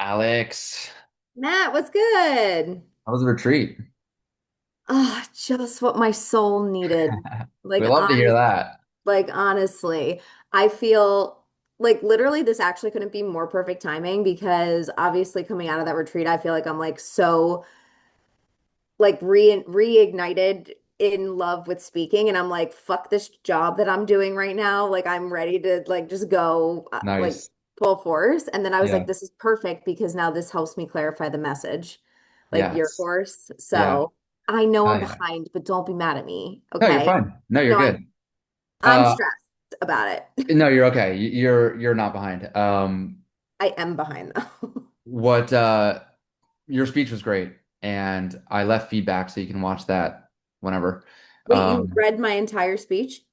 Alex, Matt, what's good? how was the retreat? Ah, just what my soul needed. We Like love to hear honest, that. honestly, I feel like literally this actually couldn't be more perfect timing because obviously coming out of that retreat, I feel like I'm like so like reignited in love with speaking, and I'm like, fuck this job that I'm doing right now. Like I'm ready to like just go like Nice. full force. And then I was like, Yeah. this is perfect because now this helps me clarify the message, like your Yes. course. Yeah. So I know Oh I'm yeah. behind, but don't be mad at me, No, you're okay? fine. No, you're No, good. I'm Uh, stressed about it. no, you're okay. You're not behind. I am behind though. What your speech was great, and I left feedback so you can watch that whenever. Wait, you Um, read my entire speech?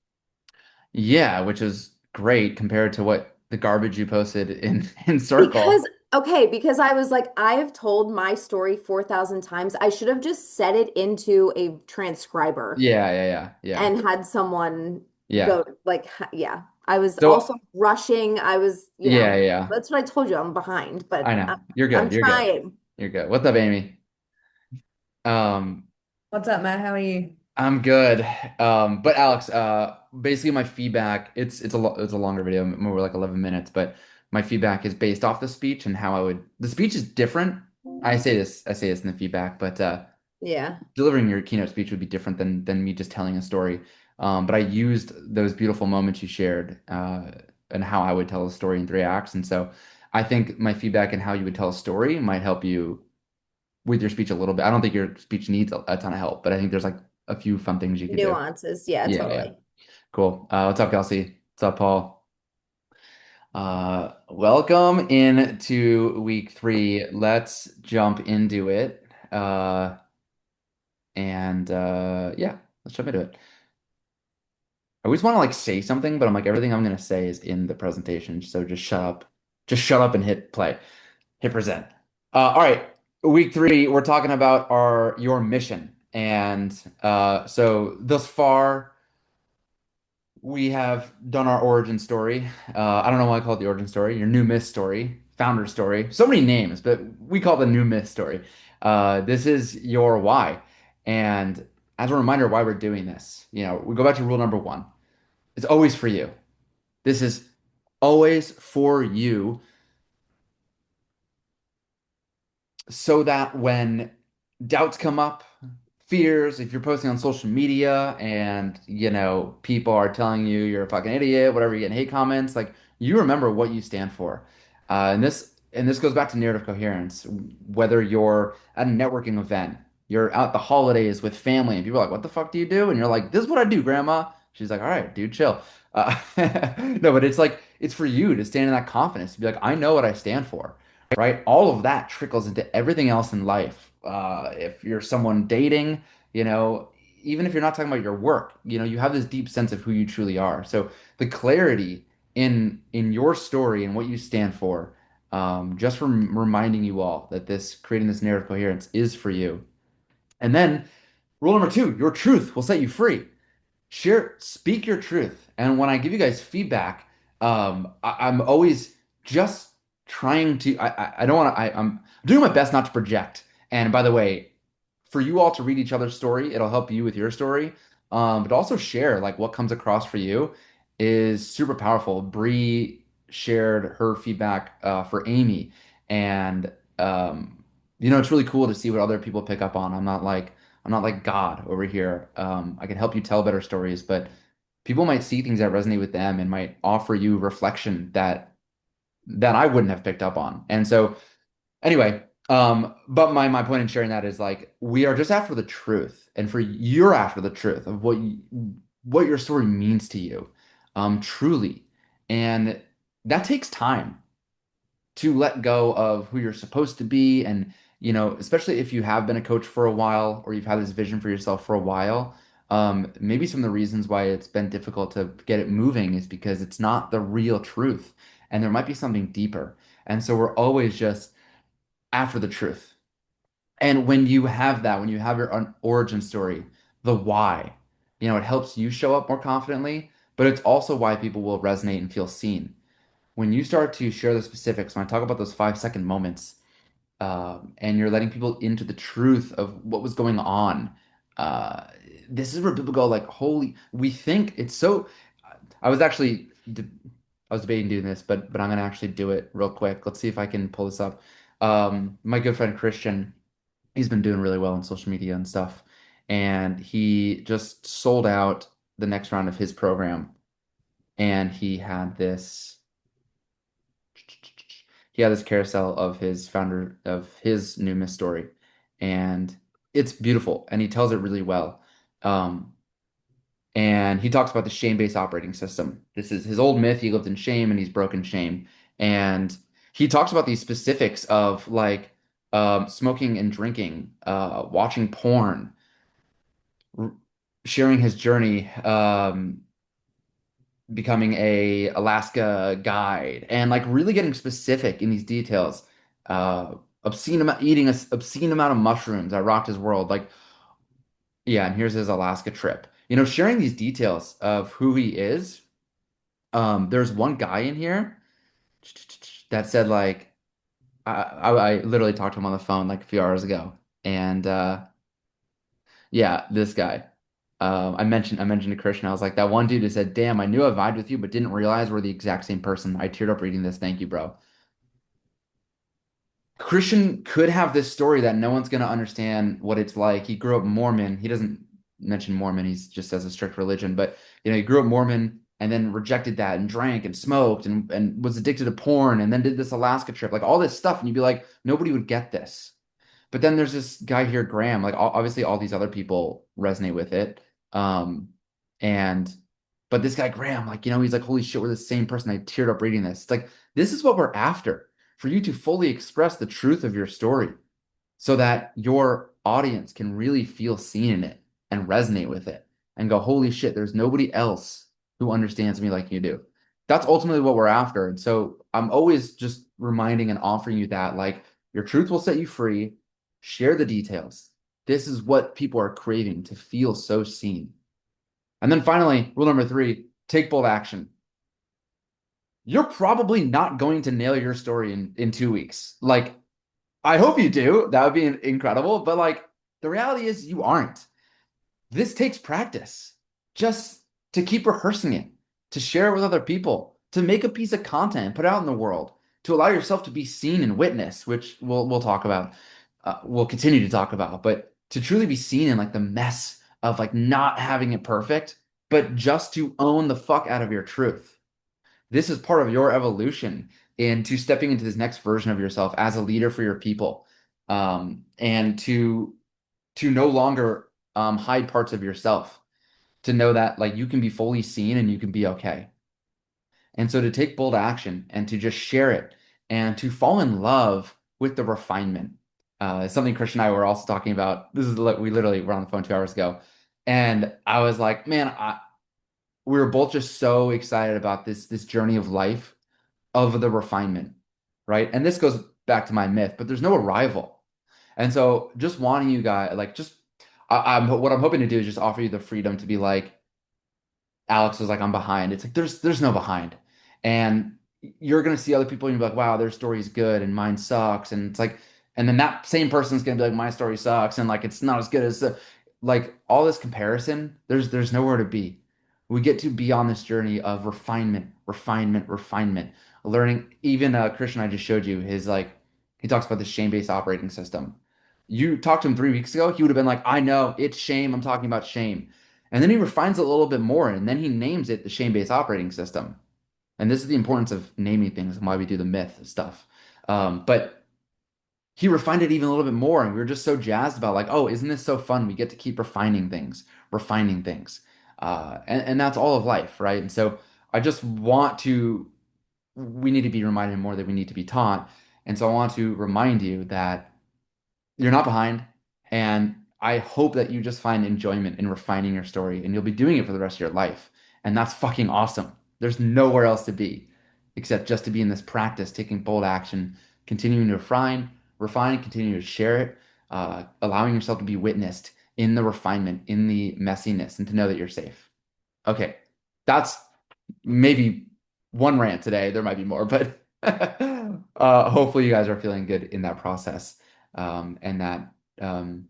yeah, which is great compared to what the garbage you posted in Because, Circle. okay, because I was like, I have told my story 4,000 times. I should have just set it into a transcriber Yeah, yeah, yeah, yeah. and had someone Yeah. go, like, yeah. I was also So rushing. I was, yeah, yeah, yeah. that's what I told you. I'm behind, I but know. You're I'm good. You're good. trying. You're good. What's up, Amy? Um, What's up, Matt? How are you? I'm good. But Alex, basically my feedback, it's a longer video, more like 11 minutes, but my feedback is based off the speech and how the speech is different. I say this in the feedback, but Yeah. delivering your keynote speech would be different than me just telling a story. But I used those beautiful moments you shared, and how I would tell a story in 3 acts. And so I think my feedback and how you would tell a story might help you with your speech a little bit. I don't think your speech needs a ton of help, but I think there's like a few fun things you could do. Nuances. Yeah, Yeah, yeah. totally. Cool. What's up, Kelsey? What's up, Paul? Welcome into week 3. Let's jump into it. And yeah, let's jump into it. I always want to like say something, but I'm like everything I'm gonna say is in the presentation, so just shut up. Just shut up and hit play. Hit present. All right, week 3, we're talking about our your mission. And so thus far, we have done our origin story. I don't know why I call it the origin story, your new myth story, founder story. So many names, but we call it the new myth story. This is your why. And as a reminder why we're doing this, we go back to rule number 1. It's always for you. This is always for you so that when doubts come up, fears, if you're posting on social media and, people are telling you you're a fucking idiot, whatever, you get hate comments, like you remember what you stand for. And this goes back to narrative coherence. Whether you're at a networking event, you're out the holidays with family, and people are like, "What the fuck do you do?" And you're like, "This is what I do, Grandma." She's like, "All right, dude, chill." No, but it's like it's for you to stand in that confidence to be like, "I know what I stand for." Right? All of that trickles into everything else in life. If you're someone dating, you know, even if you're not talking about your work, you have this deep sense of who you truly are. So the clarity in your story and what you stand for, just from reminding you all that this creating this narrative coherence is for you. And then rule number 2, your truth will set you free. Speak your truth. And when I give you guys feedback, I'm always just trying to. I don't want to. I'm doing my best not to project. And by the way, for you all to read each other's story, it'll help you with your story. But also share like what comes across for you is super powerful. Bree shared her feedback for Amy, and it's really cool to see what other people pick up on. I'm not like God over here. I can help you tell better stories, but people might see things that resonate with them and might offer you reflection that I wouldn't have picked up on. And so anyway, but my point in sharing that is like we are just after the truth, and for you're after the truth of what your story means to you, truly, and that takes time to let go of who you're supposed to be. And especially if you have been a coach for a while or you've had this vision for yourself for a while, maybe some of the reasons why it's been difficult to get it moving is because it's not the real truth and there might be something deeper. And so we're always just after the truth. And when you have that, when you have your origin story, the why, it helps you show up more confidently, but it's also why people will resonate and feel seen. When you start to share the specifics, when I talk about those 5-second moments, and you're letting people into the truth of what was going on. Uh, this is where people go like, holy, we think it's so. I was actually, I was debating doing this, but I'm gonna actually do it real quick. Let's see if I can pull this up. My good friend Christian, he's been doing really well on social media and stuff, and he just sold out the next round of his program, and he had this carousel of his founder of his new Miss story, and it's beautiful, and he tells it really well. Um, and he talks about the shame-based operating system. This is his old myth. He lived in shame and he's broken shame. And he talks about these specifics of like smoking and drinking, watching porn, r sharing his journey, becoming a Alaska guide, and like really getting specific in these details. Uh, eating an obscene amount of mushrooms that rocked his world. Like, yeah, and here's his Alaska trip. Sharing these details of who he is. There's one guy in here that said like I literally talked to him on the phone like a few hours ago, and yeah, this guy. I mentioned to Christian. I was like that one dude who said, "Damn, I knew I vibed with you, but didn't realize we're the exact same person." I teared up reading this. Thank you, bro. Christian could have this story that no one's going to understand what it's like. He grew up Mormon. He doesn't mention Mormon. He's just says a strict religion, but he grew up Mormon and then rejected that and drank and smoked and was addicted to porn and then did this Alaska trip, like all this stuff. And you'd be like, nobody would get this. But then there's this guy here, Graham. Like obviously, all these other people resonate with it. Um, and but this guy Graham, like he's like, holy shit, we're the same person. I teared up reading this. It's like this is what we're after for you to fully express the truth of your story, so that your audience can really feel seen in it and resonate with it and go, holy shit, there's nobody else who understands me like you do. That's ultimately what we're after. And so I'm always just reminding and offering you that, like, your truth will set you free. Share the details. This is what people are craving to feel so seen. And then finally, rule number three, take bold action. You're probably not going to nail your story in 2 weeks. Like, I hope you do. That would be incredible. But like, the reality is you aren't. This takes practice just to keep rehearsing it, to share it with other people, to make a piece of content and put it out in the world, to allow yourself to be seen and witnessed, which we'll talk about, we'll continue to talk about, but to truly be seen in like the mess of like not having it perfect, but just to own the fuck out of your truth. This is part of your evolution into stepping into this next version of yourself as a leader for your people, and to no longer hide parts of yourself, to know that like you can be fully seen and you can be okay. And so to take bold action and to just share it and to fall in love with the refinement. Something Christian and I were also talking about. This is we literally were on the phone 2 hours ago, and I was like, man, we were both just so excited about this journey of life of the refinement, right? And this goes back to my myth, but there's no arrival. And so just wanting you guys, like, just I'm what I'm hoping to do is just offer you the freedom to be like, Alex was like, I'm behind. It's like there's no behind. And you're gonna see other people and you're like, wow, their story's good and mine sucks. And it's like, and then that same person's gonna be like, my story sucks, and like it's not as good as like all this comparison, there's nowhere to be. We get to be on this journey of refinement, refinement, refinement. Learning, even Christian, I just showed you his like he talks about the shame-based operating system. You talked to him 3 weeks ago, he would have been like, I know, it's shame. I'm talking about shame. And then he refines it a little bit more, and then he names it the shame-based operating system. And this is the importance of naming things and why we do the myth stuff. But he refined it even a little bit more, and we were just so jazzed about like, oh, isn't this so fun? We get to keep refining things, and that's all of life, right? And so I just want to. We need to be reminded more that we need to be taught, and so I want to remind you that you're not behind. And I hope that you just find enjoyment in refining your story and you'll be doing it for the rest of your life. And that's fucking awesome. There's nowhere else to be except just to be in this practice, taking bold action, continuing to refine, continue to share it, allowing yourself to be witnessed in the refinement, in the messiness, and to know that you're safe. Okay, that's maybe one rant today. There might be more, but Hopefully you guys are feeling good in that process. And that um,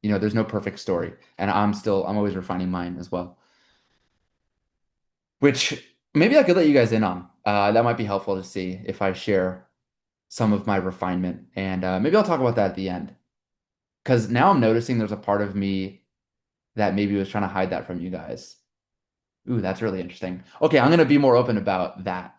there's no perfect story. And I'm always refining mine as well. Which maybe I could let you guys in on. That might be helpful to see if I share some of my refinement. And maybe I'll talk about that at the end. Because now I'm noticing there's a part of me that maybe was trying to hide that from you guys. Ooh, that's really interesting. Okay, I'm gonna be more open about that.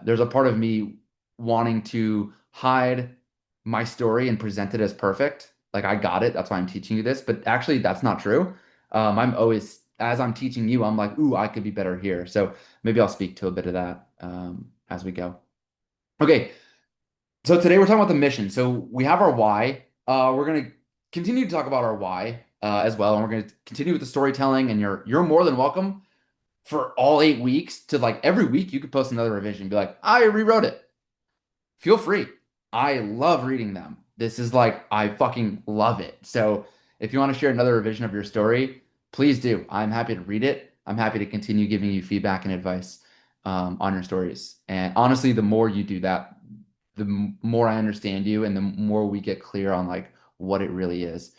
There's a part of me wanting to hide my story and present it as perfect. Like I got it, that's why I'm teaching you this. But actually, that's not true. I'm always, as I'm teaching you, I'm like, ooh, I could be better here. So maybe I'll speak to a bit of that as we go. Okay, so today we're talking about the mission. So we have our why. We're gonna continue to talk about our why as well, and we're gonna continue with the storytelling. And you're more than welcome for all 8 weeks to like every week you could post another revision, be like, I rewrote it. Feel free. I love reading them. This is like I fucking love it. So if you want to share another revision of your story, please do. I'm happy to read it. I'm happy to continue giving you feedback and advice on your stories. And honestly, the more you do that, the more I understand you and the more we get clear on like what it really is.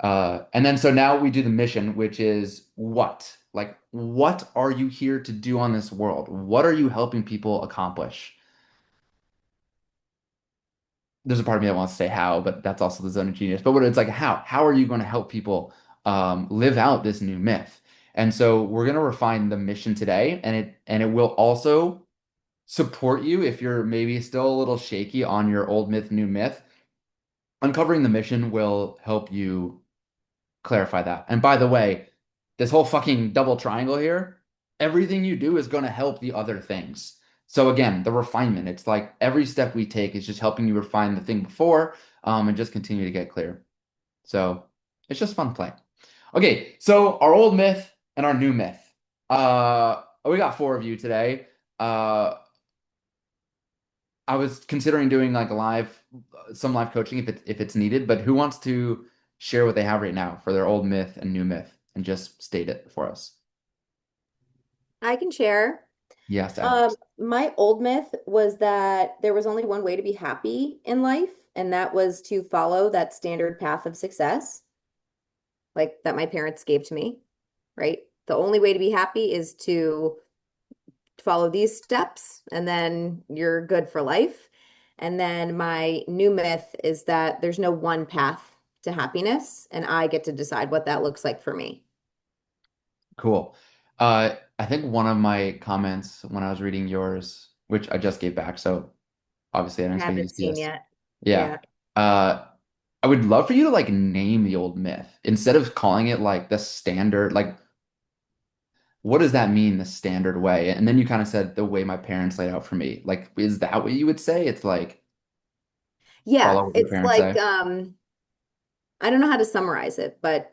And then so now we do the mission, which is what? Like, what are you here to do on this world? What are you helping people accomplish? There's a part of me that wants to say how, but that's also the zone of genius. But what it's like, how? How are you going to help people live out this new myth? And so we're going to refine the mission today, and it will also support you if you're maybe still a little shaky on your old myth, new myth. Uncovering the mission will help you clarify that. And by the way, this whole fucking double triangle here, everything you do is going to help the other things. So again, the refinement, it's like every step we take is just helping you refine the thing before, and just continue to get clear. So it's just fun play. Okay, so our old myth and our new myth. We got four of you today. I was considering doing like a some live coaching if it's needed, but who wants to share what they have right now for their old myth and new myth and just state it for us? I can share. Yes, Alex. My old myth was that there was only one way to be happy in life, and that was to follow that standard path of success, like that my parents gave to me, right? The only way to be happy is to follow these steps, and then you're good for life. And then my new myth is that there's no one path to happiness, and I get to decide what that looks like for me. Cool. I think one of my comments when I was reading yours, which I just gave back, so obviously I don't I expect you to haven't see seen this. yet. Yeah. Yeah. Uh, I would love for you to like name the old myth instead of calling it like the standard, like what does that mean, the standard way? And then you kind of said the way my parents laid out for me. Like, is that what you would say? It's like Yeah, follow what your it's parents like say. I don't know how to summarize it, but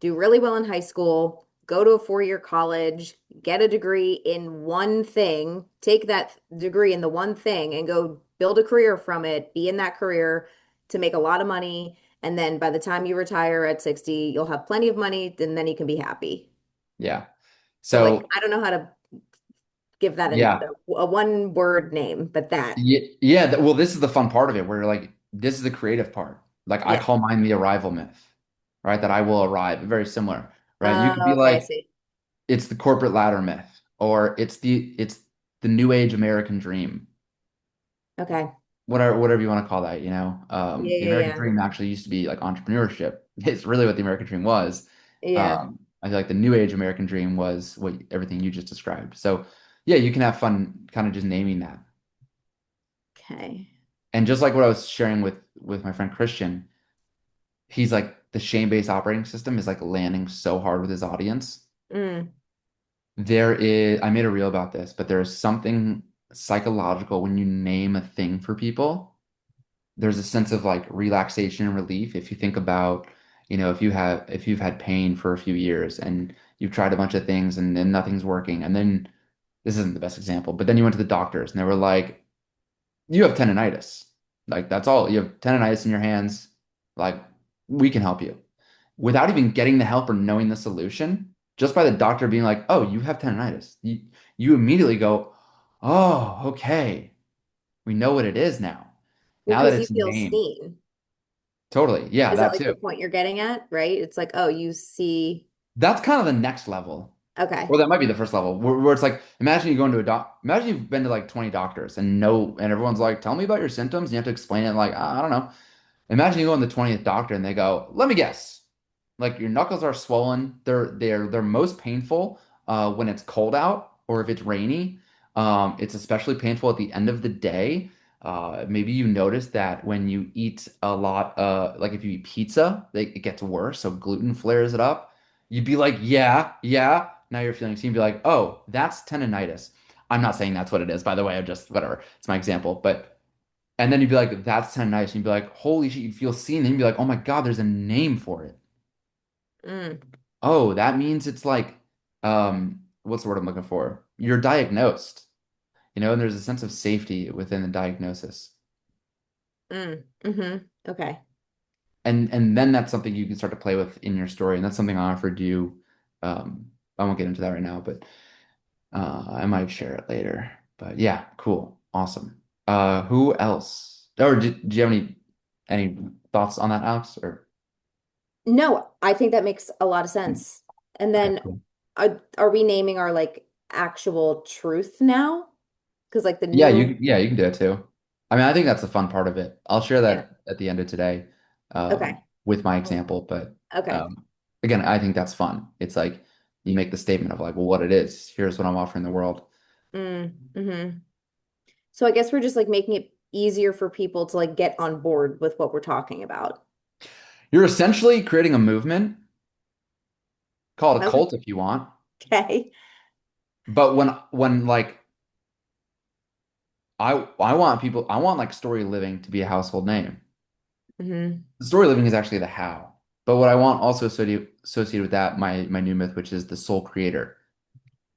do really well in high school, go to a 4-year college, get a degree in one thing, take that degree in the one thing and go build a career from it, be in that career to make a lot of money. And then by the time you retire at 60, you'll have plenty of money, and then you can be happy. Yeah. But like, So I don't know how to give that yeah, a one word name, but that, yeah, yeah. Well, this is the fun part of it, where like this is the creative part. Like I yeah. call mine the arrival myth, right? That I will arrive. Very similar, right? You could be Okay, I like, see. it's the corporate ladder myth, or it's the new age American dream, Okay. whatever you want to call that. Yeah, The yeah, American yeah. dream actually used to be like entrepreneurship. It's really what the American dream was. Yeah. I feel like the new age American dream was what everything you just described. So yeah, you can have fun kind of just naming that. Okay. And just like what I was sharing with my friend Christian, he's like the shame-based operating system is like landing so hard with his audience. Mm. I made a reel about this, but there is something psychological when you name a thing for people. There's a sense of like relaxation and relief. If you think about, if you've had pain for a few years and you've tried a bunch of things and then nothing's working, and then this isn't the best example, but then you went to the doctors and they were like, you have tendonitis. Like that's all. You have tendonitis in your hands. Like we can help you. Without even getting the help or knowing the solution, just by the doctor being like, "Oh, you have tendonitis." You immediately go, "Oh, okay." We know what it is now. Well, Now that because you it's feel named. seen. Totally. Yeah, Is that that like the too. point you're getting at, right? It's like, oh, you see. That's kind of the next level. Okay. Or that might be the first level where it's like, imagine you go into a imagine you've been to like 20 doctors and and everyone's like, tell me about your symptoms. And you have to explain it like, I don't know. Imagine you go in the 20th doctor and they go, let me guess. Like your knuckles are swollen. They're most painful when it's cold out or if it's rainy. It's especially painful at the end of the day. Maybe you notice that when you eat a lot, like if you eat pizza, it gets worse. So gluten flares it up. You'd be like, yeah, yeah. Now you're feeling, so you'd be like, oh, that's tendonitis. I'm not saying that's what it is, by the way. I'm just whatever. It's my example, but. And then you'd be like, that's kind of nice. And you'd be like, holy shit, you'd feel seen. And you'd be like, oh my God, there's a name for it. Mm, Oh, that means it's like, what's the word I'm looking for? You're diagnosed, and there's a sense of safety within the diagnosis. okay. And then that's something you can start to play with in your story. And that's something I offered you. I won't get into that right now, but I might share it later. But yeah, cool. Awesome. Who else? Or do you have any thoughts on that, Alex? Or No, I think that makes a lot of sense. And okay, then cool. are we naming our like actual truth now? Because like the Yeah, new, you can do it too. I mean, I think that's the fun part of it. I'll share yeah. that at the end of today, Okay. with my Cool. example. But Okay. again, I think that's fun. It's like you make the statement of like, well, what it is. Here's what I'm offering the world. Mm-hmm. So I guess we're just like making it easier for people to like get on board with what we're talking about. You're essentially creating a movement, call it a Okay. cult if you want. Okay. But when like I want like story living to be a household name. Hmm. The story living is actually the how. But what I want also associated with that, my new myth, which is the sole creator.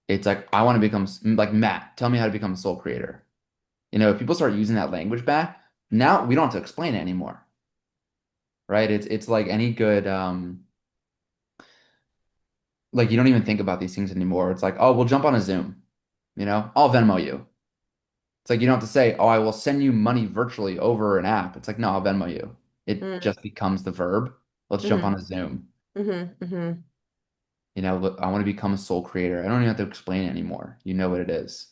It's like I want to become like Matt. Tell me how to become a sole creator. If people start using that language back, now we don't have to explain it anymore, right? It's like any good like you don't even think about these things anymore. It's like, oh, we'll jump on a Zoom, I'll Venmo you. It's like you don't have to say, oh, I will send you money virtually over an app. It's like, no, I'll Venmo you. It Mm-hmm. just becomes the verb. Let's jump on a Zoom. Hmm. Look, I want to become a sole creator. I don't even have to explain it anymore. You know what it is.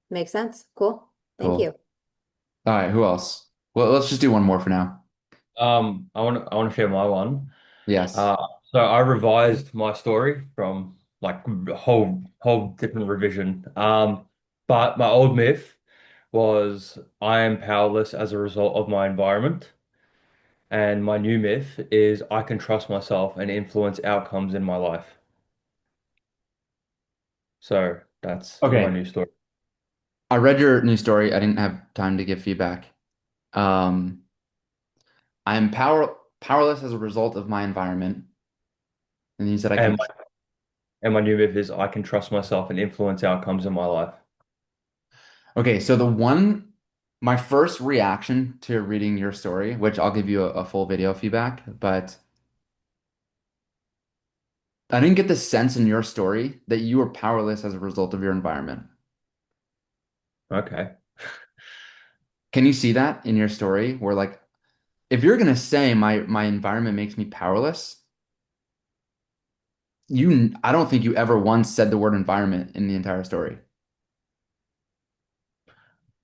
Makes sense. Cool. Thank Cool. you. All right, who else? Well, let's just do one more for now. I want to share my one. Yes. Uh, so I revised my story from like a whole different revision. But my old myth was I am powerless as a result of my environment, and my new myth is I can trust myself and influence outcomes in my life. So that's my Okay. new story. I read your news story. I didn't have time to give feedback. Um, I am powerless as a result of my environment. And you said I And can. my new myth is I can trust myself and influence outcomes in my life. Okay, so my first reaction to reading your story, which I'll give you a full video feedback, but I didn't get the sense in your story that you were powerless as a result of your environment. Okay. Can you see that in your story where like if you're gonna say my environment makes me powerless, I don't think you ever once said the word environment in the entire story.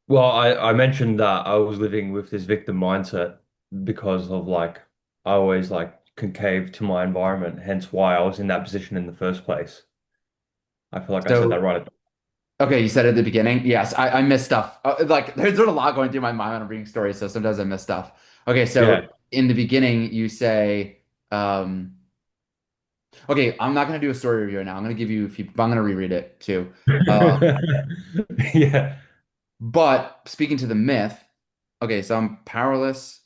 Well, I mentioned that I was living with this victim mindset because of like I always like concave to my environment, hence why I was in that position in the first place. I feel like I said that So, right. okay, you said at the beginning. Yes, I missed stuff. Like there's a lot going through my mind when I'm reading stories, so sometimes I miss stuff. Okay, so Yeah. in the beginning you say, okay, I'm not gonna do a story review right now. I'm gonna give you a few, but I'm gonna reread it too. Um, Yeah. but speaking to the myth, okay, so I'm powerless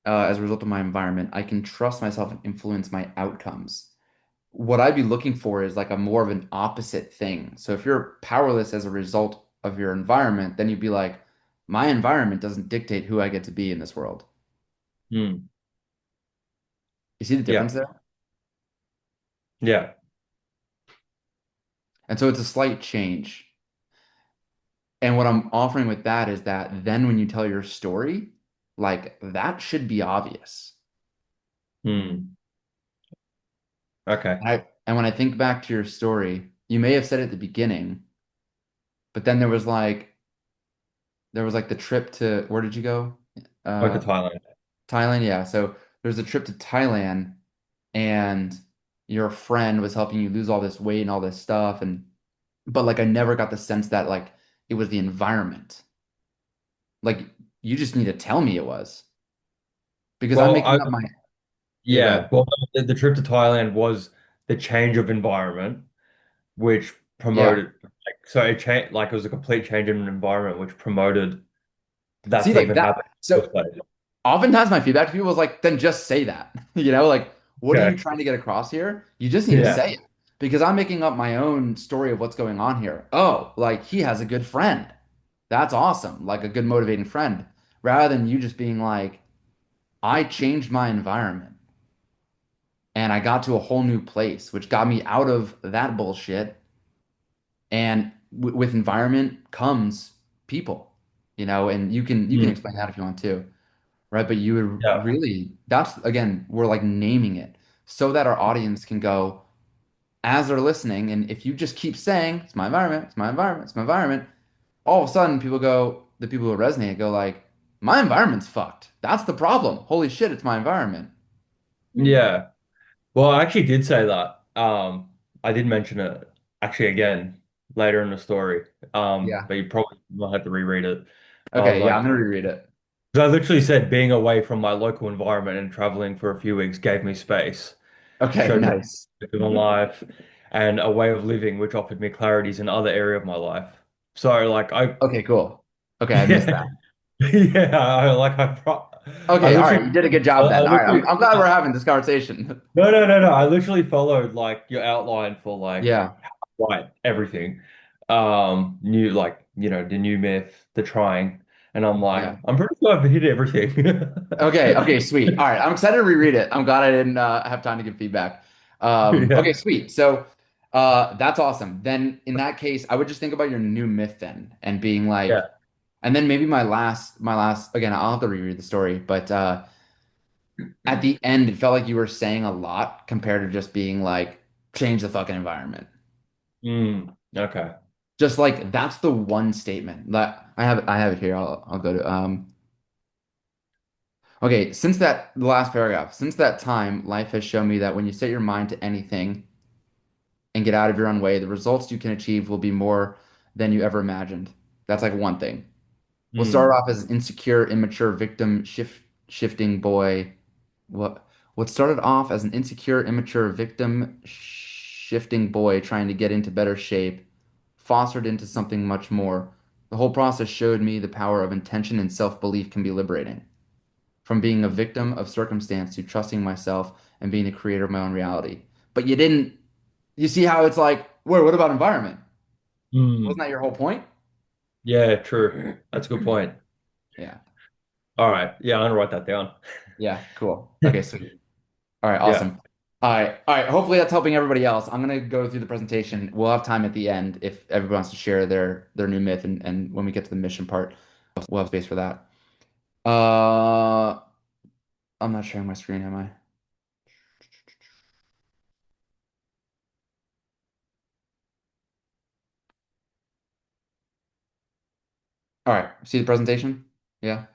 as a result of my environment. I can trust myself and influence my outcomes. What I'd be looking for is like a more of an opposite thing. So if you're powerless as a result of your environment, then you'd be like, my environment doesn't dictate who I get to be in this world. Hmm. You see the difference Yeah. there? Yeah. And so it's a slight change. And what I'm offering with that is that then when you tell your story, like that should be obvious. Hmm. Okay. And when I think back to your story, you may have said at the beginning, but then there was like the trip to where did you go? Go to Uh, Thailand. Thailand, yeah. So there's a trip to Thailand and your friend was helping you lose all this weight and all this stuff and but like I never got the sense that like it was the environment. Like you just need to tell me it was because I'm Well, making up my yeah, go yeah. ahead. Well, the trip to Thailand was the change of environment, which Yeah. promoted, like, so it changed, like it was a complete change in environment, which promoted that See to like even happen that. in the So first place. oftentimes my feedback to people is like, then just say that. Like, what are you Okay. trying to get across here? You just need to Yeah. say it because I'm making up my own story of what's going on here. Oh, like he has a good friend. That's awesome. Like a good motivating friend. Rather than you just being like, I changed my environment and I got to a whole new place, which got me out of that bullshit. And with environment comes people, and you can Mm. explain that if you want to. Right? But you would Yeah. really, that's again, we're like naming it so that our audience can go as they're listening. And if you just keep saying, it's my environment, it's my environment, it's my environment, all of a sudden people go, the people who resonate go like, my environment's fucked. That's the problem. Holy shit, it's my environment. Yeah. Well, I actually did say that. I did mention it actually again later in the story. Yeah. But you probably might have to reread it. I was Okay. Yeah. I'm like, gonna reread it. 'cause I literally said being away from my local environment and traveling for a few weeks gave me space, Okay. showed me Nice. a my life, and a way of living which offered me clarities in other area of my life. So like I, Okay. Cool. Okay. I missed yeah, that. yeah, I Okay. All right. literally, You did a good I, job I then. All right. I'm, literally, I'm glad we're having this conversation. no, no, no, no. I literally followed like your outline for like Yeah. right everything. New like the new myth, the trying, and I'm like, Yeah. I'm pretty sure I've hit everything. Okay, okay, sweet. All right, I'm excited to reread it. I'm glad I didn't have time to give feedback. Okay, Yeah, sweet. So that's awesome. Then in that case, I would just think about your new myth then and being like, yeah. and then maybe my last again, I'll have to reread the story, but at the end, it felt like you were saying a lot compared to just being like, change the fucking environment. Okay. Just like that's the one statement that I have it here. I'll go to okay, the last paragraph, since that time, life has shown me that when you set your mind to anything and get out of your own way, the results you can achieve will be more than you ever imagined. That's like one thing. We'll start Mm. off as an insecure, immature victim shifting boy. What started off as an insecure, immature victim shifting boy trying to get into better shape fostered into something much more. The whole process showed me the power of intention and self-belief can be liberating. From being a victim of circumstance to trusting myself and being the creator of my own reality. But you see how it's like, wait, what about environment? Wasn't Mm. that your whole point? Yeah, true. That's a good point. Yeah. All right. Yeah, I'm gonna write that down. Yeah. Cool. Okay. Sweet. All right. Yeah. Awesome. All right. All right. Hopefully that's helping everybody else. I'm gonna go through the presentation. We'll have time at the end if everyone wants to share their new myth, and when we get to the mission part, we'll have space for that. Uh, I'm not sharing my screen, am I? All right. See the presentation? Yeah.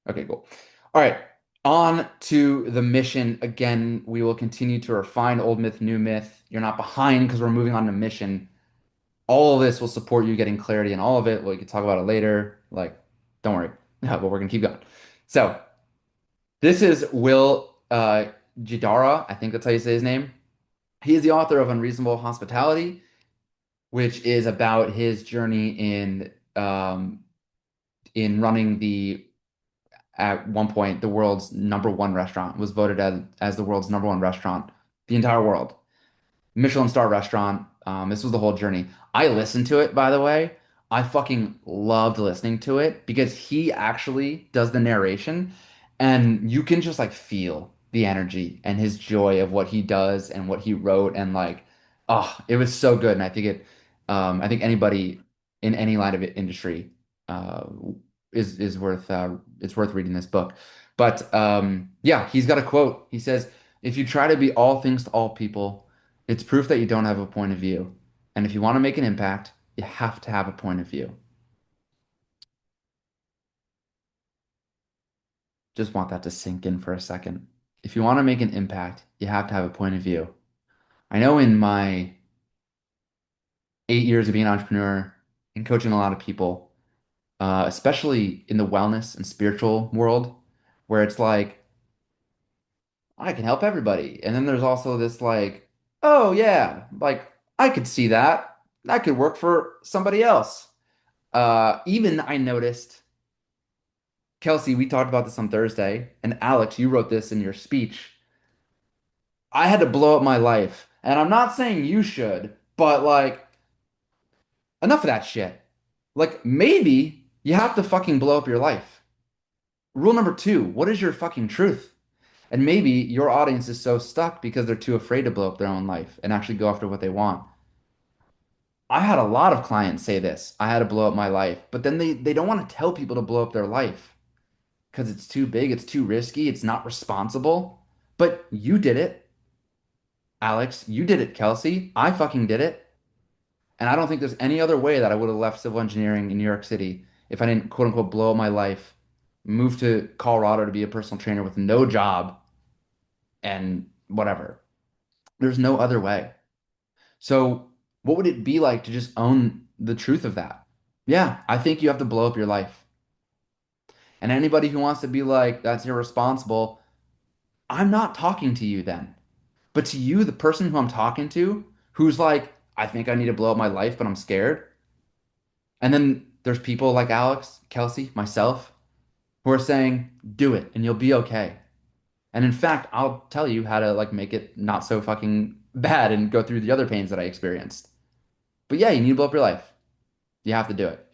Okay, cool. All right, on to the mission. Again, we will continue to refine old myth, new myth. You're not behind because we're moving on to mission. All of this will support you getting clarity in all of it. We can talk about it later. Like, don't worry. No, but we're gonna keep going. So this is Will Jidara. I think that's how you say his name. He is the author of Unreasonable Hospitality, which is about his journey in running the at one point the world's number one restaurant was voted as the world's number one restaurant, the entire world. Michelin star restaurant. This was the whole journey. I listened to it, by the way. I fucking loved listening to it because he actually does the narration and you can just like feel the energy and his joy of what he does and what he wrote and like Oh, it was so good, and I think anybody in any line of industry uh, is worth it's worth reading this book. But yeah, he's got a quote. He says, "If you try to be all things to all people, it's proof that you don't have a point of view. And if you want to make an impact, you have to have a point of view." Just want that to sink in for a second. If you want to make an impact, you have to have a point of view. I know in my 8 years of being an entrepreneur and coaching a lot of people, especially in the wellness and spiritual world, where it's like, I can help everybody. And then there's also this like, oh yeah, like I could see that. That could work for somebody else. Even I noticed, Kelsey, we talked about this on Thursday, and Alex, you wrote this in your speech. I had to blow up my life. And I'm not saying you should, but like, enough of that shit. Like, maybe you have to fucking blow up your life. Rule number two, what is your fucking truth? And maybe your audience is so stuck because they're too afraid to blow up their own life and actually go after what they want. I had a lot of clients say this. I had to blow up my life, but then they don't want to tell people to blow up their life because it's too big, it's too risky, it's not responsible. But you did it, Alex. You did it, Kelsey. I fucking did it. And I don't think there's any other way that I would have left civil engineering in New York City if I didn't quote unquote blow up my life, move to Colorado to be a personal trainer with no job and whatever. There's no other way. So, what would it be like to just own the truth of that? Yeah, I think you have to blow up your life. And anybody who wants to be like, that's irresponsible, I'm not talking to you then. But to you, the person who I'm talking to, who's like, I think I need to blow up my life, but I'm scared. And then there's people like Alex, Kelsey, myself, who are saying, do it and you'll be okay. And in fact, I'll tell you how to like make it not so fucking bad and go through the other pains that I experienced. But yeah, you need to blow up your life. You have to do it.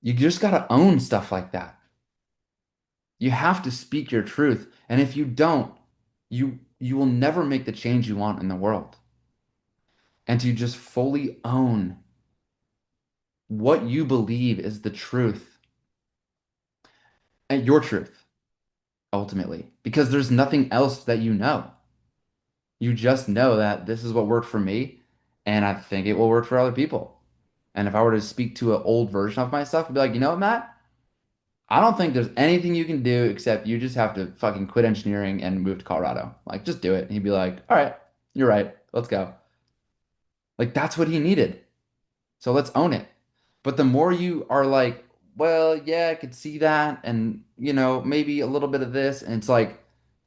You just got to own stuff like that. You have to speak your truth. And if you don't, you will never make the change you want in the world. And to just fully own what you believe is the truth and your truth ultimately, because there's nothing else that you know. You just know that this is what worked for me, and I think it will work for other people. And if I were to speak to an old version of myself, I'd be like, you know what, Matt? I don't think there's anything you can do except you just have to fucking quit engineering and move to Colorado. Like, just do it. And he'd be like, all right, you're right. Let's go. Like, that's what he needed. So let's own it. But the more you are like, well, yeah, I could see that, and maybe a little bit of this, and it's like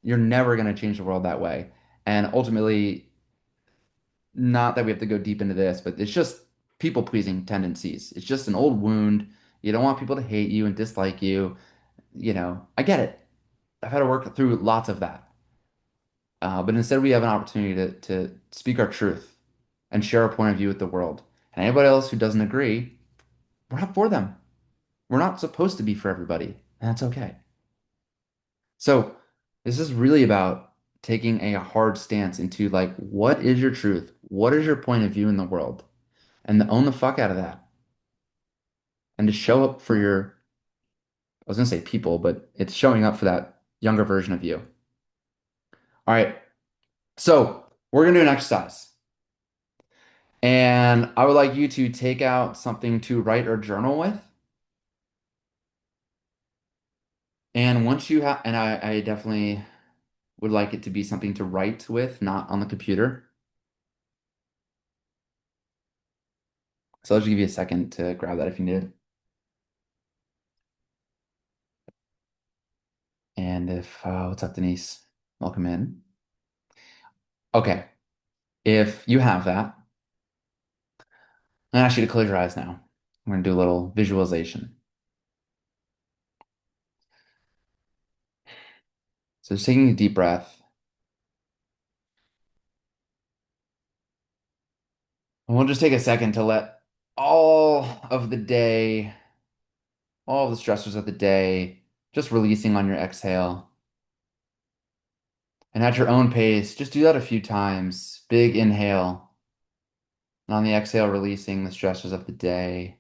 you're never gonna change the world that way. And ultimately, not that we have to go deep into this, but it's just people pleasing tendencies. It's just an old wound. You don't want people to hate you and dislike you. I get it. I've had to work through lots of that. But instead, we have an opportunity to speak our truth and share our point of view with the world. And anybody else who doesn't agree, we're not for them. We're not supposed to be for everybody, and that's okay. So, this is really about taking a hard stance into like, what is your truth? What is your point of view in the world? And to own the fuck out of that and to show up for I was gonna say people, but it's showing up for that younger version of you. All right. So, we're gonna do an exercise. And I would like you to take out something to write or journal with. And once you have, and I definitely would like it to be something to write with, not on the computer. So I'll just give you a second to grab that if you need it. And what's up, Denise? Welcome in. Okay. If you have that, I'm gonna ask you to close your eyes now. We're gonna do a little visualization. So just taking a deep breath. And we'll just take a second to let all of the day, all of the stressors of the day, just releasing on your exhale. And at your own pace, just do that a few times. Big inhale. And on the exhale, releasing the stresses of the day.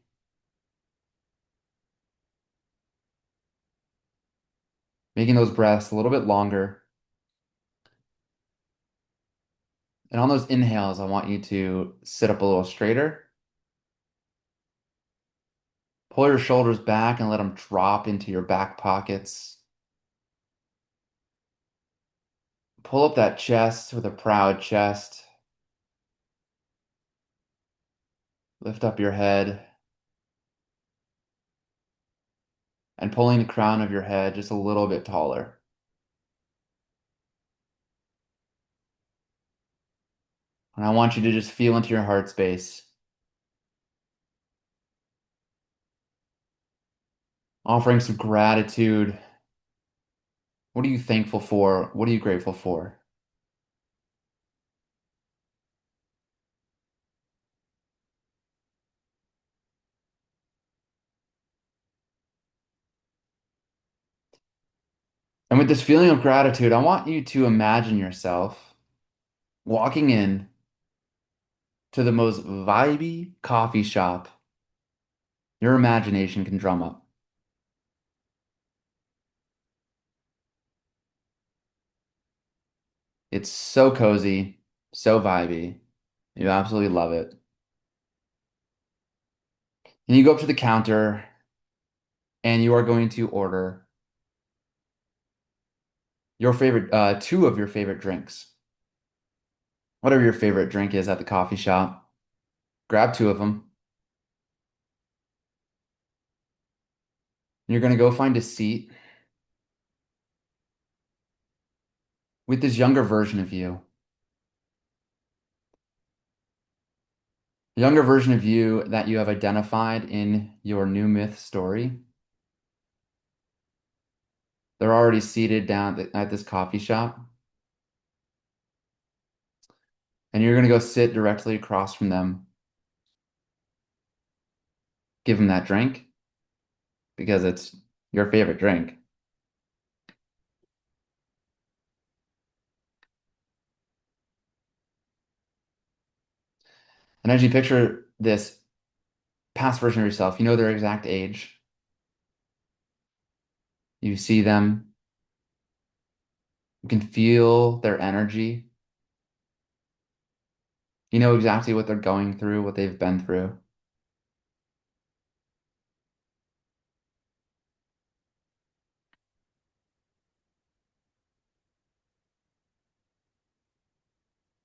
Making those breaths a little bit longer. And on those inhales, I want you to sit up a little straighter. Pull your shoulders back and let them drop into your back pockets. Pull up that chest with a proud chest. Lift up your head and pulling the crown of your head just a little bit taller. And I want you to just feel into your heart space, offering some gratitude. What are you thankful for? What are you grateful for? And with this feeling of gratitude, I want you to imagine yourself walking in to the most vibey coffee shop your imagination can drum up. It's so cozy, so vibey. You absolutely love it. And you go up to the counter and you are going to order your favorite, two of your favorite drinks. Whatever your favorite drink is at the coffee shop, grab two of them. You're going to go find a seat with this younger version of you, younger version of you that you have identified in your new myth story. They're already seated down at this coffee shop, and you're going to go sit directly across from them, give them that drink because it's your favorite drink. And as you picture this past version of yourself, you know their exact age. You see them, you can feel their energy. You know exactly what they're going through, what they've been through.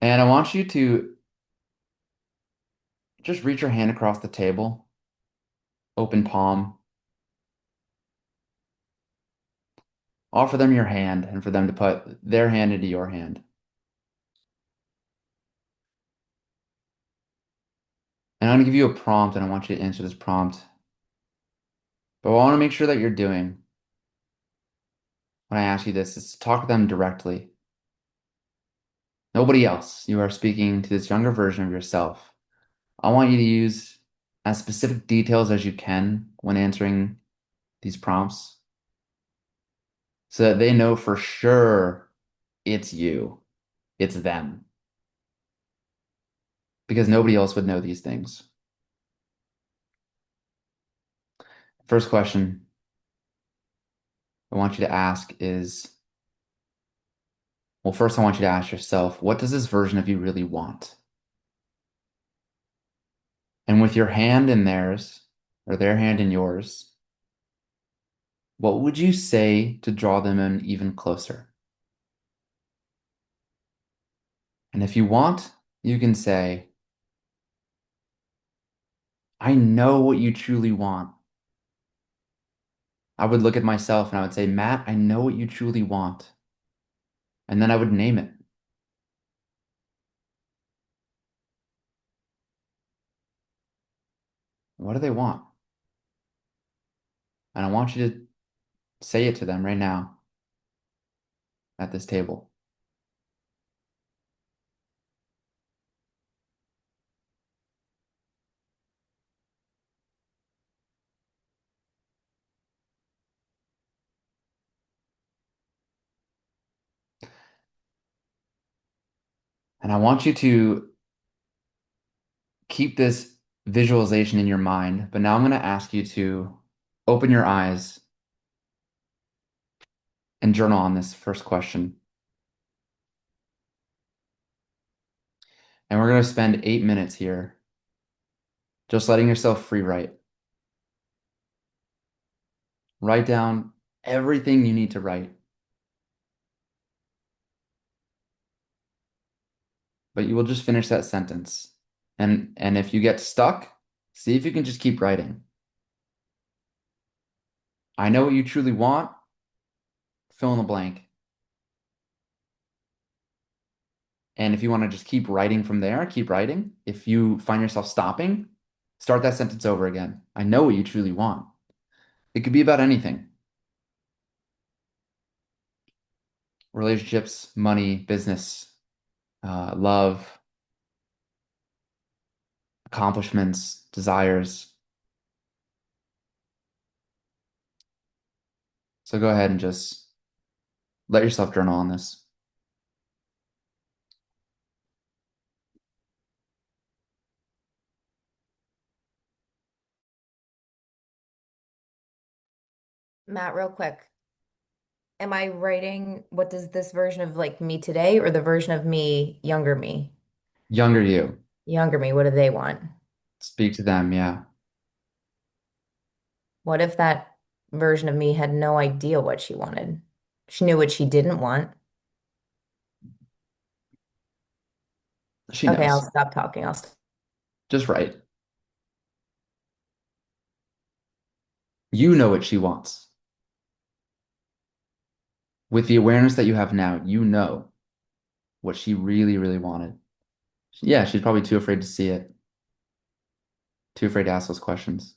And I want you to just reach your hand across the table, open palm, offer them your hand, and for them to put their hand into your hand. And I'm going to give you a prompt, and I want you to answer this prompt. But what I want to make sure that you're doing when I ask you this is to talk to them directly. Nobody else. You are speaking to this younger version of yourself. I want you to use as specific details as you can when answering these prompts so that they know for sure it's you, it's them, because nobody else would know these things. First question I want you to ask is, well, first I want you to ask yourself, what does this version of you really want? And with your hand in theirs, or their hand in yours, what would you say to draw them in even closer? And if you want, you can say, I know what you truly want. I would look at myself and I would say, Matt, I know what you truly want. And then I would name it. What do they want? And I want you to say it to them right now at this table. And I want you to keep this visualization in your mind, but now I'm going to ask you to open your eyes and journal on this first question. And we're going to spend 8 minutes here just letting yourself free write. Write down everything you need to write, but you will just finish that sentence. And if you get stuck, see if you can just keep writing. I know what you truly want, fill in the blank. And if you want to just keep writing from there, keep writing. If you find yourself stopping, start that sentence over again. I know what you truly want. It could be about anything. Relationships, money, business, love, accomplishments, desires. So go ahead and just let yourself journal on this. Matt, real quick. Am I writing what does this version of like me today or the version of me, younger me? Younger you, Younger me, what do they want? speak to them. Yeah. What if that version of me had no idea what she wanted? She knew what she didn't want. She Okay, I'll knows. stop talking. I'll stop. Just write. You know what she wants. With the awareness that you have now, you know what she really, really wanted. Yeah, she's probably too afraid to see it, too afraid to ask those questions.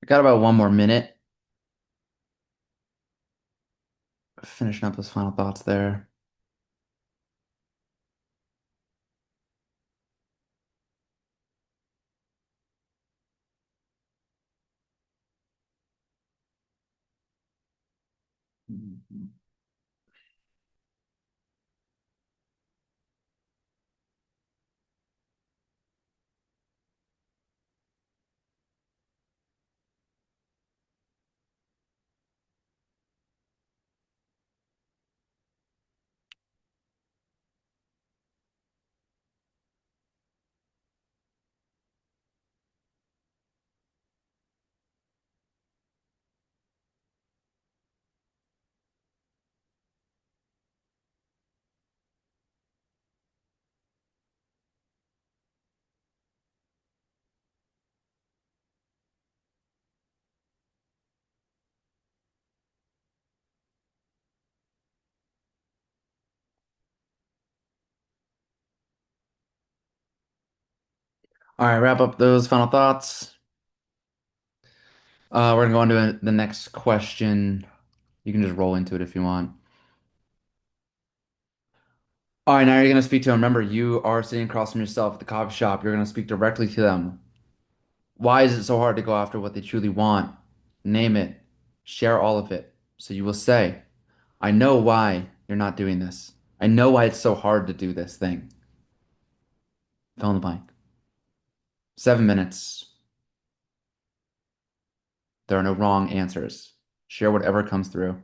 Got about one more minute. Finishing up those final thoughts there. All right, wrap up those final thoughts. We're gonna go on to the next question. You can just roll into it if you want. All right, now you're gonna speak to them. Remember, you are sitting across from yourself at the coffee shop. You're gonna speak directly to them. Why is it so hard to go after what they truly want? Name it. Share all of it. So you will say, I know why you're not doing this. I know why it's so hard to do this thing. Fill in the blank. 7 minutes. There are no wrong answers. Share whatever comes through.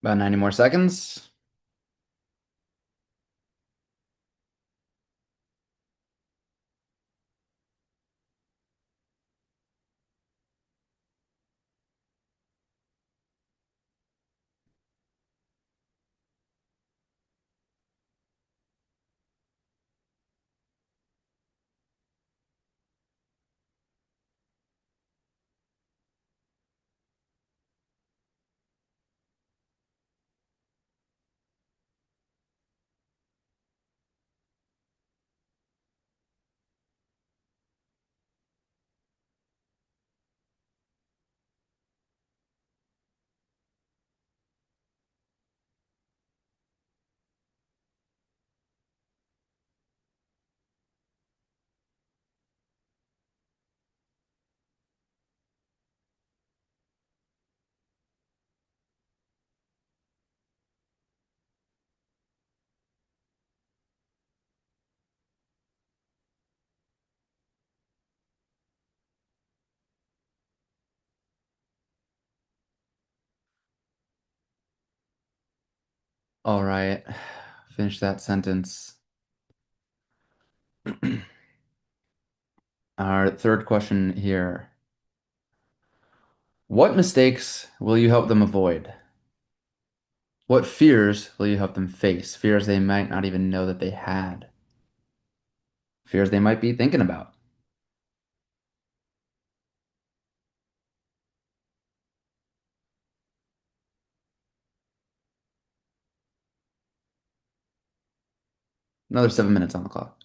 About 90 more seconds. All right. Finish that sentence. Our third question here. What mistakes will you help them avoid? What fears will you help them face? Fears they might not even know that they had. Fears they might be thinking about. Another 7 minutes on the clock.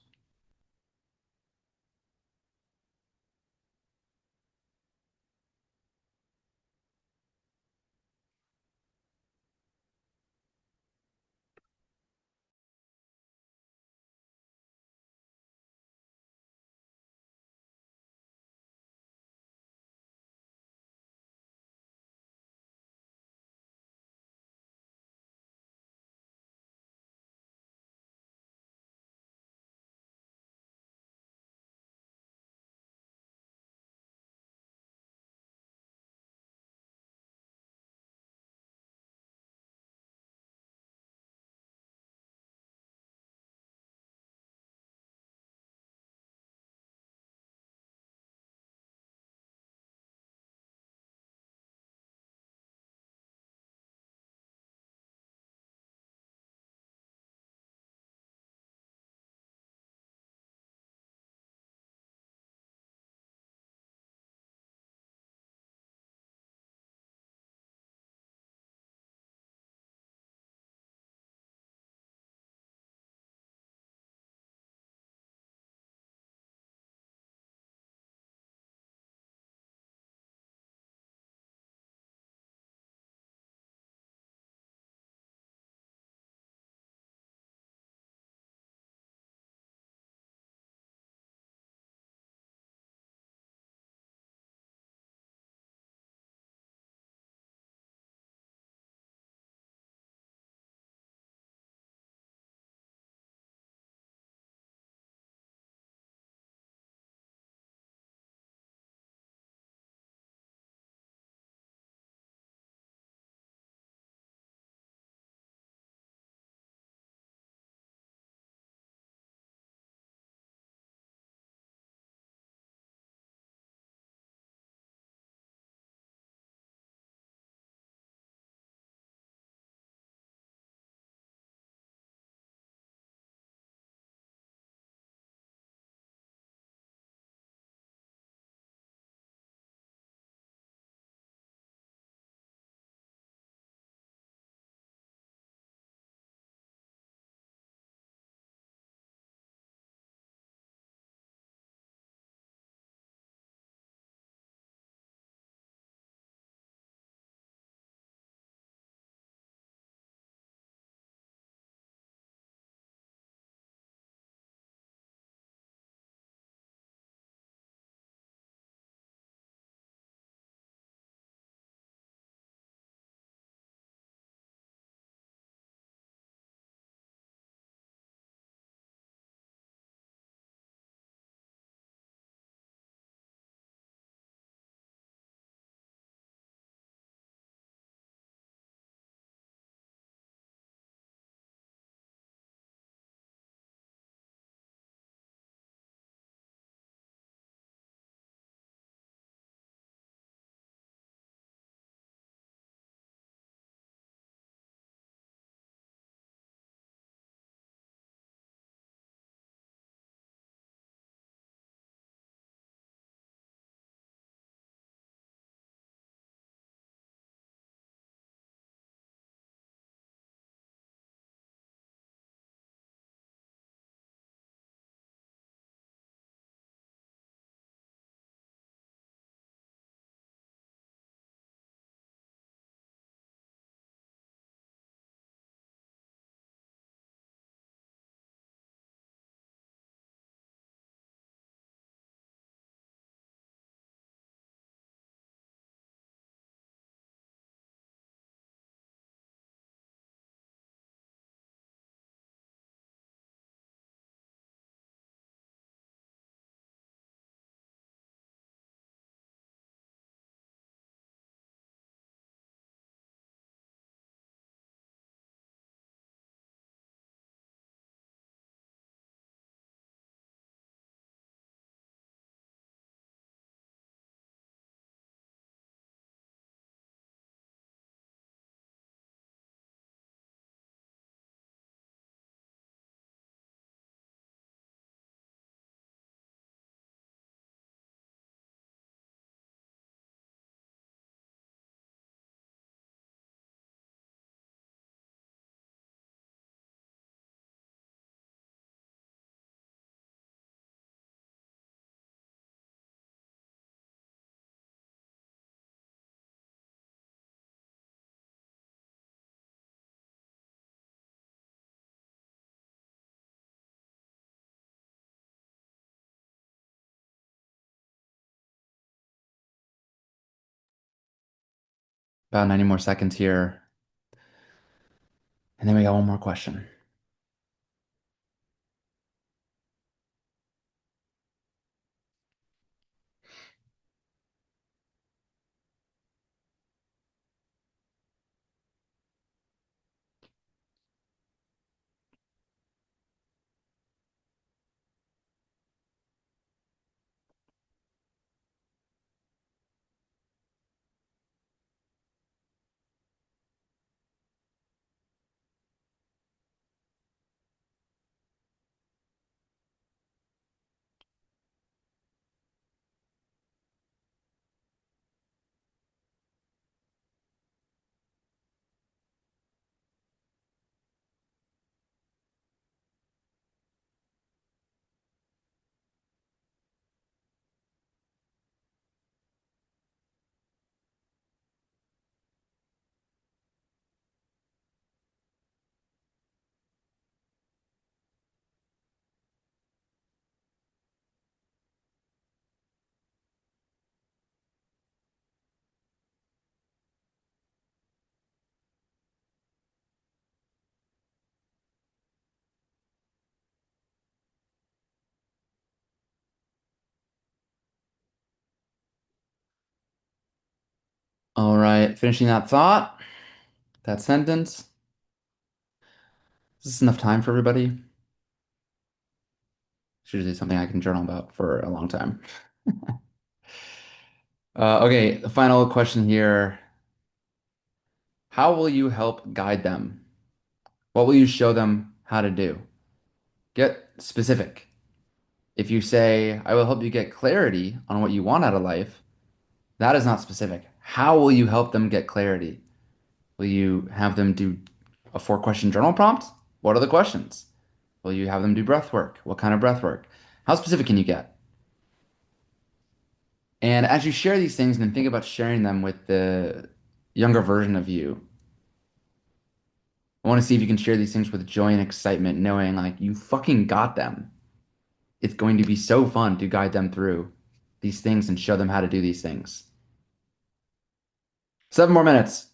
About 90 more seconds here. And then we got one more question. All right, finishing that thought, that sentence. Is this enough time for everybody? Should do something I can journal about for a long time. Okay, the final question here. How will you help guide them? What will you show them how to do? Get specific. If you say, I will help you get clarity on what you want out of life, that is not specific. How will you help them get clarity? Will you have them do a 4-question journal prompt? What are the questions? Will you have them do breath work? What kind of breath work? How specific can you get? And as you share these things and think about sharing them with the younger version of you, I want to see if you can share these things with joy and excitement, knowing like you fucking got them. It's going to be so fun to guide them through these things and show them how to do these things. 7 more minutes.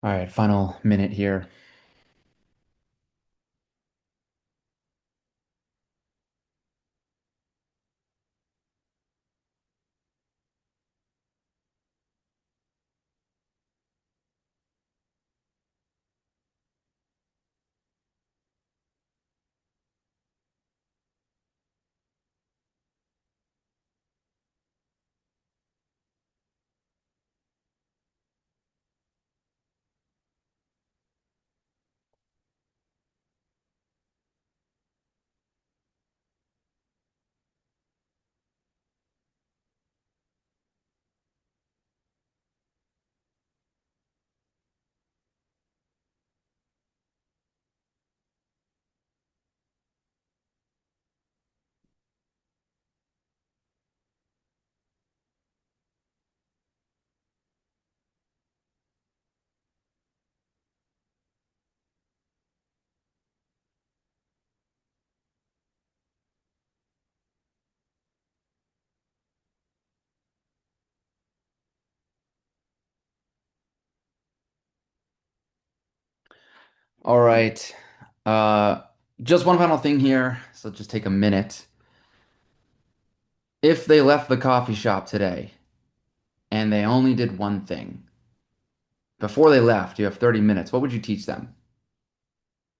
All right, final minute here. All right. Uh, just one final thing here. So just take a minute. If they left the coffee shop today and they only did one thing, before they left, you have 30 minutes. What would you teach them?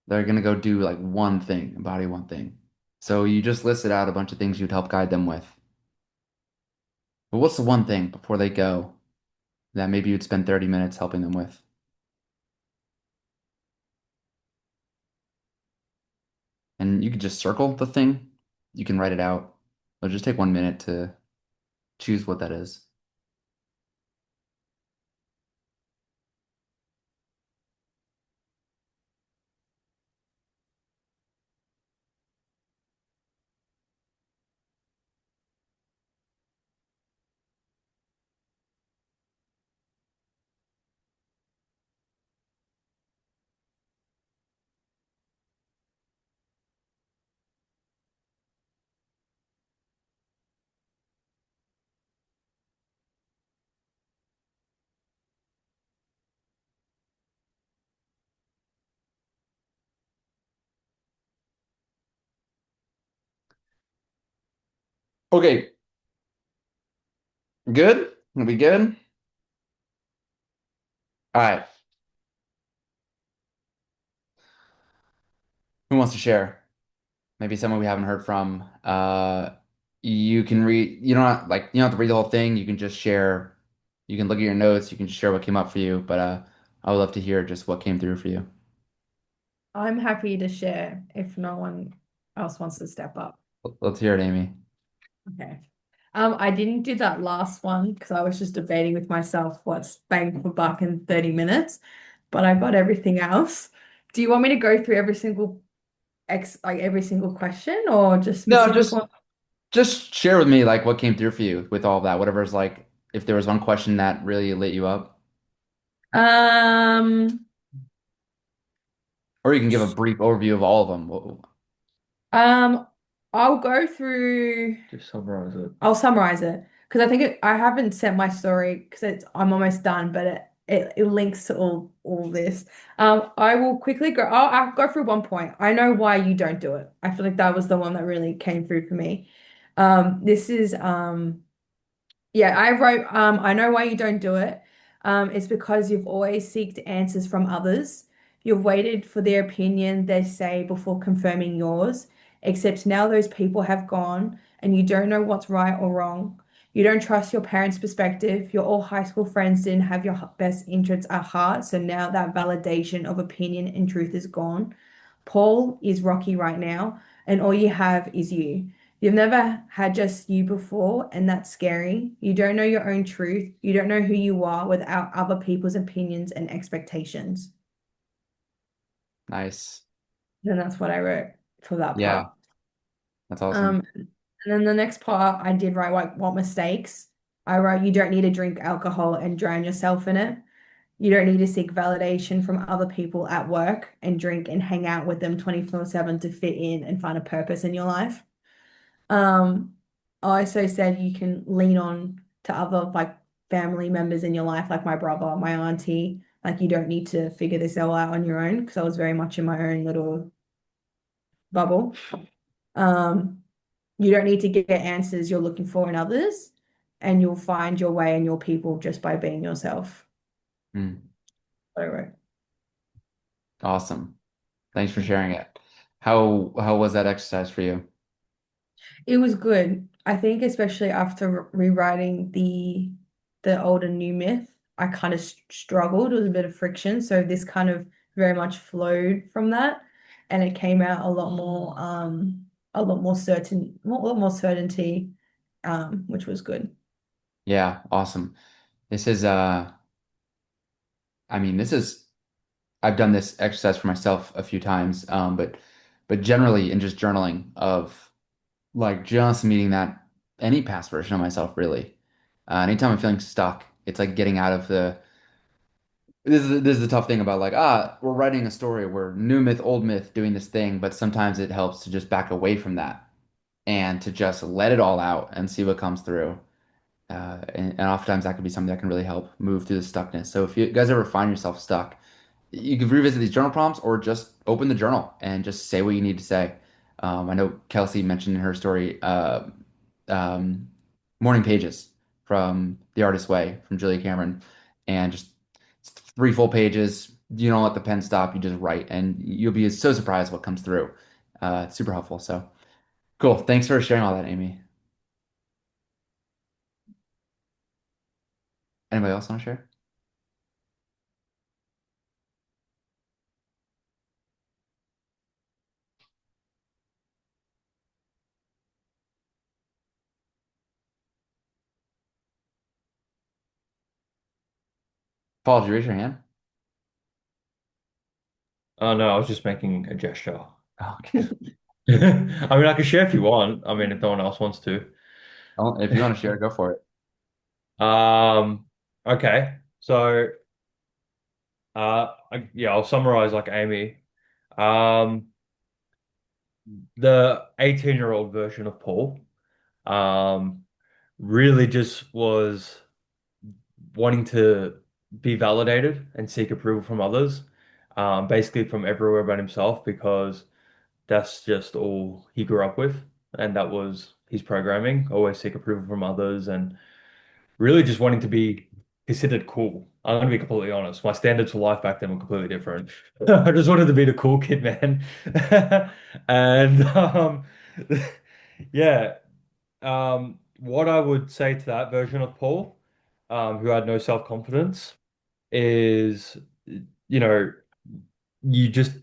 They're gonna go do like one thing, embody one thing. So you just listed out a bunch of things you'd help guide them with. But what's the one thing before they go that maybe you'd spend 30 minutes helping them with? And you could just circle the thing. You can write it out. It'll just take 1 minute to choose what that is. Okay, good? Gonna be good? All right. Who wants to share? Maybe someone we haven't heard from. You can read, you don't have to read the whole thing. You can just share, you can look at your notes, you can just share what came up for you. But I would love to hear just what came through for you. I'm happy to share if no one else wants to step up. Let's hear it, Amy. Okay. I didn't do that last one because I was just debating with myself what's bang for buck in 30 minutes, but I got everything else. Do you want me to go through every single like every single question or just No, specific one? just share with me like what came through for you with all of that. Whatever's like, if there was one question that really lit you up, Um, or you can give a brief overview of all of them. um, I'll go through. Just summarize it. I'll summarize it because I think I haven't sent my story because I'm almost done, but it links to all this. I will quickly go. I'll go through one point. I know why you don't do it. I feel like that was the one that really came through for me. This is yeah, I wrote, I know why you don't do it. It's because you've always sought answers from others. You've waited for their opinion, they say, before confirming yours. Except now those people have gone and you don't know what's right or wrong. You don't trust your parents' perspective. Your all high school friends didn't have your best interests at heart. So now that validation of opinion and truth is gone. Paul is rocky right now, and all you have is you. You've never had just you before, and that's scary. You don't know your own truth. You don't know who you are without other people's opinions and expectations. Nice. And that's what I wrote for that Yeah, part. that's awesome. And then the next part I did write like what mistakes. I wrote you don't need to drink alcohol and drown yourself in it. You don't need to seek validation from other people at work and drink and hang out with them 24/7 to fit in and find a purpose in your life. Um, I also said you can lean on to other like family members in your life, like my brother, my auntie. Like you don't need to figure this all out on your own because I was very much in my own little bubble. Um, you don't need to get answers you're looking for in others, and you'll find your way and your people just by being yourself. Mm, All right. awesome. Thanks for sharing it. How was that exercise for you? It was good. I think especially after rewriting the old and new myth, I kind of struggled. It was a bit of friction. So this kind of very much flowed from that. And it came out a lot more certain, a lot more certainty, which was good. Yeah, awesome. This is I mean, this is I've done this exercise for myself a few times, but generally in just journaling of like just meeting that any past version of myself, really. Anytime I'm feeling stuck, it's like getting out of the this is the tough thing about like we're writing a story, we're new myth, old myth, doing this thing, but sometimes it helps to just back away from that and to just let it all out and see what comes through. And oftentimes that could be something that can really help move through the stuckness. So if you guys ever find yourself stuck, you could revisit these journal prompts or just open the journal and just say what you need to say. I know Kelsey mentioned in her story um, Morning Pages from The Artist's Way from Julia Cameron, and just three full pages. You don't let the pen stop, you just write, and you'll be so surprised what comes through. It's super helpful. So cool. Thanks for sharing all that, Amy. Anybody else want to share? Paul, did you raise your hand? Oh no, I was just making a gesture. Oh, okay. I mean, I can share if you want. I mean, if no one else wants to. If you want to share, go for it. Um, okay. So, yeah, I'll summarize like Amy. Um, the 18-year-old version of Paul, um, really just was wanting to be validated and seek approval from others, basically from everywhere but himself, because that's just all he grew up with, and that was his programming, always seek approval from others, and really just wanting to be considered cool. I'm going to be completely honest. My standards for life back then were completely different. I just wanted to be the cool kid, man. And yeah, what I would say to that version of Paul, who had no self-confidence, is, you know, you just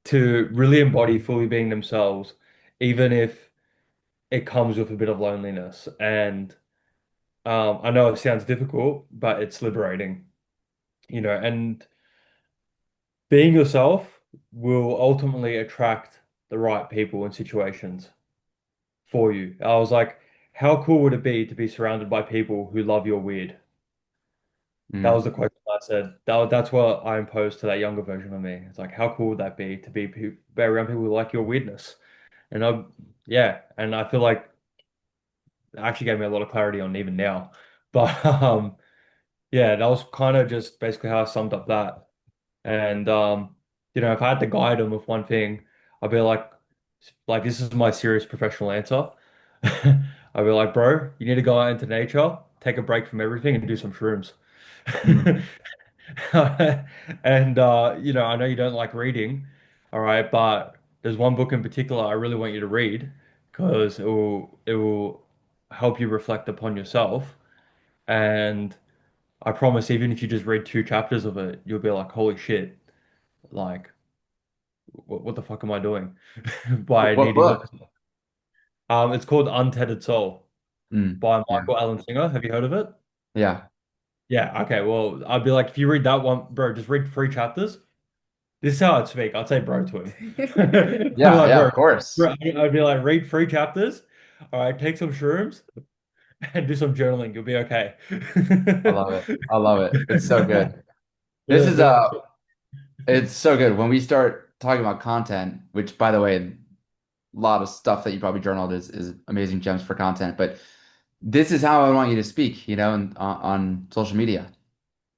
to really embody fully being themselves, even if it comes with a bit of loneliness. And I know it sounds difficult, but it's liberating, and being yourself will ultimately attract the right people and situations for you. I was like, how cool would it be to be surrounded by people who love your weird? That Mm, was the question I said. That's what I imposed to that younger version of me. It's like, how cool would that be to be around people who like your weirdness? And yeah, and I feel like it actually gave me a lot of clarity on even now. But yeah, that was kind of just basically how I summed up that. And if I had to guide them with one thing, I'd be like this is my serious professional answer. I'd be like, bro, you need to go out into nature, take a break from everything, and do some shrooms. mm, And I know you don't like reading, all right, but there's one book in particular I really want you to read because it will help you reflect upon yourself. And I promise, even if you just read two chapters of it, you'll be like, holy shit, like what the fuck am I doing by what needing all book? this? It's called Untethered Soul Mm, by yeah. Michael Allen Singer. Have you heard of it? Yeah. Yeah, okay. Well, I'd be like, if you read that one, bro, just read three chapters. This is how I'd speak. I'd say bro to him. I'd be Yeah, like, yeah, bro, of course. I'd be like, read three chapters. All right, take some shrooms and do some journaling. You'll be okay. I love it. I love it. It's so good. This Yeah, is yeah. it's so good when we start talking about content, which by the way, a lot of stuff that you probably journaled is amazing gems for content, but this is how I want you to speak, on social media.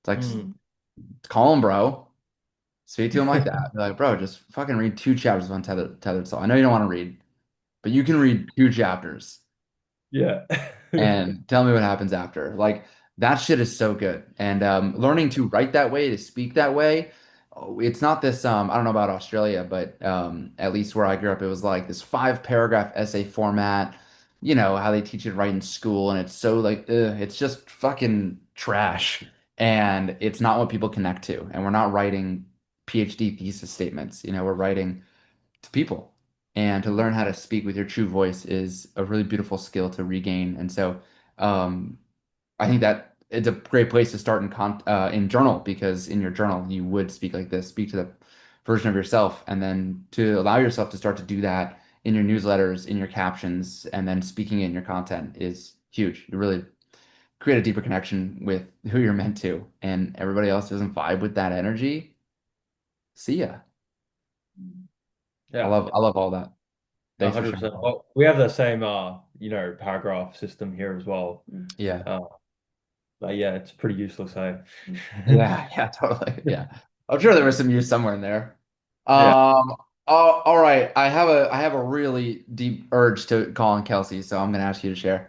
It's like Mm. Call him, bro. Speak to him like that. Be like, bro, just fucking read 2 chapters of Untethered Soul. I know you don't want to read, but you can read 2 chapters Yeah. and tell me what happens after. Like that shit is so good. And learning to write that way, to speak that way, oh, it's not this I don't know about Australia, but at least where I grew up, it was like this 5 paragraph essay format, you know, how they teach you to write in school, and it's so like it's just fucking trash. And it's not what people connect to. And we're not writing PhD thesis statements, you know, we're writing to people. And to learn how to speak with your true voice is a really beautiful skill to regain. And so um, I think that it's a great place to start in journal, because in your journal you would speak like this, speak to the version of yourself, and then to allow yourself to start to do that in your newsletters, in your captions, and then speaking in your content is huge. You really create a deeper connection with who you're meant to, and everybody else doesn't vibe with that energy. See ya. Yeah, I love all that. Thanks for sharing. 100%. Well, we have the same, paragraph system here as well. Yeah. Uh, but yeah, it's pretty useless, hey? Yeah, yeah, totally. Yeah. I'm sure there was some use somewhere in there. Yeah. All right. I have a really deep urge to call on Kelsey, so I'm gonna ask you to share.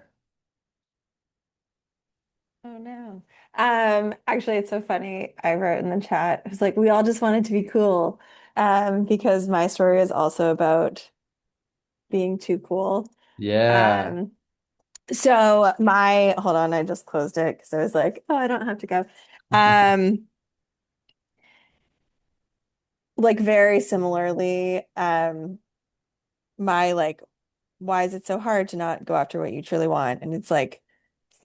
Oh no. Actually, it's so funny. I wrote in the chat, it was like, we all just wanted to be cool. Because my story is also about being too cool. Yeah. Um, hold on, I just closed it because I was like, oh, I don't have to go. Um, like very similarly, my like, why is it so hard to not go after what you truly want? And it's like,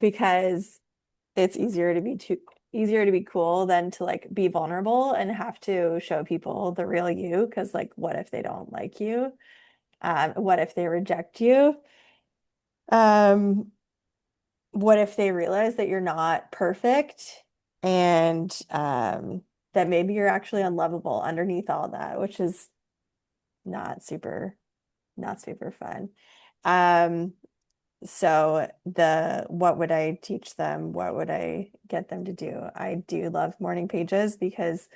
because it's easier to be cool than to like be vulnerable and have to show people the real you. Because like, what if they don't like you? What if they reject you? Um, what if they realize that you're not perfect and that maybe you're actually unlovable underneath all that, which is not super, not super fun. Um, So the what would I teach them? What would I get them to do? I do love morning pages because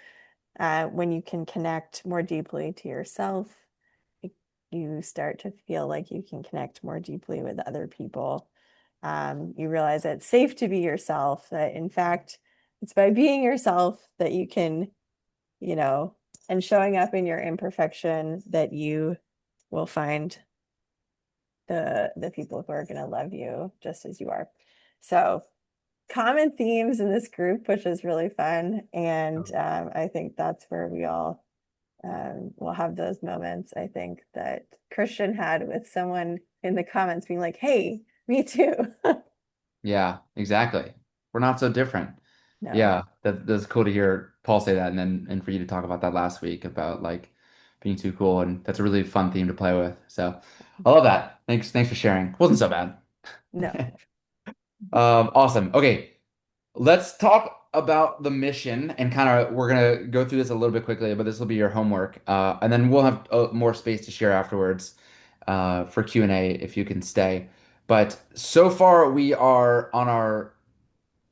when you can connect more deeply to yourself, it- you start to feel like you can connect more deeply with other people. You realize that it's safe to be yourself, that in fact, it's by being yourself that you can, you know, and showing up in your imperfection that you will find the people who are going to love you just as you are. So common themes in this group, which is really fun. And I think that's where we all will have those moments. I think that Christian had with someone in the comments being like, hey, me too. Yeah, exactly. We're not so different. No, Yeah, that's cool to hear Paul say that, and then and for you to talk about that last week about like being too cool, and that's a really fun theme to play with. So I love that. Thanks for sharing. Wasn't so bad. no. Awesome. Okay, let's talk about the mission and kind of we're gonna go through this a little bit quickly, but this will be your homework, and then we'll have more space to share afterwards for Q&A if you can stay. But so far we are on our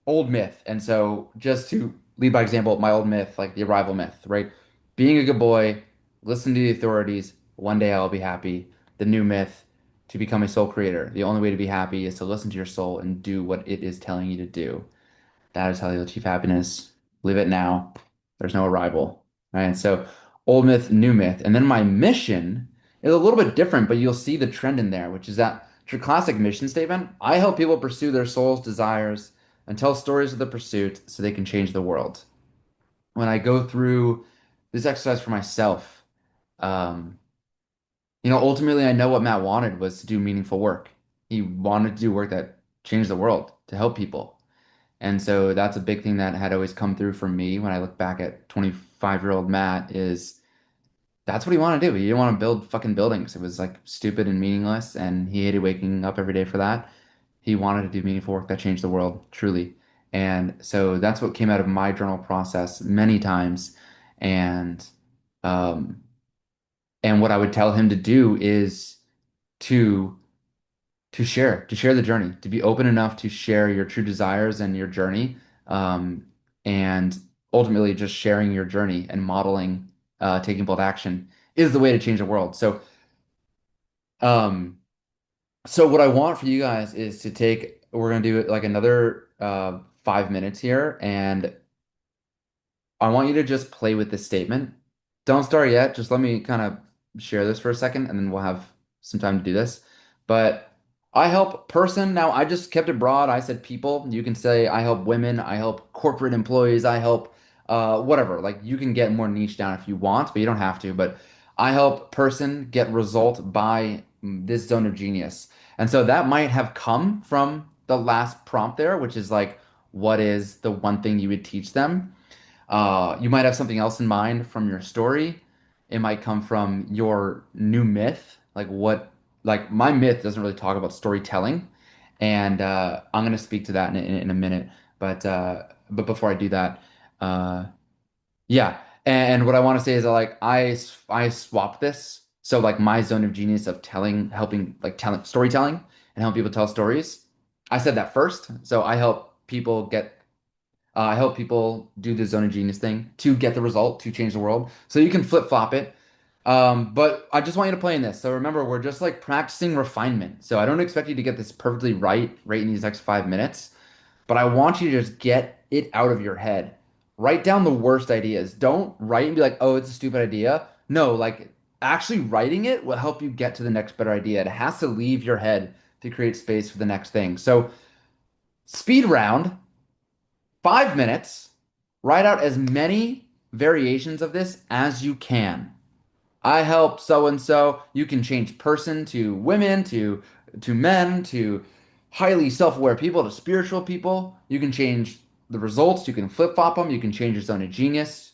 old myth, and so just to lead by example, my old myth, like the arrival myth, right? Being a good boy, listen to the authorities. One day I'll be happy. The new myth, to become a soul creator. The only way to be happy is to listen to your soul and do what it is telling you to do. That is how you'll achieve happiness. Live it now. There's no arrival. Right? So old myth, new myth. And then my mission is a little bit different, but you'll see the trend in there, which is that it's your classic mission statement. I help people pursue their soul's desires and tell stories of the pursuit so they can change the world. When I go through this exercise for myself, um, ultimately I know what Matt wanted was to do meaningful work. He wanted to do work that changed the world, to help people. And so that's a big thing that had always come through for me when I look back at 25-year-old Matt is that's what he wanted to do. He didn't want to build fucking buildings. It was like stupid and meaningless, and he hated waking up every day for that. He wanted to do meaningful work that changed the world, truly. And so that's what came out of my journal process many times. And um, and what I would tell him to do is to to share the journey, to be open enough to share your true desires and your journey. Um, and ultimately just sharing your journey and modeling, taking bold action is the way to change the world. Um, so what I want for you guys is to take, we're gonna do it like another 5 minutes here, and I want you to just play with this statement. Don't start yet. Just let me kind of share this for a second, and then we'll have some time to do this. But I help person. Now, I just kept it broad. I said people. You can say I help women. I help corporate employees. I help whatever. Like you can get more niche down if you want, but you don't have to. But I help person get result by this zone of genius. And so that might have come from the last prompt there, which is like, what is the one thing you would teach them? You might have something else in mind from your story. It might come from your new myth. Like my myth doesn't really talk about storytelling. And I'm going to speak to that in a minute. But before I do that, uh, yeah. And what I want to say is that like I swapped this. So like my zone of genius of helping like telling storytelling and helping people tell stories. I said that first. So I help people do the zone of genius thing to get the result to change the world. So you can flip flop it. But I just want you to play in this. So remember, we're just like practicing refinement. So I don't expect you to get this perfectly right in these next 5 minutes, but I want you to just get it out of your head. Write down the worst ideas. Don't write and be like, oh, it's a stupid idea. No, like actually writing it will help you get to the next better idea. It has to leave your head to create space for the next thing. So speed round. 5 minutes, write out as many variations of this as you can. I help so and so. You can change person to women, to men, to highly self-aware people, to spiritual people. You can change the results. You can flip-flop them. You can change your zone of genius.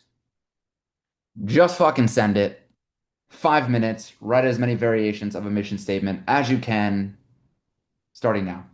Just fucking send it. 5 minutes. Write as many variations of a mission statement as you can, starting now.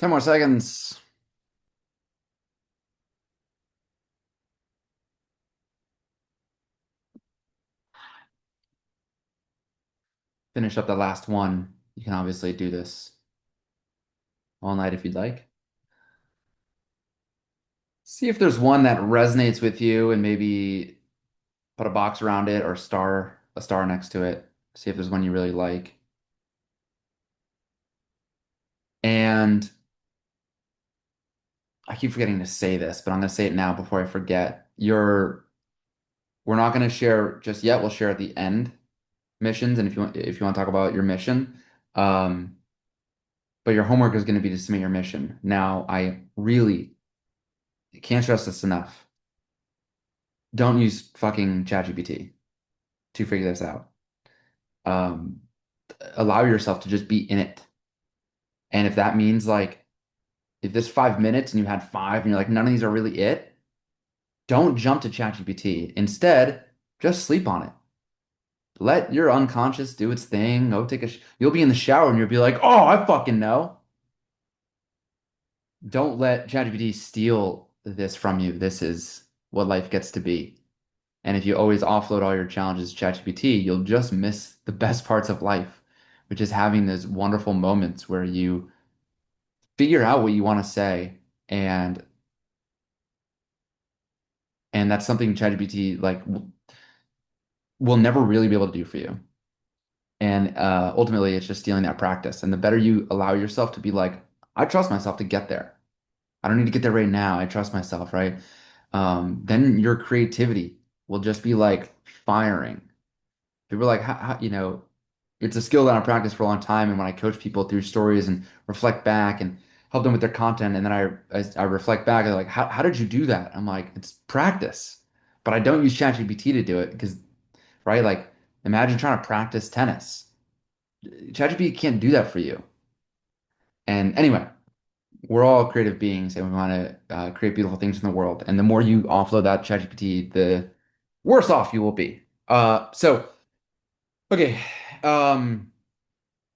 10 more seconds. Finish up the last one. You can obviously do this all night if you'd like. See if there's one that resonates with you and maybe put a box around it or a star next to it. See if there's one you really like. And I keep forgetting to say this, but I'm going to say it now before I forget. We're not going to share just yet. We'll share at the end missions, and if you want to talk about your mission, um, but your homework is going to be to submit your mission. Now, I really can't stress this enough. Don't use fucking ChatGPT to figure this out. Um, Allow yourself to just be in it. And if that means like if this 5 minutes and you had five and you're like none of these are really it, don't jump to ChatGPT. Instead, just sleep on it. Let your unconscious do its thing. Go take a you'll be in the shower and you'll be like, "Oh, I fucking know." Don't let ChatGPT steal this from you. This is what life gets to be. And if you always offload all your challenges to ChatGPT, you'll just miss the best parts of life, which is having those wonderful moments where you figure out what you want to say and that's something ChatGPT like will never really be able to do for you. And ultimately, it's just stealing that practice. And the better you allow yourself to be like, I trust myself to get there. I don't need to get there right now. I trust myself, right? Then your creativity will just be like firing. People are like, it's a skill that I practiced for a long time. And when I coach people through stories and reflect back and help them with their content, and then I reflect back, they're like, how did you do that? I'm like, it's practice. But I don't use ChatGPT to do it because, right? Like, imagine trying to practice tennis. ChatGPT can't do that for you. And anyway, we're all creative beings and we want to create beautiful things in the world. And the more you offload that ChatGPT, the worse off you will be. Okay. Um,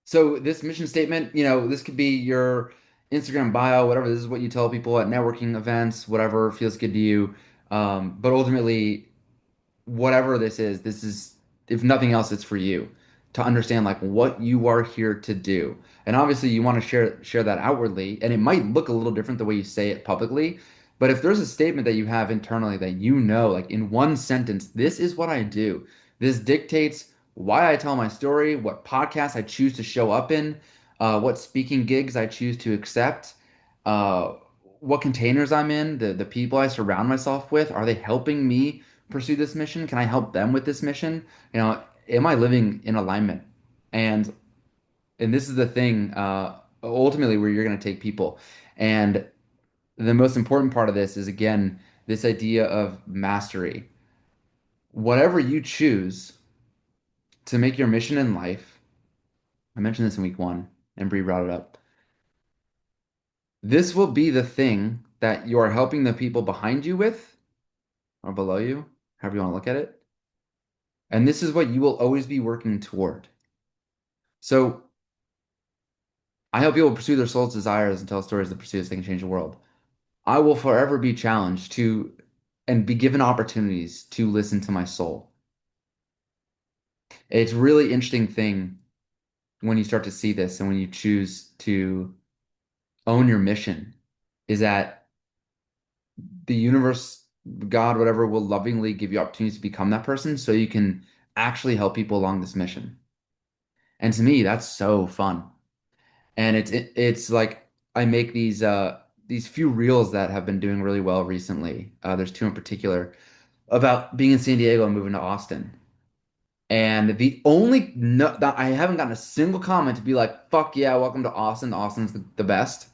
so this mission statement, this could be your Instagram bio, whatever. This is what you tell people at networking events, whatever feels good to you. But ultimately, whatever this is, if nothing else, it's for you to understand like what you are here to do. And obviously you want to share that outwardly, and it might look a little different the way you say it publicly. But if there's a statement that you have internally that like in one sentence, this is what I do. This dictates why I tell my story, what podcasts I choose to show up in, what speaking gigs I choose to accept, uh, what containers I'm in, the people I surround myself with, are they helping me pursue this mission? Can I help them with this mission? Am I living in alignment? And this is the thing, ultimately where you're going to take people. And the most important part of this is again this idea of mastery. Whatever you choose to make your mission in life, I mentioned this in week one, and Bree brought it up. This will be the thing that you are helping the people behind you with or below you, however you want to look at it. And this is what you will always be working toward. So I help people pursue their soul's desires and tell stories that pursuits they can change the world. I will forever be challenged to and be given opportunities to listen to my soul. It's a really interesting thing when you start to see this and when you choose to own your mission is that the universe, God, whatever, will lovingly give you opportunities to become that person so you can actually help people along this mission. And to me, that's so fun. And it's like I make these few reels that have been doing really well recently. There's two in particular about being in San Diego and moving to Austin. And the only no that I haven't gotten a single comment to be like, "Fuck yeah, welcome to Austin. Austin's the best."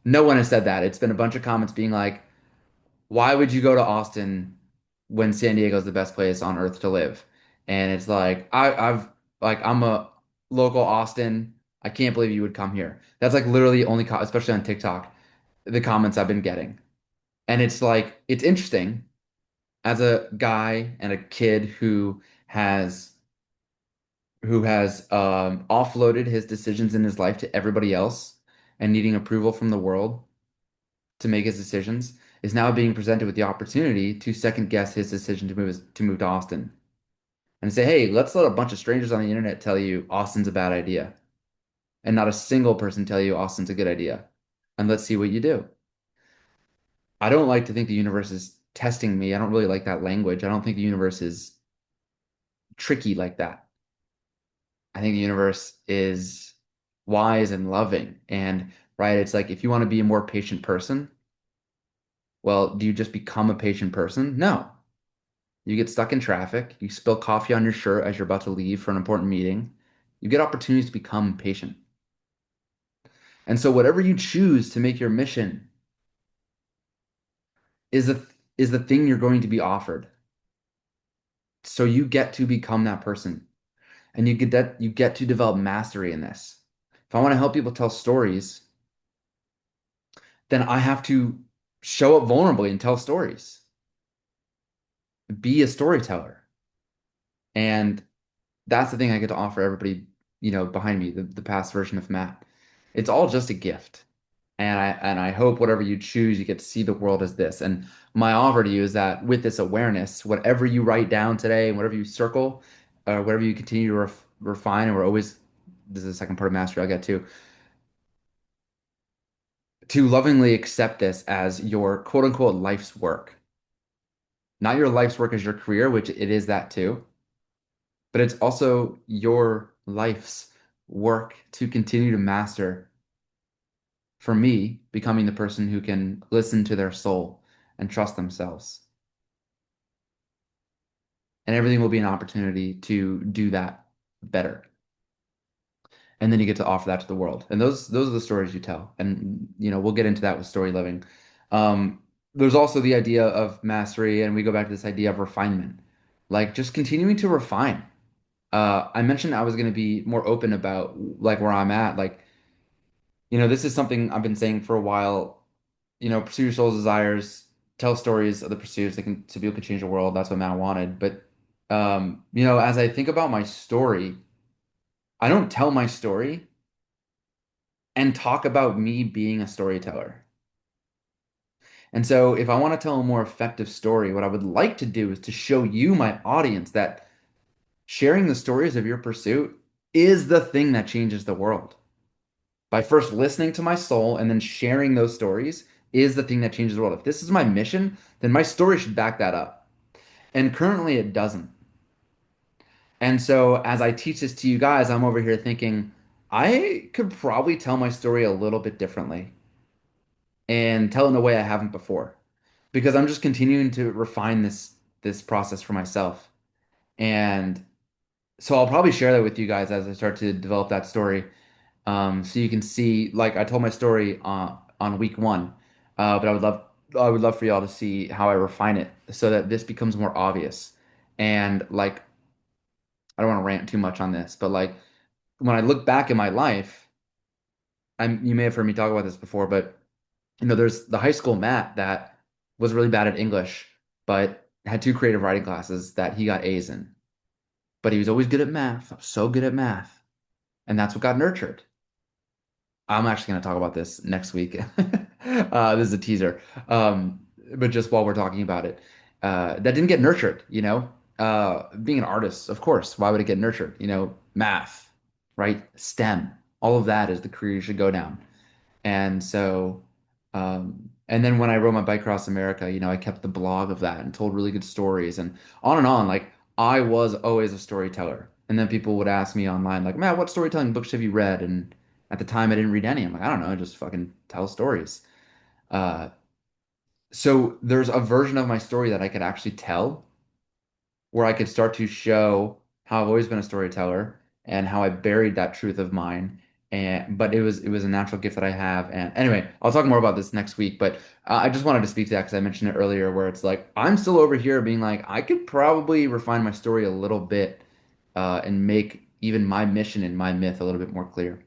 No one has said that. It's been a bunch of comments being like, "Why would you go to Austin when San Diego's the best place on earth to live?" And it's like I'm a local Austin. I can't believe you would come here. That's like literally only especially on TikTok, the comments I've been getting. And it's like it's interesting as a guy and a kid has who has offloaded his decisions in his life to everybody else and needing approval from the world to make his decisions is now being presented with the opportunity to second guess his decision to move to Austin and say, hey, let's let a bunch of strangers on the internet tell you Austin's a bad idea and not a single person tell you Austin's a good idea. And let's see what you do. I don't like to think the universe is testing me. I don't really like that language. I don't think the universe is tricky like that. I think the universe is wise and loving. And right, it's like if you want to be a more patient person, well, do you just become a patient person? No. You get stuck in traffic, you spill coffee on your shirt as you're about to leave for an important meeting. You get opportunities to become patient. And so whatever you choose to make your mission is a is the thing you're going to be offered. So you get to become that person. And you get to develop mastery in this. If I want to help people tell stories, then I have to show up vulnerably and tell stories. Be a storyteller. And that's the thing I get to offer everybody, behind me, the past version of Matt. It's all just a gift. And I hope whatever you choose, you get to see the world as this. And my offer to you is that with this awareness, whatever you write down today and whatever you circle, whatever you continue to refine, and we're always, this is the second part of mastery I'll get to lovingly accept this as your quote unquote life's work. Not your life's work as your career, which it is that too, but it's also your life's work to continue to master, for me, becoming the person who can listen to their soul and trust themselves. And everything will be an opportunity to do that better. And then you get to offer that to the world. And those are the stories you tell. And we'll get into that with story living. Um, there's also the idea of mastery, and we go back to this idea of refinement, like just continuing to refine. I mentioned I was going to be more open about like where I'm at. Like, this is something I've been saying for a while. Pursue your soul's desires, tell stories of the pursuits that can so people can change the world. That's what Matt wanted. But as I think about my story, I don't tell my story and talk about me being a storyteller. And so if I want to tell a more effective story, what I would like to do is to show you, my audience, that sharing the stories of your pursuit is the thing that changes the world. By first listening to my soul and then sharing those stories is the thing that changes the world. If this is my mission, then my story should back that up. And currently it doesn't. And so as I teach this to you guys, I'm over here thinking, I could probably tell my story a little bit differently and tell it in a way I haven't before because I'm just continuing to refine this process for myself. And so I'll probably share that with you guys as I start to develop that story. So you can see, like I told my story on week one, but I would love for y'all to see how I refine it so that this becomes more obvious. And like, I don't want to rant too much on this, but like when I look back in my life, you may have heard me talk about this before, but there's the high school Matt that was really bad at English, but had two creative writing classes that he this in. But he was always good at math, so good at math, and that's what got nurtured. I'm actually going to talk about this next week. This is a teaser. But just while we're talking about it, that didn't get nurtured, being an artist, of course, why would it get nurtured? Math, right? STEM, all of that is the career you should go down. And so, and then when I rode my bike across America, I kept the blog of that and told really good stories and on and on. Like I was always a storyteller. And then people would ask me online, like, Matt, what storytelling books have you read? And at the time, I didn't read any. I'm like, I don't know, I just fucking tell stories. Uh, so there's a version of my story that I could actually tell where I could start to show how I've always been a storyteller and how I buried that truth of mine. And but it was a natural gift that I have. And anyway, I'll talk more about this next week. But I just wanted to speak to that because I mentioned it earlier, where it's like I'm still over here being like I could probably refine my story a little bit and make even my mission and my myth a little bit more clear.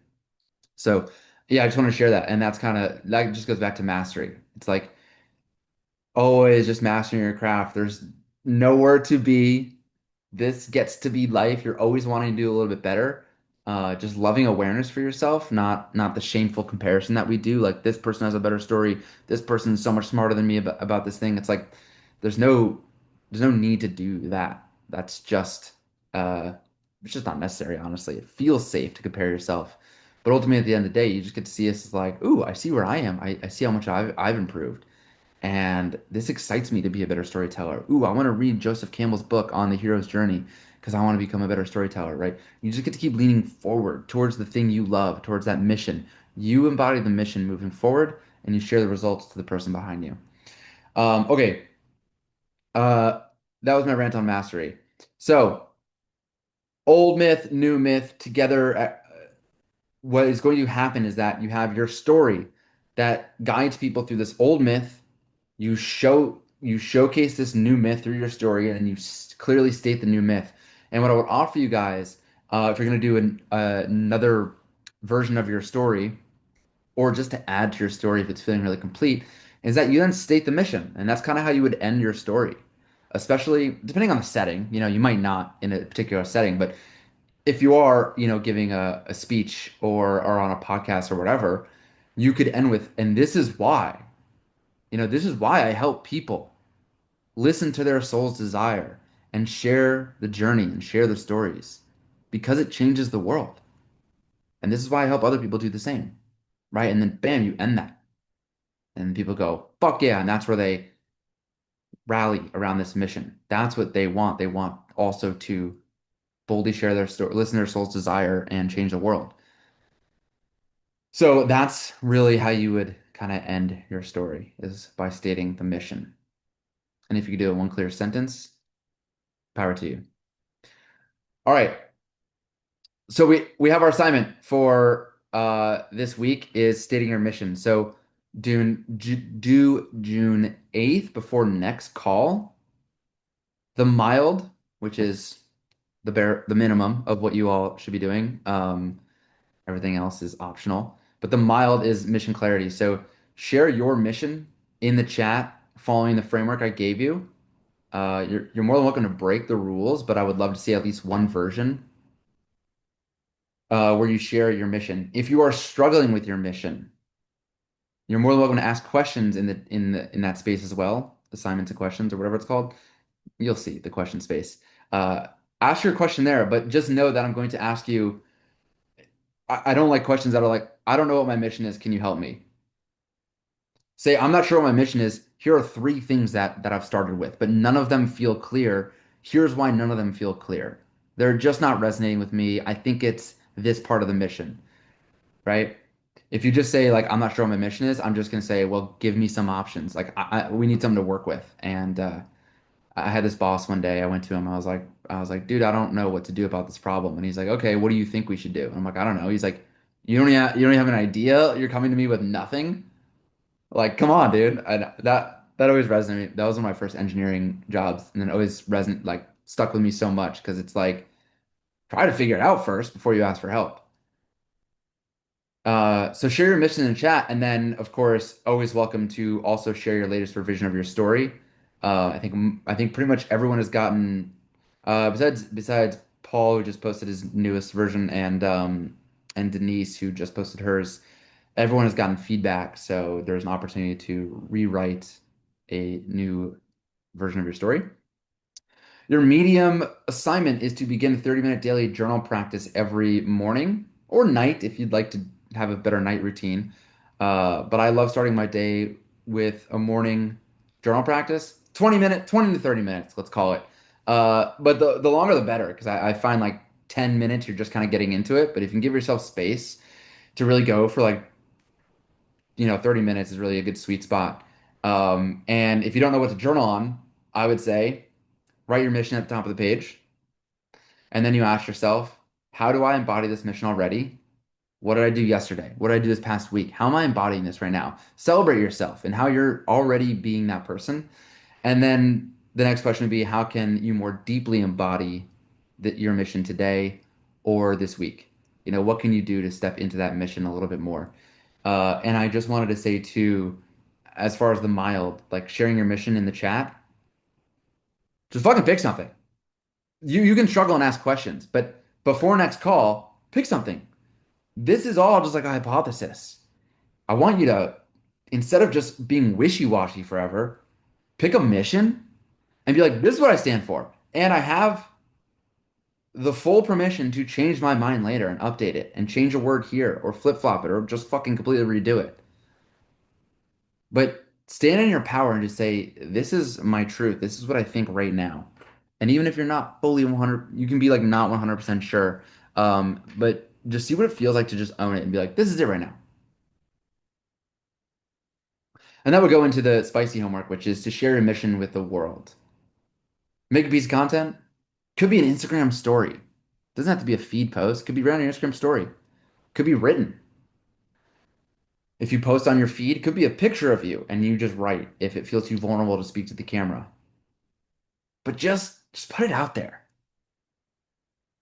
So yeah, I just want to share that. And that just goes back to mastery. It's like always just mastering your craft. There's nowhere to be. This gets to be life. You're always wanting to do a little bit better. just loving awareness for yourself, not the shameful comparison that we do. Like this person has a better story, this person's so much smarter than me about this thing. It's like there's no there's no need to do that. That's just uh, it's just not necessary, honestly. It feels safe to compare yourself, but ultimately at the end of the day, you just get to see us as like, ooh, I see where I am. I see how much I've improved. And this excites me to be a better storyteller. Ooh, I want to read Joseph Campbell's book on the hero's journey because I want to become a better storyteller, right? You just get to keep leaning forward towards the thing you love, towards that mission. You embody the mission moving forward, and you share the results to the person behind you. Okay, uh, that was my rant on mastery. So, old myth, new myth together. What is going to happen is that you have your story that guides people through this old myth. You showcase this new myth through your story, and then you clearly state the new myth. And what I would offer you guys, if you're going to do another version of your story, or just to add to your story if it's feeling really complete, is that you then state the mission, and that's kind of how you would end your story. Especially depending on the setting, you might not in a particular setting, but if you are, giving a speech or on a podcast or whatever, you could end with, and this is why. This is why I help people listen to their soul's desire and share the journey and share the stories because it changes the world. And this is why I help other people do the same, right? And then bam, you end that. And people go, fuck yeah. And that's where they rally around this mission. That's what they want. They want also to boldly share their story, listen to their soul's desire, and change the world. So that's really how you would kind of end your story is by stating the mission. And if you could do it in one clear sentence, power to you. All right. So we have our assignment for this week is stating your mission. So do June 8th before next call. The mild, which is the minimum of what you all should be doing. Everything else is optional. But the mild is mission clarity. So share your mission in the chat following the framework I gave you. You're more than welcome to break the rules, but I would love to see at least one version where you share your mission. If you are struggling with your mission, you're more than welcome to ask questions in that space as well, assignments and questions or whatever it's called. You'll see the question space. Uh, Ask your question there, but just know that I'm going to ask you. I don't like questions that are like, I don't know what my mission is. Can you help me? Say, I'm not sure what my mission is. Here are three things that I've started with, but none of them feel clear. Here's why none of them feel clear. They're just not resonating with me. I think it's this part of the mission, right? If you just say like I'm not sure what my mission is, I'm just gonna say, well, give me some options. Like we need something to work with. And I had this boss one day. I went to him. I was like, dude, I don't know what to do about this problem. And he's like, okay, what do you think we should do? And I'm like, I don't know. He's like, you don't even have an idea. You're coming to me with nothing. Like, come on, dude. That always resonated. That was one of my first engineering jobs, and then always resonate like stuck with me so much because it's like try to figure it out first before you ask for help. So share your mission in the chat, and then of course, always welcome to also share your latest revision of your story. I think pretty much everyone has gotten, besides Paul who just posted his newest version, and Denise who just posted hers. Everyone has gotten feedback, so there's an opportunity to rewrite a new version of your story. Your medium assignment is to begin a 30-minute daily journal practice every morning or night if you'd like to have a better night routine. But I love starting my day with a morning journal practice, 20 to 30 minutes, let's call it. But the longer the better, because I find like 10 minutes, you're just kind of getting into it. But if you can give yourself space to really go for like 30 minutes is really a good sweet spot. And if you don't know what to journal on, I would say write your mission at the top of the page. And then you ask yourself, how do I embody this mission already? What did I do yesterday? What did I do this past week? How am I embodying this right now? Celebrate yourself and how you're already being that person. And then the next question would be, how can you more deeply embody your mission today or this week? What can you do to step into that mission a little bit more? And I just wanted to say too, as far as the mild, like sharing your mission in the chat, just fucking pick something. You can struggle and ask questions, but before next call, Pick something. This is all just like a hypothesis. I want you to, instead of just being wishy-washy forever, pick a mission and be like, this is what I stand for. And I have the full permission to change my mind later and update it and change a word here or flip-flop it or just fucking completely redo it. But stand in your power and just say, this is my truth. This is what I think right now. And even if you're not fully 100, you can be like not 100% sure. But just see what it feels like to just own it and be like, this is it right now. And that would go into the spicy homework, which is to share your mission with the world. Make a piece of content. Could be an Instagram story. Doesn't have to be a feed post. Could be around your Instagram story. Could be written. If you post on your feed, it could be a picture of you and you just write if it feels too vulnerable to speak to the camera. But just put it out there.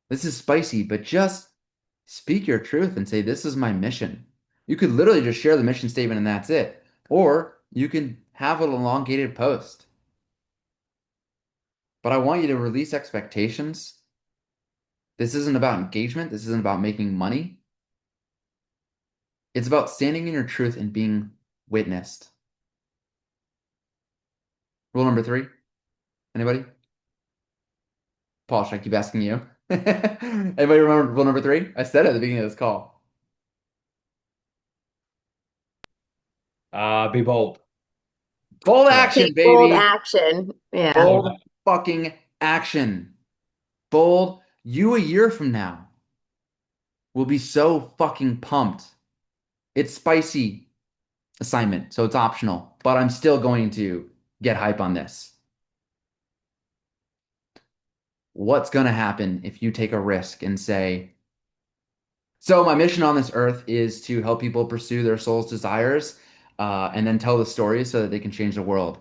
This is spicy, but just speak your truth and say, this is my mission. You could literally just share the mission statement and that's it. Or you can have an elongated post. But I want you to release expectations. This isn't about engagement. This isn't about making money. It's about standing in your truth and being witnessed. Rule number 3. Anybody? Paul, should I keep asking you? Anybody remember rule number 3? I said it at the beginning of this call. Be bold. Bold Correct. action, Take bold baby. action. Yeah. Bold. Bold fucking action. Bold. You a year from now will be so fucking pumped. It's spicy assignment, so it's optional, but I'm still going to get hype on this. What's going to happen if you take a risk and say, so my mission on this earth is to help people pursue their soul's desires, and then tell the story so that they can change the world.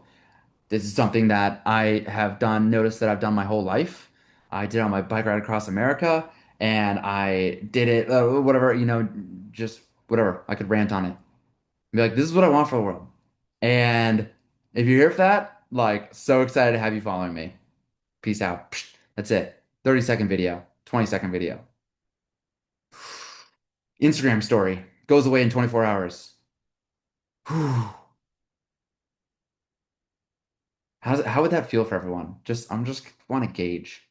This is something that I have done, noticed that I've done my whole life. I did it on my bike ride across America, and I did it, whatever, just whatever. I could rant on it. Be like, this is what I want for the world. And if you're here for that, like, so excited to have you following me. Peace out. Psh, that's it. 30-second video, 20-second video. Instagram story goes away in 24 hours. Whew. How would that feel for everyone? I'm just want to gauge.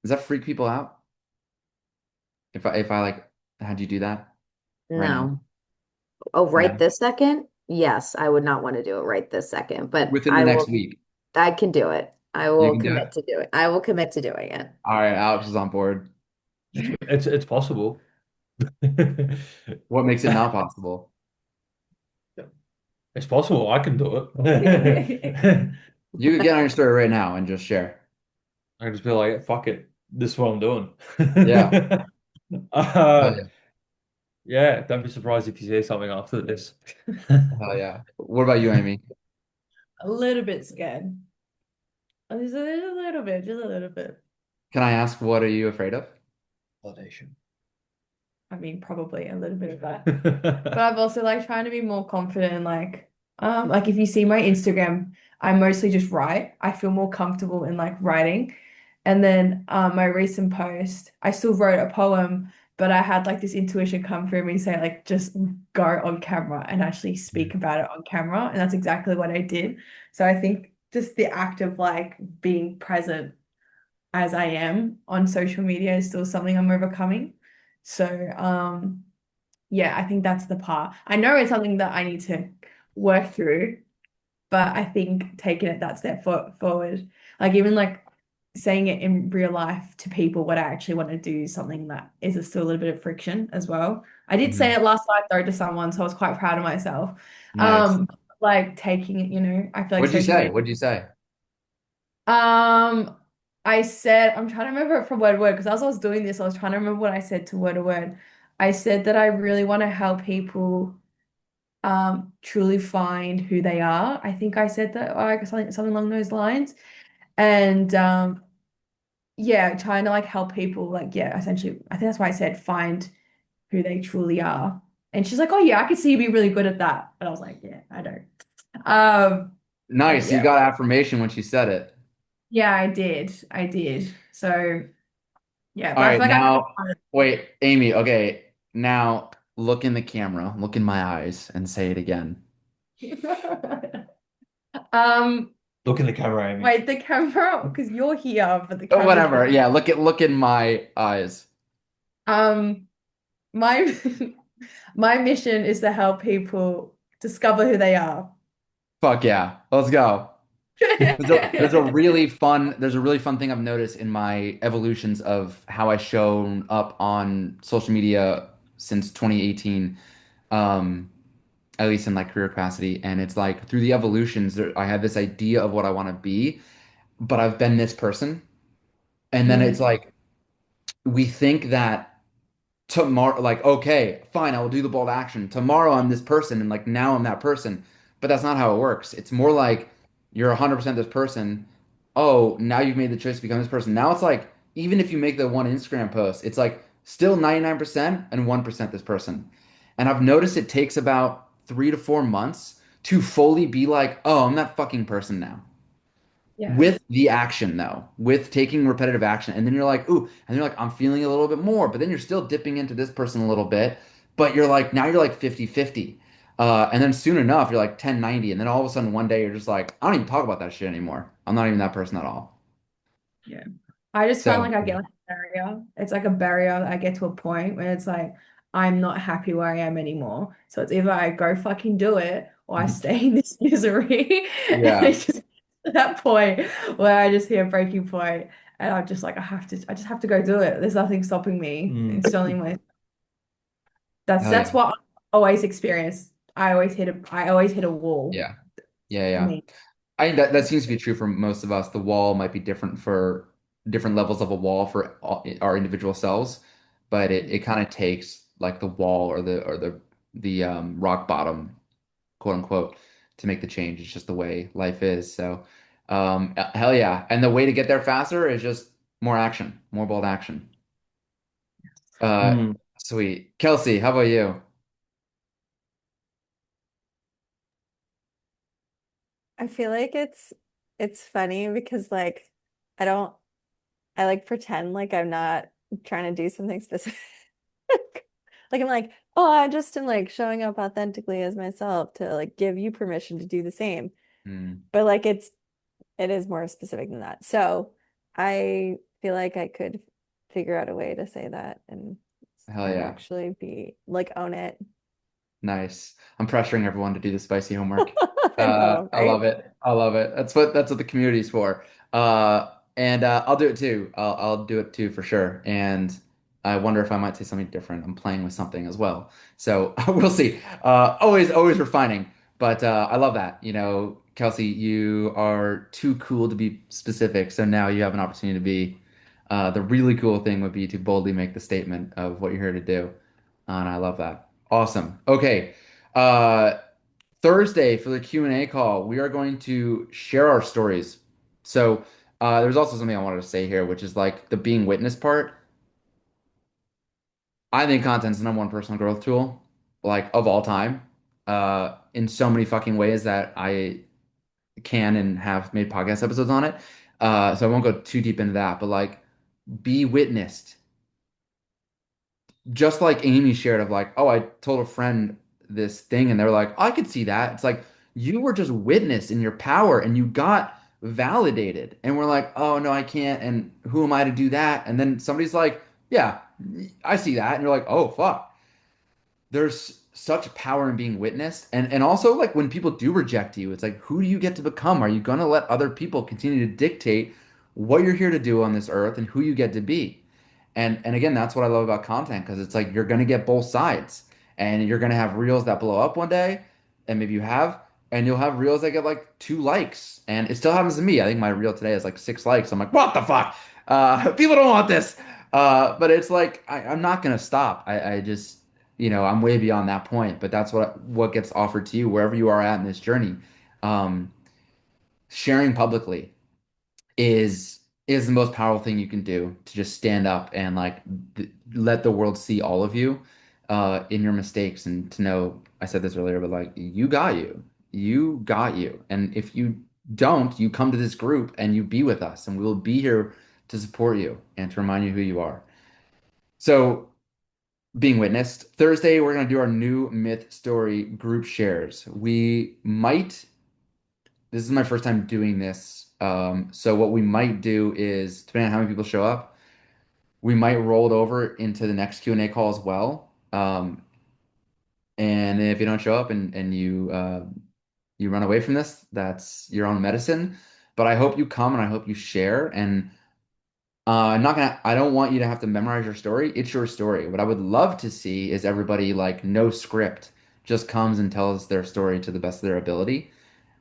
Does that freak people out? If I like had you do that right now? No. Oh, right No. this second? Yes, I would not want to do it right this second, but Within the next week. I can do it. I You will can do it? commit to do it. I will commit to doing it. All right, Alex is on board. It's possible. What makes it not possible? It's possible. I can do it. You could get on your story right now and just share. I can just be like, fuck it. This is what I'm doing. Yeah. Hell Uh, yeah. yeah, don't be surprised if you say something after this. Hell yeah. What about you, Amy? A little bit scared. Just a little bit, just a little bit. Can I ask what are you afraid of? Validation. I mean, probably a little bit of that. But I've also like trying to be more confident and like if you see my Instagram, I mostly just write. I feel more comfortable in like writing. And then my recent post, I still wrote a poem, but I had like this intuition come through me say like just go on camera and actually speak about it on camera. And that's exactly what I did. So I think just the act of like being present as I am on social media is still something I'm overcoming. So yeah, I think that's the part. I know it's something that I need to work through, but I think taking it that step forward, like even like saying it in real life to people what I actually want to do is something that is still a little bit of friction as well. I did say Mhm. it last night though to someone, so I was quite proud of myself. Nice. Like taking it, I feel like What'd you social say? media. What'd you say? I said, I'm trying to remember it from word to word because as I was doing this, I was trying to remember what I said to word to word. I said that I really want to help people truly find who they are. I think I said that, or like something along those lines. And yeah, trying to like help people, like, yeah, essentially, I think that's why I said find who they truly are. And she's like, oh yeah, I could see you be really good at that. And I was like, yeah, I don't. But Nice. You yeah. got affirmation when she said it. Yeah, I did. I did. So Yeah, All but I right, feel like I now wait, Amy, okay. Now look in the camera, look in my eyes and say it again. have. Um, Look in the camera, Amy. wait, the camera, because you're here, but the Oh, camera's whatever. behind. Yeah, look in my eyes. Um, my my mission is to help people discover who they are. Fuck yeah. Let's go. There's a really fun thing I've noticed in my evolutions of how I shown up on social media since 2018, um, at least in like career capacity. And it's like through the evolutions, I had this idea of what I want to be, but I've been this person. And then it's Mm, like we think that tomorrow, like, okay, fine, I will do the bold action. Tomorrow I'm this person, and like now I'm that person. But that's not how it works. It's more like you're 100% this person. Oh, now you've made the choice to become this person. Now it's like, even if you make the one Instagram post, it's like still 99% and 1% this person. And I've noticed it takes about 3 to 4 months to fully be like, oh, I'm that fucking person now yeah, with the action though, with taking repetitive action. And then you're like, ooh, and you're like, I'm feeling a little bit more, but then you're still dipping into this person a little bit, but you're like, now you're like 50-50. And then soon enough, you're like 10-90. And then all of a sudden one day you're just like, I don't even talk about that shit anymore. I'm not even that person at all. yeah. I just find So like I get like a barrier. It's like a barrier that I get to a point where it's like I'm not happy where I am anymore. So it's either I go fucking do it or I stay in this misery. And yeah, it's just at that point where I just hit a breaking point and I'm just like I just have to go do it. There's nothing stopping me. Mm. It's telling me hell that's yeah. what I always experience. I always hit a wall Yeah. Yeah, for yeah. me. I think that seems to be true for most of us. The wall might be different for different levels of a wall for our individual selves, but it kind of takes like the wall or the rock bottom, quote unquote, to make the change. It's just the way life is. So, hell yeah. And the way to get there faster is just more action, more bold action. Uh, Mm. Sweet. Kelsey, how about you? I feel like it's funny because like I don't I like pretend like I'm not trying to do something specific. Like I'm like, oh, I just am like showing up authentically as myself to like give you permission to do the same. Hmm. But like it is more specific than that. So I feel like I could figure out a way to say that Hell and yeah. actually be like own it. Nice. I'm pressuring everyone to do the spicy homework. I know, I love right? it. I love it. That's what the community's for. And I'll do it too. I'll do it too for sure. And I wonder if I might say something different. I'm playing with something as well. So we'll see. Always refining. But I love that. You know, Kelsey, you are too cool to be specific. So now you have an opportunity to be. The really cool thing would be to boldly make the statement of what you're here to do. And I love that. Awesome. Okay. Uh, Thursday for the Q&A call, we are going to share our stories. So, there's also something I wanted to say here, which is like the being witness part. I think content's the number one personal growth tool, like of all time, in so many fucking ways that I can and have made podcast episodes on it. So I won't go too deep into that, but like be witnessed. Just like Amy shared of like, oh, I told a friend this thing and they're like, I could see that. It's like you were just witness in your power and you got validated. And we're like, oh no, I can't. And who am I to do that? And then somebody's like, yeah, I see that. And you're like, oh fuck, there's such power in being witnessed and also like when people do reject you it's like who do you get to become? Are you going to let other people continue to dictate what you're here to do on this earth and who you get to be? And again, that's what I love about content because it's like you're going to get both sides and you're going to have reels that blow up one day and maybe you have and you'll have reels that get like 2 likes and it still happens to me. I think my reel today has like 6 likes. I'm like, what the fuck? People don't want this. But it's like I'm not gonna stop. I just I'm way beyond that point, but that's what gets offered to you wherever you are at in this journey. Um, Sharing publicly is the most powerful thing you can do to just stand up and like let the world see all of you in your mistakes and to know I said this earlier, but like you got you, and if you don't, you come to this group and you be with us, and we will be here to support you and to remind you who you are. So, being witnessed, Thursday, we're going to do our new myth story group shares. This is my first time doing this. So, what we might do is, depending on how many people show up, we might roll it over into the next Q&A call as well. And if you don't show up and you run away from this, that's your own medicine. But I hope you come and I hope you share. And I don't want you to have to memorize your story. It's your story. What I would love to see is everybody like no script, just comes and tells their story to the best of their ability.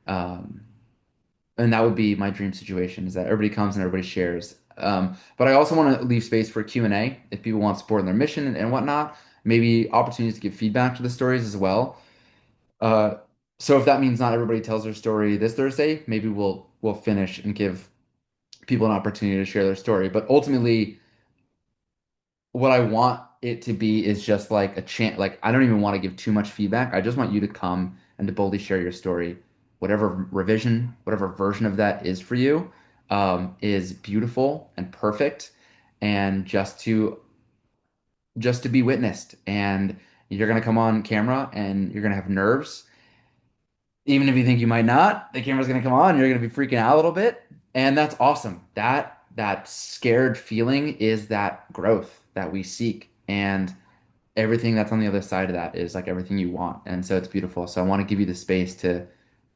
Um, and that would be my dream situation is that everybody comes and everybody shares. But I also want to leave space for Q&A if people want support in their mission and whatnot. Maybe opportunities to give feedback to the stories as well. Uh, so if that means not everybody tells their story this Thursday, maybe we'll finish and give people an opportunity to share their story. But ultimately, what I want it to be is just like a chance. Like I don't even want to give too much feedback. I just want you to come and to boldly share your story, whatever revision, whatever version of that is for you, is beautiful and perfect, and just to be witnessed. And you're gonna come on camera and you're gonna have nerves even if you think you might not, the camera's gonna come on, you're gonna be freaking out a little bit, and that's awesome. That scared feeling is that growth that we seek, and everything that's on the other side of that is like everything you want, and so it's beautiful. So I want to give you the space to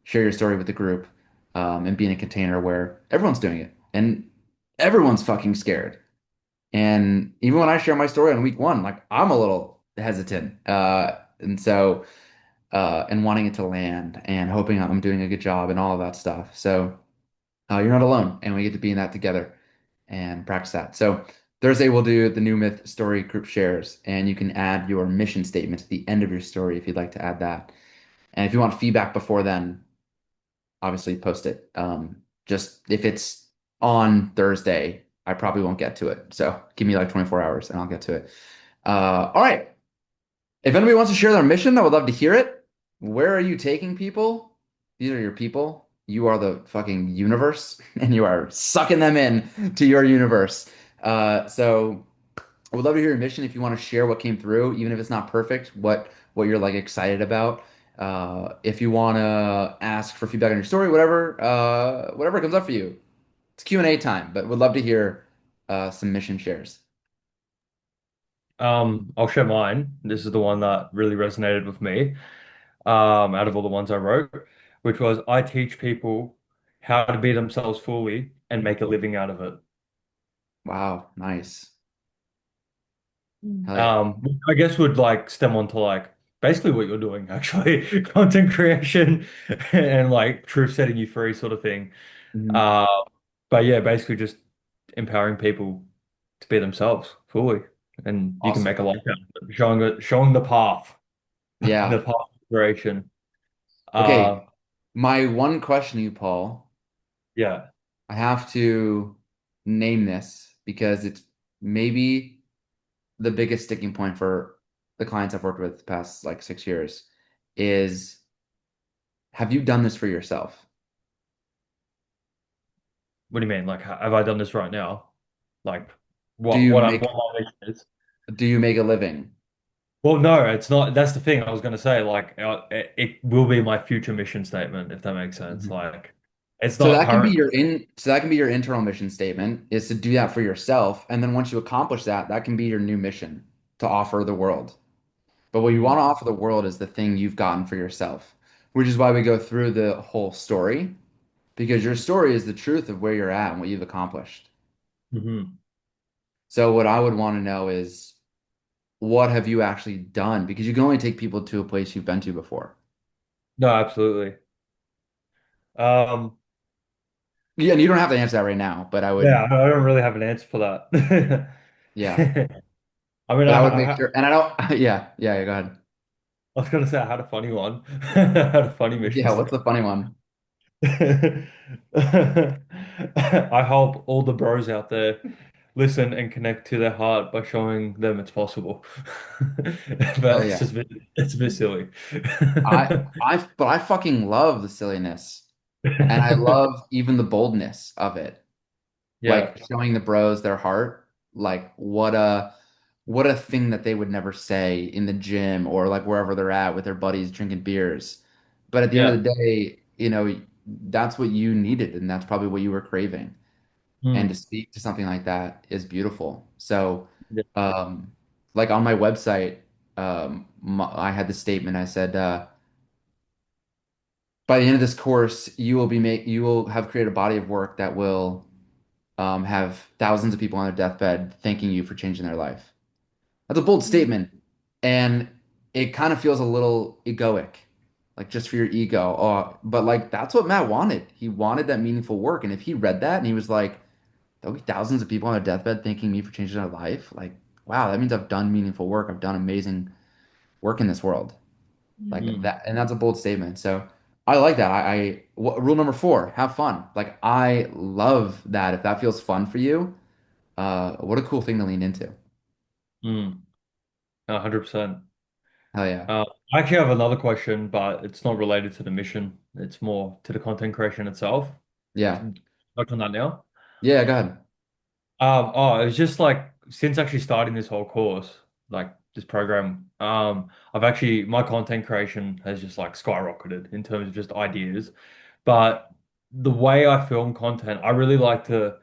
share your story with the group, and be in a container where everyone's doing it, and everyone's fucking scared. And even when I share my story on week one, like I'm a little hesitant, and so and wanting it to land and hoping I'm doing a good job and all of that stuff. So you're not alone, and we get to be in that together and practice that. So Thursday we'll do the new myth story group shares, and you can add your mission statement at the end of your story if you'd like to add that. And if you want feedback before then, obviously post it. Just if it's on Thursday, I probably won't get to it. So give me like 24 hours and I'll get to it. All right. If anybody wants to share their mission, I would love to hear it. Where are you taking people? These are your people. You are the fucking universe, and you are sucking them in to your universe. So I would love to hear your mission if you want to share what came through, even if it's not perfect, what you're like excited about. If you want to ask for feedback on your story, whatever comes up for you. It's Q&A time, but would love to hear some mission shares. I'll share mine. This is the one that really resonated with me, out of all the ones I wrote, which was I teach people how to be themselves fully and make a living out of it. Wow, nice. Mm. Hell yeah. I guess would like stem on to like basically what you're doing actually, content creation and like truth setting you free sort of thing. Mhm. Uh, but yeah, basically just empowering people to be themselves fully, and you can make Awesome. a life out of it, showing the path, the Yeah. path of inspiration. Okay. Uh, My one question to you, Paul, yeah. I have to name this because it's maybe the biggest sticking point for the clients I've worked with the past like 6 years is have you done this for yourself? What do you mean? Like, have I done this right now? Like, Do you what make my mission is? do you make a living? Well, no, it's not. That's the thing I was going to say. Like, it will be my future mission statement, if that makes sense. Mhm. Like, it's not current. So that can be your internal mission statement is to do that for yourself. And then once you accomplish that, that can be your new mission to offer the world. But what you want to offer the world is the thing you've gotten for yourself, which is why we go through the whole story, because your story is the truth of where you're at and what you've accomplished. Mm-hmm. So what I would want to know is what have you actually done? Because you can only take people to a place you've been to before. No, absolutely. Um, Yeah, and you don't have to answer that right now, but I would, yeah, I don't really have an answer for that. yeah. I mean, But I would make sure, and I don't, yeah, go ahead. I was gonna say I had a funny one. I had a funny mission Yeah, what's statement. the funny one? I hope all the bros out there listen and connect to their heart by showing them it's possible. But Hell yeah. it's a bit silly. But I fucking love the silliness, and I love even the boldness of it. Yeah. Like showing the bros their heart. Like what a thing that they would never say in the gym or like wherever they're at with their buddies drinking beers. But at the end of Yeah. the day, that's what you needed and that's probably what you were craving. And to Mm. speak to something like that is beautiful. So, Yeah. um, like on my website, I had this statement. I said, by the end of this course, you will have created a body of work that will have thousands of people on their deathbed thanking you for changing their life. That's a bold statement, and it kind of feels a little egoic, like just for your ego. Oh, but like that's what Matt wanted. He wanted that meaningful work, and if he read that and he was like, "There'll be thousands of people on their deathbed thanking me for changing their life," like, wow, that means I've done meaningful work. I've done amazing work in this world, like Mm. that, and that's a bold statement. So I like that. Rule number four: have fun. Like I love that. If that feels fun for you, what a cool thing to lean into. Mm. 100%. Hell yeah. I actually have another question, but it's not related to the mission. It's more to the content creation itself. Yeah. Can touch on that now. Yeah, go ahead. Oh, it was just like since actually starting this whole course, like this program, I've actually my content creation has just like skyrocketed in terms of just ideas. But the way I film content, I really like to.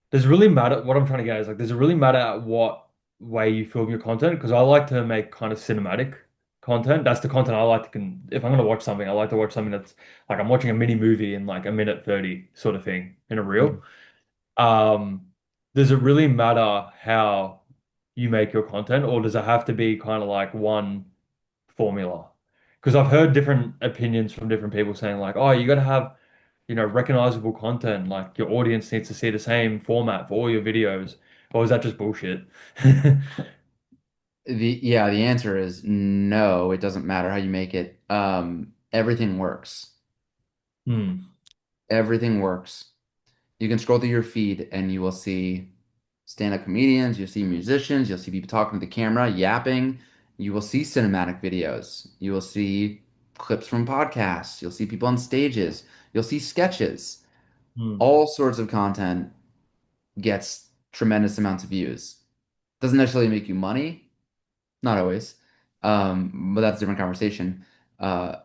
There's really matter what I'm trying to get is like there's a really matter at what way you film your content because I like to make kind of cinematic content. That's the content I like to if I'm gonna watch something, I like to watch something that's like I'm watching a mini movie in like a minute 30 sort of thing in a reel. Mhm. Um, does it really matter how you make your content, or does it have to be kind of like one formula? Because I've heard different opinions from different people saying like, oh, you got to have, recognizable content. Like your audience needs to see the same format for all your videos. Or is that just bullshit? The answer is no, it doesn't matter how you make it. Everything works. Hmm. Everything works. You can scroll through your feed and you will see stand-up comedians, you'll see musicians, you'll see people talking to the camera, yapping. You will see cinematic videos. You will see clips from podcasts. You'll see people on stages. You'll see sketches. Hmm. All sorts of content gets tremendous amounts of views. Doesn't necessarily make you money, not always. But that's a different conversation. Uh,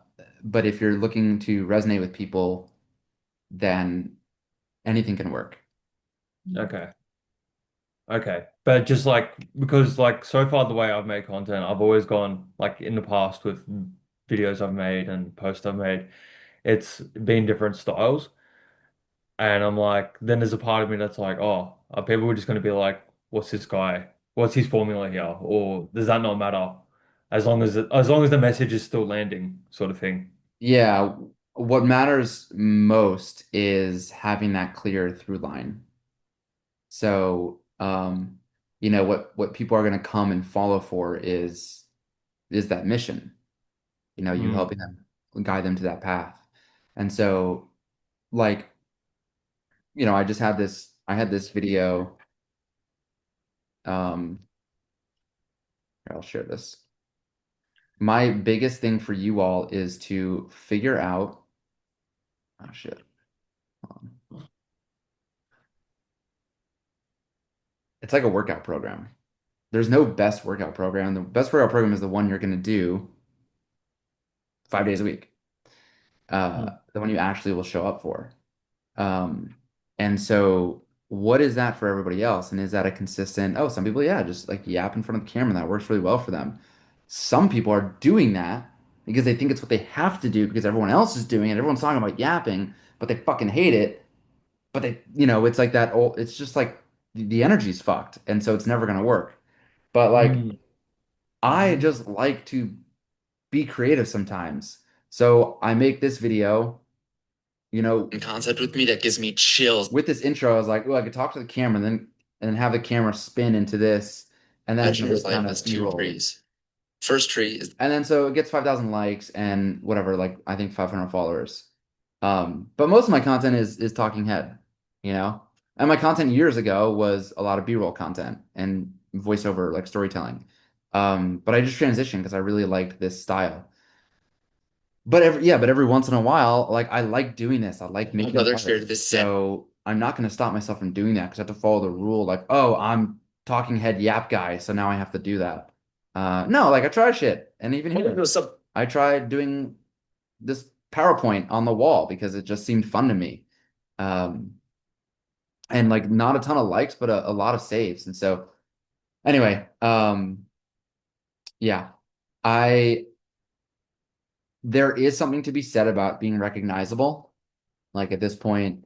but if you're looking to resonate with people, then anything can work. Okay. Okay. But just like because like so far the way I've made content, I've always gone like in the past with videos I've made and posts I've made, it's been different styles. And I'm like, then there's a part of me that's like, oh, are people just going to be like, what's this guy? What's his formula here? Or does that not matter? As long as the message is still landing, sort of thing. Yeah, what matters most is having that clear through line. So, what people are going to come and follow for is that mission. You Mm, helping them guide them to that path. And so, like, I had this video. Um, Here, I'll share this. My biggest thing for you all is to figure out, oh shit. It's like a workout program. There's no best workout program. The best workout program is the one you're going to do 5 days a week. mm, The one you actually will show up for. And so what is that for everybody else? And is that a consistent, oh, some people, yeah, just like yap in front of the camera, and that works really well for them. Some people are doing that because they think it's what they have to do because everyone else is doing it. Everyone's talking about yapping, but they fucking hate it. But it's like that old, it's just like the energy's fucked. And so it's never going to work. But like, mm. I just like to be creative sometimes. So I make this video, concept with me that gives me chills. With this intro, I was like, oh, I could talk to the camera and then have the camera spin into this and then do this kind of B-roll. Trees. First tree is And then so it gets 5,000 likes and whatever, like I think 500 followers. But most of my content is talking head, you know? And my content years ago was a lot of B-roll content and voiceover like storytelling. But I just transitioned because I really liked this style. But every once in a while, like I like doing this. I like making art. Created this set. So I'm not going to stop myself from doing that because I have to follow the rule. Like, oh, I'm talking head yap guy, so now I have to do that. No, like I try shit, and even here, I tried doing this PowerPoint on the wall because it just seemed fun to me. Um, and like not a ton of likes, but a lot of saves. And so anyway, yeah, I there is something to be said about being recognizable. Like at this point,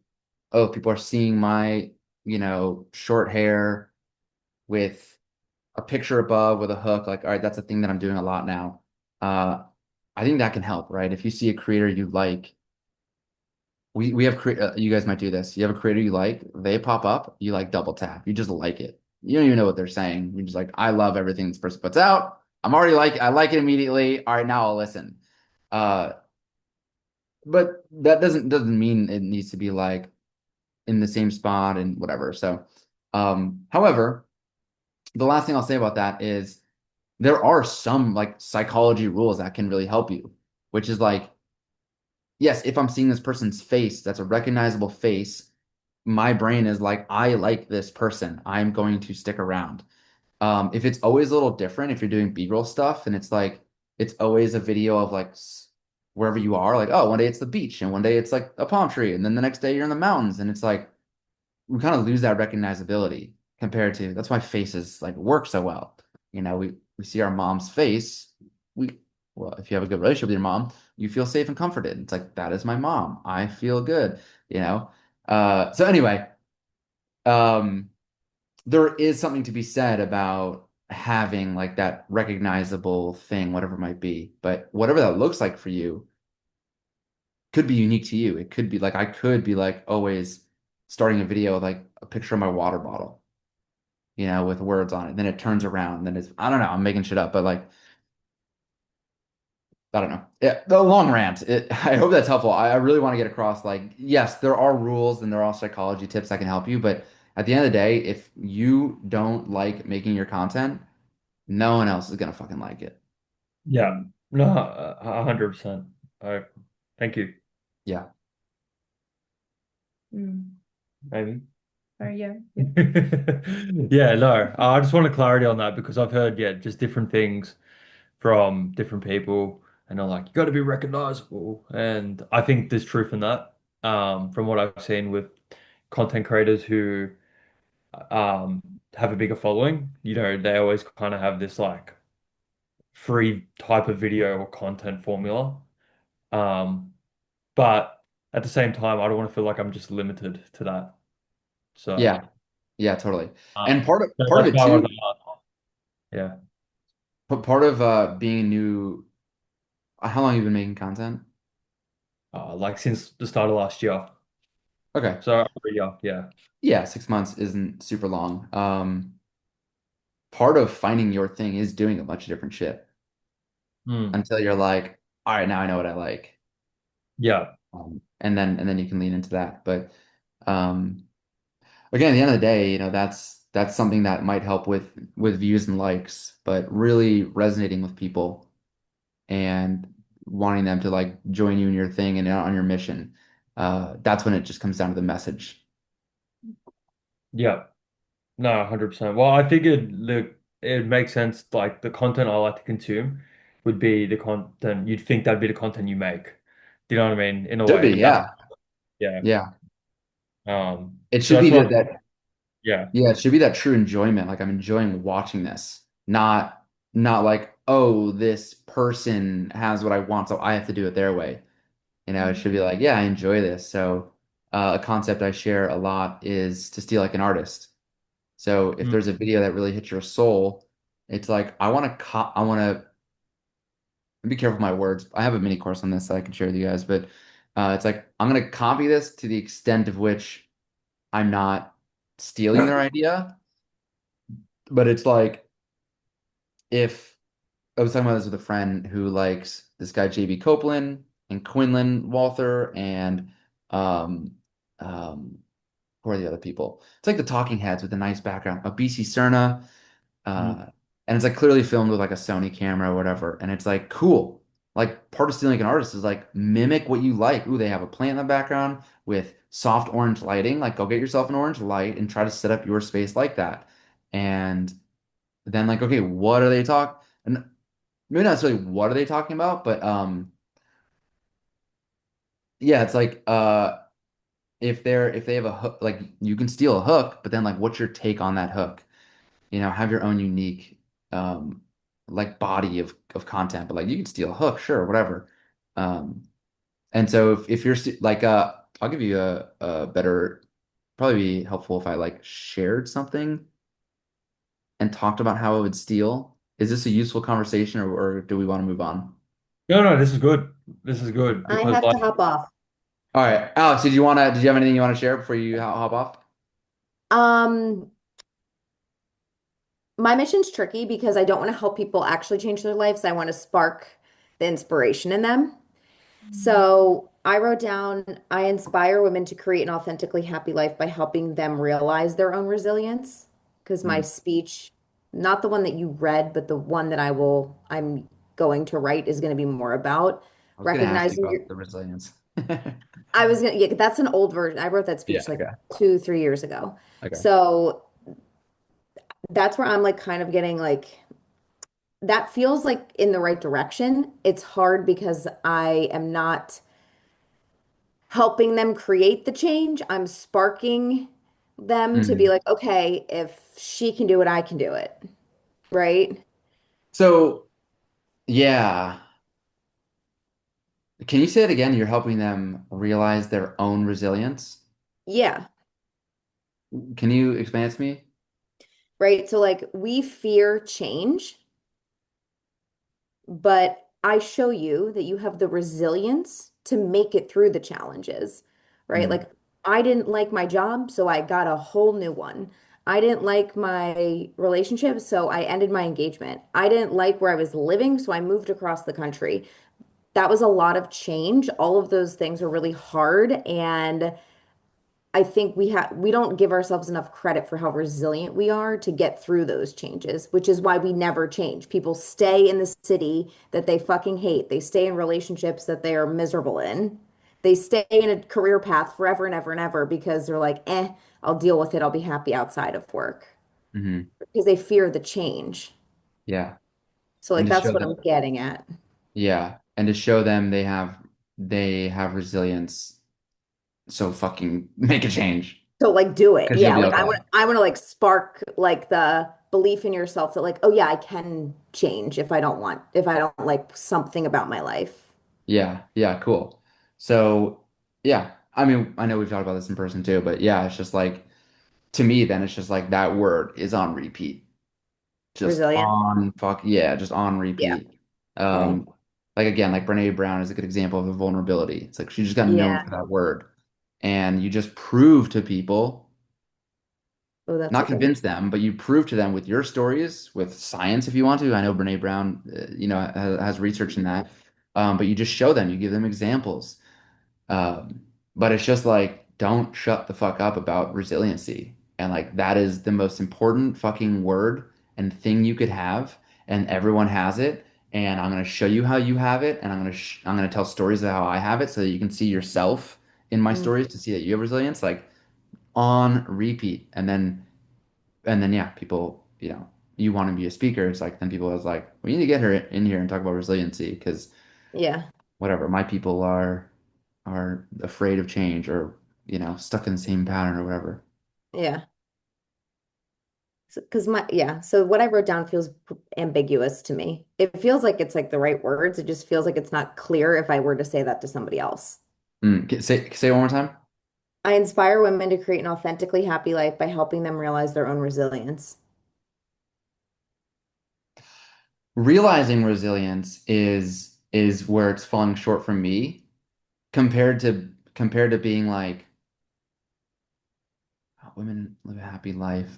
oh, people are seeing my, short hair with a picture above with a hook. Like, all right, that's a thing that I'm doing a lot now. Uh, I think that can help, right? If you see a creator you like, we have you guys might do this. You have a creator you like, they pop up, you like double tap. You just like it. You don't even know what they're saying. You're just like, I love everything this person puts out. I like it immediately. All right, now I'll listen. Uh, but that doesn't mean it needs to be like in the same spot and whatever. So, however, the last thing I'll say about that is there are some like psychology rules that can really help you, which is like, yes, if I'm seeing this person's face, that's a recognizable face, my brain is like, I like this person. I'm going to stick around. If it's always a little different, if you're doing B-roll stuff and it's like it's always a video of like wherever you are, like, oh, one day it's the beach and one day it's like a palm tree, and then the next day you're in the mountains, and it's like we kind of lose that recognizability compared to that's why faces like work so well. We see our mom's face. We well, if you have a good relationship with your mom, you feel safe and comforted. It's like that is my mom. I feel good, you know. So anyway, um, there is something to be said about having like that recognizable thing, whatever it might be. But whatever that looks like for you could be unique to you. It could be like I could be like always starting a video with like a picture of my water bottle, with words on it. Then it turns around. Then it's I don't know. I'm making shit up, but like I don't know. Yeah, the long rant. I hope that's helpful. I really want to get across like yes, there are rules and there are psychology tips that can help you, but at the end of the day, if you don't like making your content, no one else is gonna fucking like it. Yeah, no, 100%. I thank you. Yeah. Mm. Maybe. Oh yeah. Yeah, no, I just wanted clarity on that because I've heard, yeah, just different things from different people, and they're like, you got to be recognizable. And I think there's truth in that. From what I've seen with content creators who um have a bigger following, they always kind of have this like free type of video or content formula. Um, but at the same time, I don't want to feel like I'm just limited to that. So, Yeah. Yeah, totally. And um, part of that's it why I was too, like, yeah, part of being new, how long have you been making content? like since the start of last year. Okay. So, yeah, yeah. Yeah, 6 months isn't super long. Part of finding your thing is doing a bunch of different shit Hmm. until you're like, all right, now I know what I like. Yeah, And then you can lean into that. But um, again, at the end of the day, that's something that might help with views and likes, but really resonating with people and wanting them to like join you in your thing and on your mission. That's when it just comes down to the message. yeah. No, 100%. Well, I figured look, it makes sense. Like the content I like to consume would be the content you'd think that'd be the content you make. Do you know what I mean? In a Should be, way. That's yeah. yeah. Yeah. It So should that's be why that yeah. yeah, it should be that true enjoyment. Like I'm enjoying watching this, not like, oh, this person has what I want, so I have to do it their way. It should be like, yeah, I enjoy this. So a concept I share a lot is to steal like an artist. So if Mm, there's a video that really hits your soul, it's like I want to be careful with my words. I have a mini course on this that I can share with you guys, but it's like I'm gonna copy this to the extent of which I'm not stealing their idea, but it's like if I was talking about this with a friend who likes this guy JB Copeland and Quinlan Walther and um um who are the other people? It's like the Talking Heads with a nice background. A BC Cerna, mm, uh, and it's like clearly filmed with like a Sony camera or whatever. And it's like cool. like part of stealing like an artist is like mimic what you like. Ooh, they have a plant in the background with soft orange lighting. Like go get yourself an orange light and try to set up your space like that. And then like, okay, what are they talking? And maybe not necessarily what are they talking about, but yeah, it's like if they have a hook, like you can steal a hook, but then like what's your take on that hook? Have your own unique um like body of content, but like you can steal a hook, sure, whatever. Um and so if you're like I'll give you a better probably be helpful if I like shared something and talked about how it would steal. Is this a useful conversation or do we want to move on? No, no, this is good. This is good I because have to like hop off. All right, Alex, did you have anything you want to share before you hop off? Um, my mission's tricky because I don't want to help people actually change their lives. I want to spark the inspiration in them. So I wrote down, I inspire women to create an authentically happy life by helping them realize their own resilience. Because my Hmm. speech, not the one that you read, but the one that I'm going to write is going to be more about I was gonna ask you recognizing your, about the resilience. I was gonna, yeah, that's an old version. I wrote that Yeah, speech like okay. 2, 3 years ago. Okay. So that's where I'm like kind of getting like, that feels like in the right direction. It's hard because I am not helping them create the change. I'm sparking them to be Mhm. like, okay, if she can do it, I can do it. Right? So, yeah. Can you say it again? You're helping them realize their own resilience. Yeah. Can you explain it to me? Right. So, like, we fear change, but I show you that you have the resilience to make it through the challenges. Right. Mm. Like, I didn't like my job, so I got a whole new one. I didn't like my relationship, so I ended my engagement. I didn't like where I was living, so I moved across the country. That was a lot of change. All of those things are really hard. And I think we don't give ourselves enough credit for how resilient we are to get through those changes, which is why we never change. People stay in the city that they fucking hate. They stay in relationships that they are miserable in. They stay in a career path forever and ever and ever because they're like, I'll deal with it. I'll be happy outside of work Hmm. because they fear the change. Yeah. So And like to that's show what that, I'm getting at. yeah. And to show them they have resilience. So fucking make a change. So like do it. Because you'll Yeah, be like okay. I want to like spark like the belief in yourself that like, oh yeah, I can change if I don't like something about my life. Yeah. Yeah. Cool. So, yeah. I mean, I know we've talked about this in person too, but yeah, it's just like, to me, then it's just like that word is on repeat. Just Resilient. on fuck yeah, just on Yeah. repeat. Okay. Like again, like Brene Brown is a good example of a vulnerability. It's like she just got known Yeah. for that word. And you just prove to people, Oh, that's a not good one. convince them, but you prove to them with your stories, with science if you want to. I know Brene Brown, has research in that. But you just show them, you give them examples. Um, but it's just like, don't shut the fuck up about resiliency. And like, that is the most important fucking word and thing you could have. And everyone has it. And I'm going to show you how you have it. And I'm going to tell stories of how I have it so that you can see yourself in my Mm, stories to see that you have resilience, like on repeat. And then, yeah, people, you want to be a speaker. It's like, then people was like, we need to get her in here and talk about resiliency because yeah. whatever, my people are afraid of change or stuck in the same pattern or whatever. Yeah. So, because so what I wrote down feels ambiguous to me. It feels like it's like the right words. It just feels like it's not clear if I were to say that to somebody else. Say it one more time. I inspire women to create an authentically happy life by helping them realize their own resilience. Realizing resilience is where it's falling short for me compared to being like, "Oh, women live a happy life."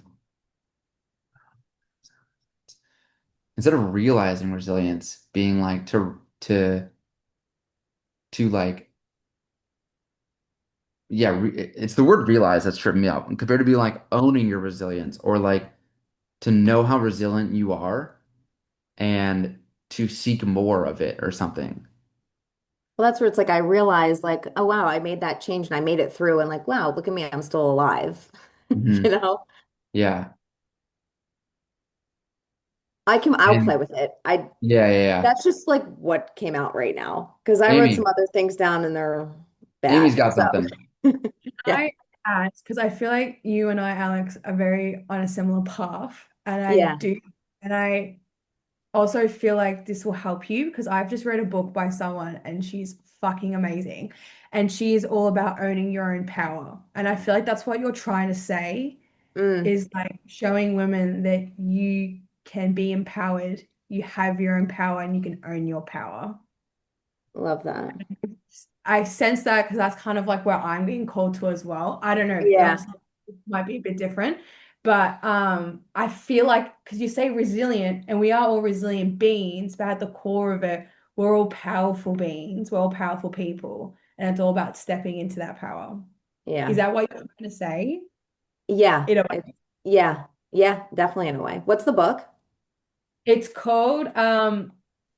Instead of realizing resilience, being like to like, yeah, it's the word realize that's tripping me up compared to be like owning your resilience or like to know how resilient you are and to seek more of it or something. Well, that's where it's like I realized like, oh wow, I made that change and I made it through and like, wow, look at me, I'm still alive. You Hmm. know? Yeah. I'll play And with it. I yeah, yeah, yeah. That's just like what came out right now. Because I wrote some Amy, other things down and they're Amy's bad. got So something. yeah. I ask because I feel like you and I, Alex, are very on a similar path, and Yeah. I also feel like this will help you because I've just read a book by someone, and she's fucking amazing, and she is all about owning your own power, and I feel like that's what you're trying to say Mm, is like showing women that you can be empowered, you have your own power, and you can own your power. love that. I sense that because that's kind of like where I'm being called to as well. I don't know. Yeah. Obviously, it might be a bit different, but I feel like because you say resilient, and we are all resilient beings, but at the core of it, we're all powerful beings. We're all powerful people, and it's all about stepping into that power. Is Yeah. that what you're trying to say? Yeah. In a Yeah. Yeah, definitely in a way. What's the book? It's called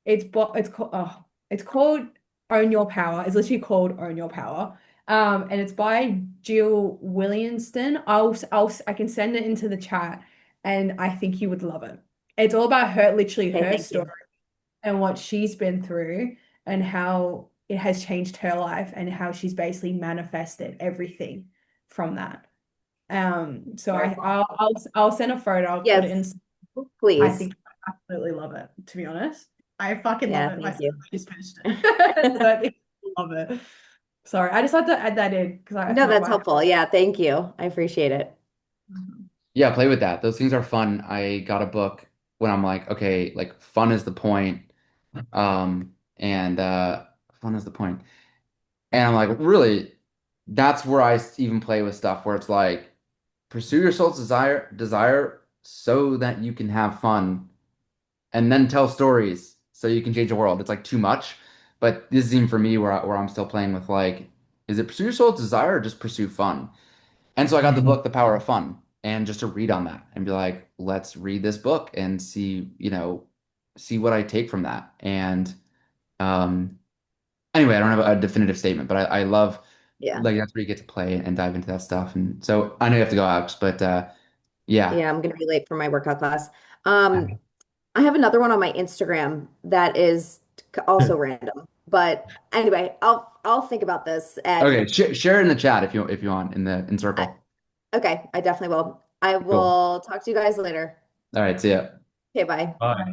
it's called Own Your Power. It's literally called Own Your Power. And it's by Jill Williamston. I can send it into the chat and I think you would love it. It's all about her, literally Okay, her thank story you. and what she's been through and how it has changed her life and how she's basically manifested everything from that. So I'll send a photo, I'll put it in. Yes, I please. think I absolutely love it, to be honest. I fucking love Yeah, it thank myself. you. I just finished it. So I think I love it. Sorry, I just had to add that in because I No, thought it that's might help. helpful. Yeah, thank you. I appreciate it. Yeah, play with that. Those things are fun. I got a book when I'm like, okay, like fun is the point. And fun is the point. And I'm like, really, that's where I even play with stuff where it's like pursue your soul's desire so that you can have fun and then tell stories so you can change the world. It's like too much. But this is even for me where I'm still playing with like, is it pursue your soul's desire or just pursue fun? And so I got the book, The Power of Fun, and just to read on that and be like, let's read this book and see, see what I take from that. And um, anyway, I don't have a definitive statement, but I love Yeah. like that's where you get to play and dive into that stuff. And so I know you have to go, Alex, but yeah. Yeah, I'm gonna be late for my workout class. Um, I have another one on my Instagram that is also random. But anyway, I'll think about this Okay, and share it in the chat if you want in I, circle. okay, I definitely will. I Cool. will talk to you guys later. All right, see ya. Okay, bye. Bye.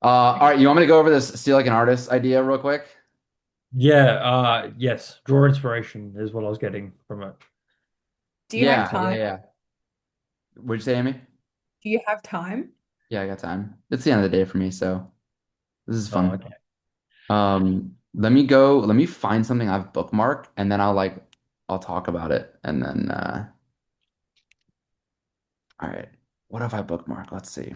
All right, you want me to go over this steal like an artist idea real quick? Yeah, yes. Draw inspiration is what I was getting from it. Do you have Yeah, yeah, time? yeah. What'd you say, Amy? Do you have time? Yeah, I got time. It's the end of the day for me, so this is Oh, fun. okay. Let me find something I've bookmarked and then I'll talk about it. And then all right. What have I bookmarked? Let's see.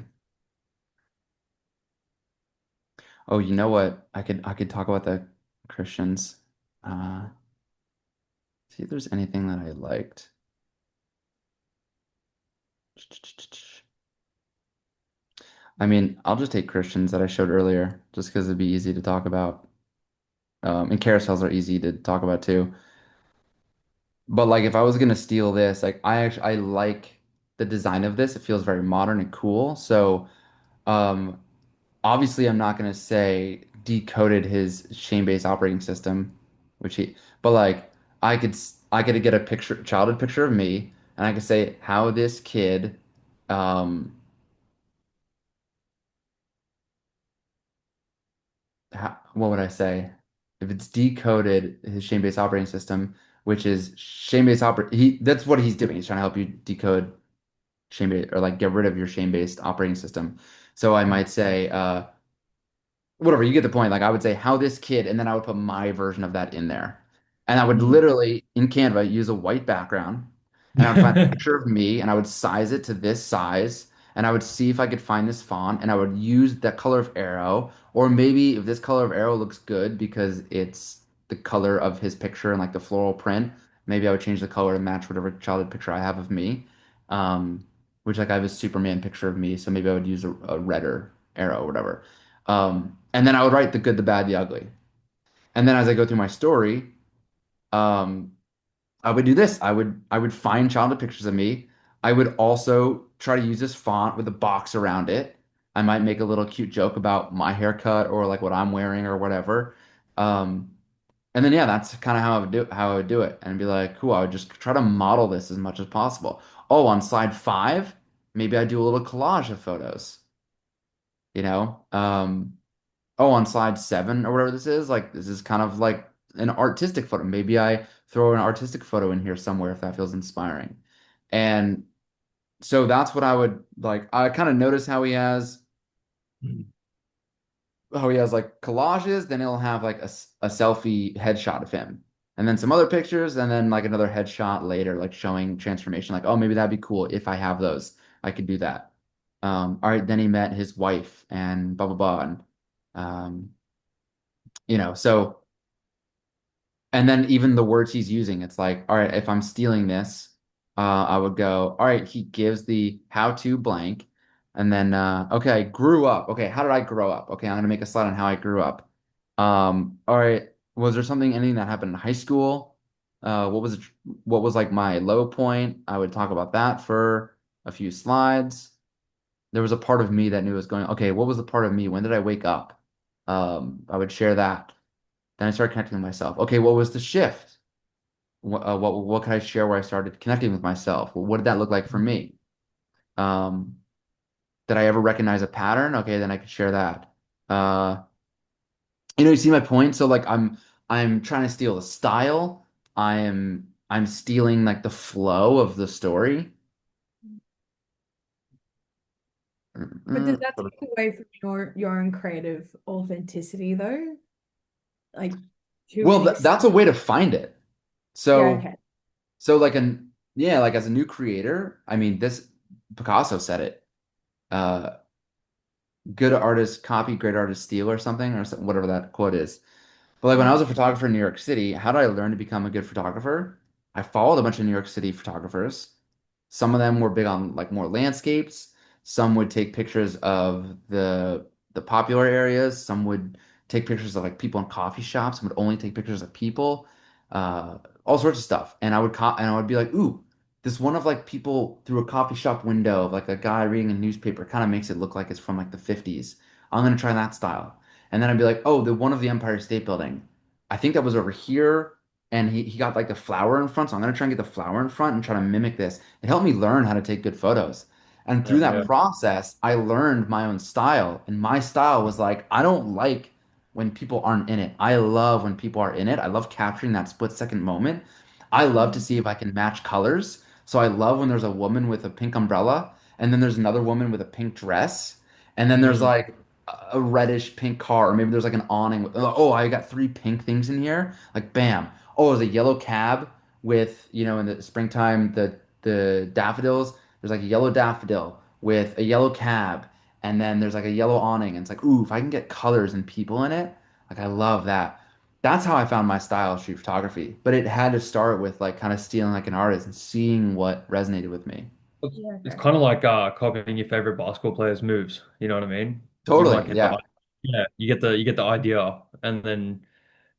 Oh, you know what? I could talk about the Christians. Uh See if there's anything that I liked. I mean, I'll just take Christians that I showed earlier just because it'd be easy to talk about. And carousels are easy to talk about too. But like if I was gonna steal this, like I like the design of this. It feels very modern and cool. So um obviously I'm not gonna say decoded his shame-based operating system, which he but like I could get a childhood picture of me and I could say how this kid um what would I say? If it's decoded his shame-based operating system, which is shame-based he that's what he's doing. He's trying to help you decode shame-based or like get rid of your shame-based operating system. So I might say, whatever, you get the point. Like I would say how this kid, and then I would put my version of that in there. And I would Mhm. literally in Canva use a white background and I would find a picture of me and I would size it to this size and I would see if I could find this font and I would use that color of arrow or maybe if this color of arrow looks good because it's the color of his picture and like the floral print, maybe I would change the color to match whatever childhood picture I have of me. Which like I have a Superman picture of me, so maybe I would use a redder arrow or whatever. And then I would write the good, the bad, the ugly. And then as I go through my story, um, I would do this. I would find childhood pictures of me. I would also try to use this font with a box around it. I might make a little cute joke about my haircut or like what I'm wearing or whatever. Um, and then yeah, that's kind of how I would do it and be like, cool, I would just try to model this as much as possible. Oh, on slide 5, maybe I do a little collage of photos, you know? Oh, on slide 7 or whatever this is, like this is kind of like an artistic photo. Maybe I throw an artistic photo in here somewhere if that feels inspiring. And so that's what I would like. I kind of notice how he has like collages, then he'll have like a selfie headshot of him. And then some other pictures, and then like another headshot later, like showing transformation. Like, oh, maybe that'd be cool if I have those. I could do that. All right, then he met his wife and blah blah blah. And so and then even the words he's using, it's like, all right, if I'm stealing this, I would go, all right, he gives the how to blank. And then, okay, I grew up. Okay, how did I grow up? Okay, I'm gonna make a slide on how I grew up. All right, was there anything that happened in high school? What was like my low point? I would talk about that for a few slides. There was a part of me that knew it was going, okay, what was the part of me? When did I wake up? I would share that. Then I started connecting with myself. Okay, what was the shift? What could I share where I started connecting with myself? Well, what did that look like for me? Um, did I ever recognize a pattern? Okay, then I could share that. Uh, you see my point? So like I'm trying to steal the style. I'm stealing like the flow of the story. But does Mm-mm. that take away from your own creative authenticity though? Like to Well, an that's extent. a way to find it. Yeah, So okay. so like an yeah, like as a new creator, I mean this Picasso said it. Uh, good artists copy, great artists steal or something, or whatever that quote is. But like when I was Mm. a photographer in New York City, how did I learn to become a good photographer? I followed a bunch of New York City photographers. Some of them were big on like more landscapes. Some would take pictures of the popular areas. Some would take pictures of like people in coffee shops. Some would only take pictures of people, uh, all sorts of stuff. And I would be like, ooh, this one of like people through a coffee shop window of like a guy reading a newspaper kind of makes it look like it's from like the 50s. I'm gonna try that style. And then I'd be like, oh, the one of the Empire State Building. I think that was over here. And he got like the flower in front. So I'm gonna try and get the flower in front and try to mimic this. It helped me learn how to take good photos. And through Yeah, that yeah. process, I learned my own style. And my style was like, I don't like when people aren't in it. I love when people are in it. I love capturing that split second moment. I love to Mm. see if I can match colors. So I love when there's a woman with a pink umbrella, and then there's another woman with a pink dress, and then there's Mm, like a reddish pink car, or maybe there's like an awning with, oh, I got three pink things in here. Like bam. Oh, there's a yellow cab with, in the springtime, the daffodils. There's like a yellow daffodil with a yellow cab, and then there's like a yellow awning, and it's like, ooh, if I can get colors and people in it, like I love that. That's how I found my style of street photography. But it had to start with like kind of stealing like an artist and seeing what resonated with me. it's Yeah, it's okay. kind of like copying your favorite basketball player's moves. You know what I mean? You like Totally, get yeah. the yeah, you get the idea, and then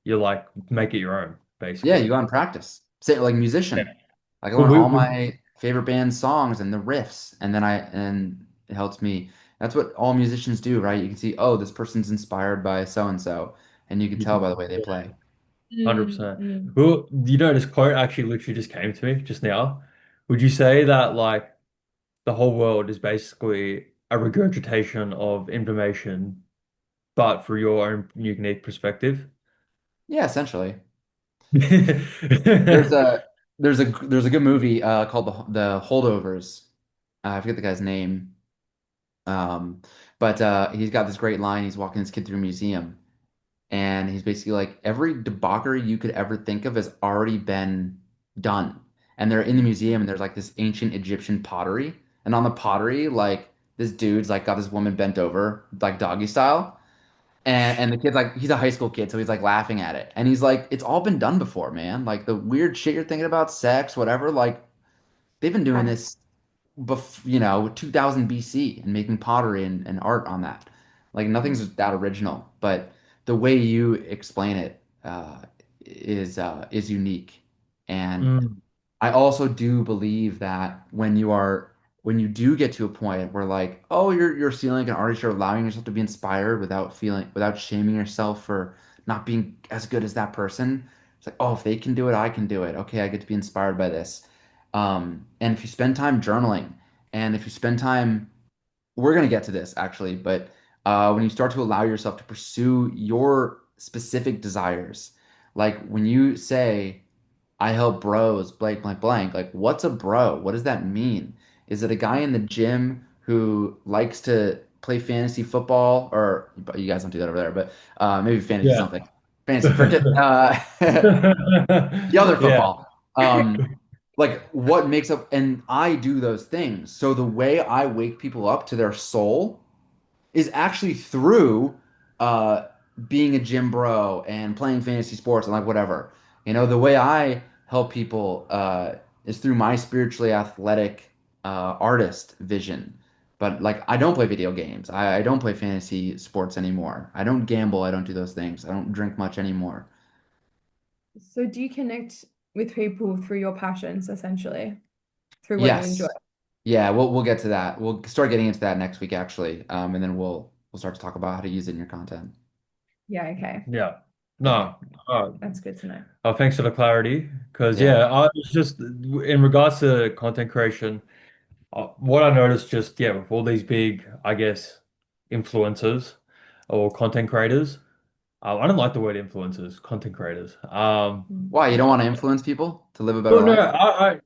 you like make it your own, Yeah, you basically. go and practice. Say like Yeah. musician. Like I Well, learn we, all we my favorite band songs and the riffs, and then and it helps me. That's what all musicians do, right? You can see, oh, this person's inspired by so and so, and you can tell by the way they play. 100%. Mm. Well, this quote actually literally just came to me just now. Would you say that like the whole world is basically a regurgitation of information, but through your own unique perspective? Yeah, essentially. There's a there's a good movie called the Holdovers. I forget the guy's name. Um, but he's got this great line. He's walking this kid through a museum, and he's basically like, every debauchery you could ever think of has already been done. And they're in the museum, and there's like this ancient Egyptian pottery, and on the pottery, like this dude's like got this woman bent over, like doggy style. And the kid's like, he's a high school kid, so he's like laughing at it. And he's like, it's all been done before, man. Like the weird shit you're thinking about, sex, whatever, like they've been doing Right. this 2000 BC and making pottery and art on that. Like nothing's that original, but the way you explain it, uh, is unique. And Mm. I also do believe that when you do get to a point where like, oh, you're feeling like an artist, you're allowing yourself to be inspired without shaming yourself for not being as good as that person. It's like, oh, if they can do it, I can do it. Okay, I get to be inspired by this. And if you spend time journaling, and if you spend time, we're gonna get to this actually, but when you start to allow yourself to pursue your specific desires, like when you say, I help bros, blank, blank, blank. Like, what's a bro? What does that mean? Is it a guy in the gym who likes to play fantasy football, or you guys don't do that over there, but maybe fantasy Yeah. something, fantasy cricket, the other Yeah. football. Like, what makes up? And I do those things. So the way I wake people up to their soul is actually through uh, being a gym bro and playing fantasy sports and like whatever. You know, the way I help people is through my spiritually athletic artist vision. But like, I don't play video games. I don't play fantasy sports anymore. I don't gamble. I don't do those things. I don't drink much anymore. So do you connect with people through your passions, essentially, through what you enjoy? Yes. Yeah, we'll get to that. We'll start getting into that next week actually. And then we'll start to talk about how to use it in your content. Yeah, okay. Yeah. Okay. No. That's good to know. Oh, thanks for the clarity. Because Yeah. yeah, I was just in regards to content creation, what I noticed just yeah, with all these big, I guess, influencers or content creators. I don't like the word influencers, content creators. Why, you Mm. don't want to influence people to live a better Well, no, life?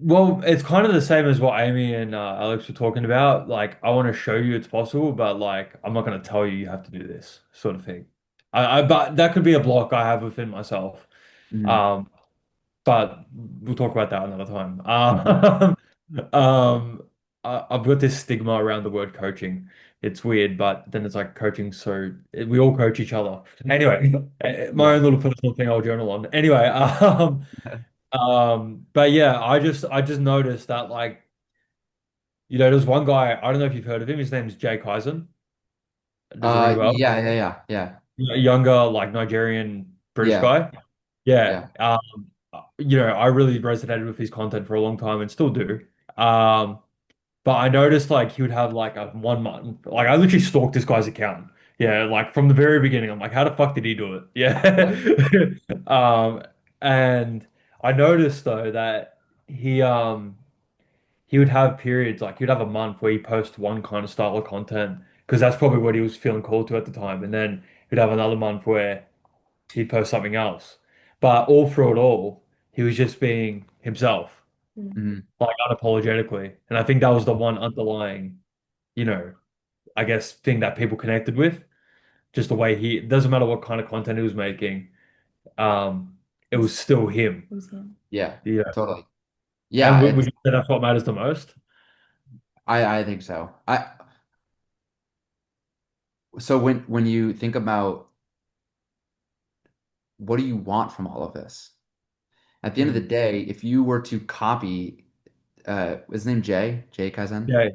well, it's kind of the same as what Amy and Alex were talking about. Like, I want to show you it's possible, but like, I'm not going to tell you you have to do this sort of thing. But that could be a block I have within myself. Mhm. Um, but we'll talk about that another time. I've got this stigma around the word coaching. It's weird, but then it's like coaching, so we all coach each other. Anyway, my Yeah. own little personal thing I'll journal on. Anyway, but yeah, I just noticed that like, there's one guy, I don't know if you've heard of him, his name's Jay Kaizen. Does it ring a bell? Yeah, yeah, yeah, yeah, A younger, like Nigerian British yeah, guy. Yeah. yeah, I really resonated with his content for a long time and still do. Um, but I noticed like he would have like a 1 month, like I literally stalked this guy's account. Yeah, like from the very beginning. I'm like, how the fuck did he do it? yeah, Yeah. And I noticed though that he um he would have periods, like he'd have a month where he posts one kind of style of content because that's probably what he was feeling called to at the time. And then he'd have another month where he'd post something else. But all through it all, he was just being himself, Mm. mhm, like unapologetically. And I think that was the one underlying, you know, I guess thing that people connected with. Just the way it doesn't matter what kind of content he was making, it It's was still him. it was him. yeah, Yeah. totally. And Yeah, would you say that's what matters the most? I think so. So when you think about what do you want from all of this? At the end of the Mm. day, if you were to copy, his name Jay Kaizen? Yeah.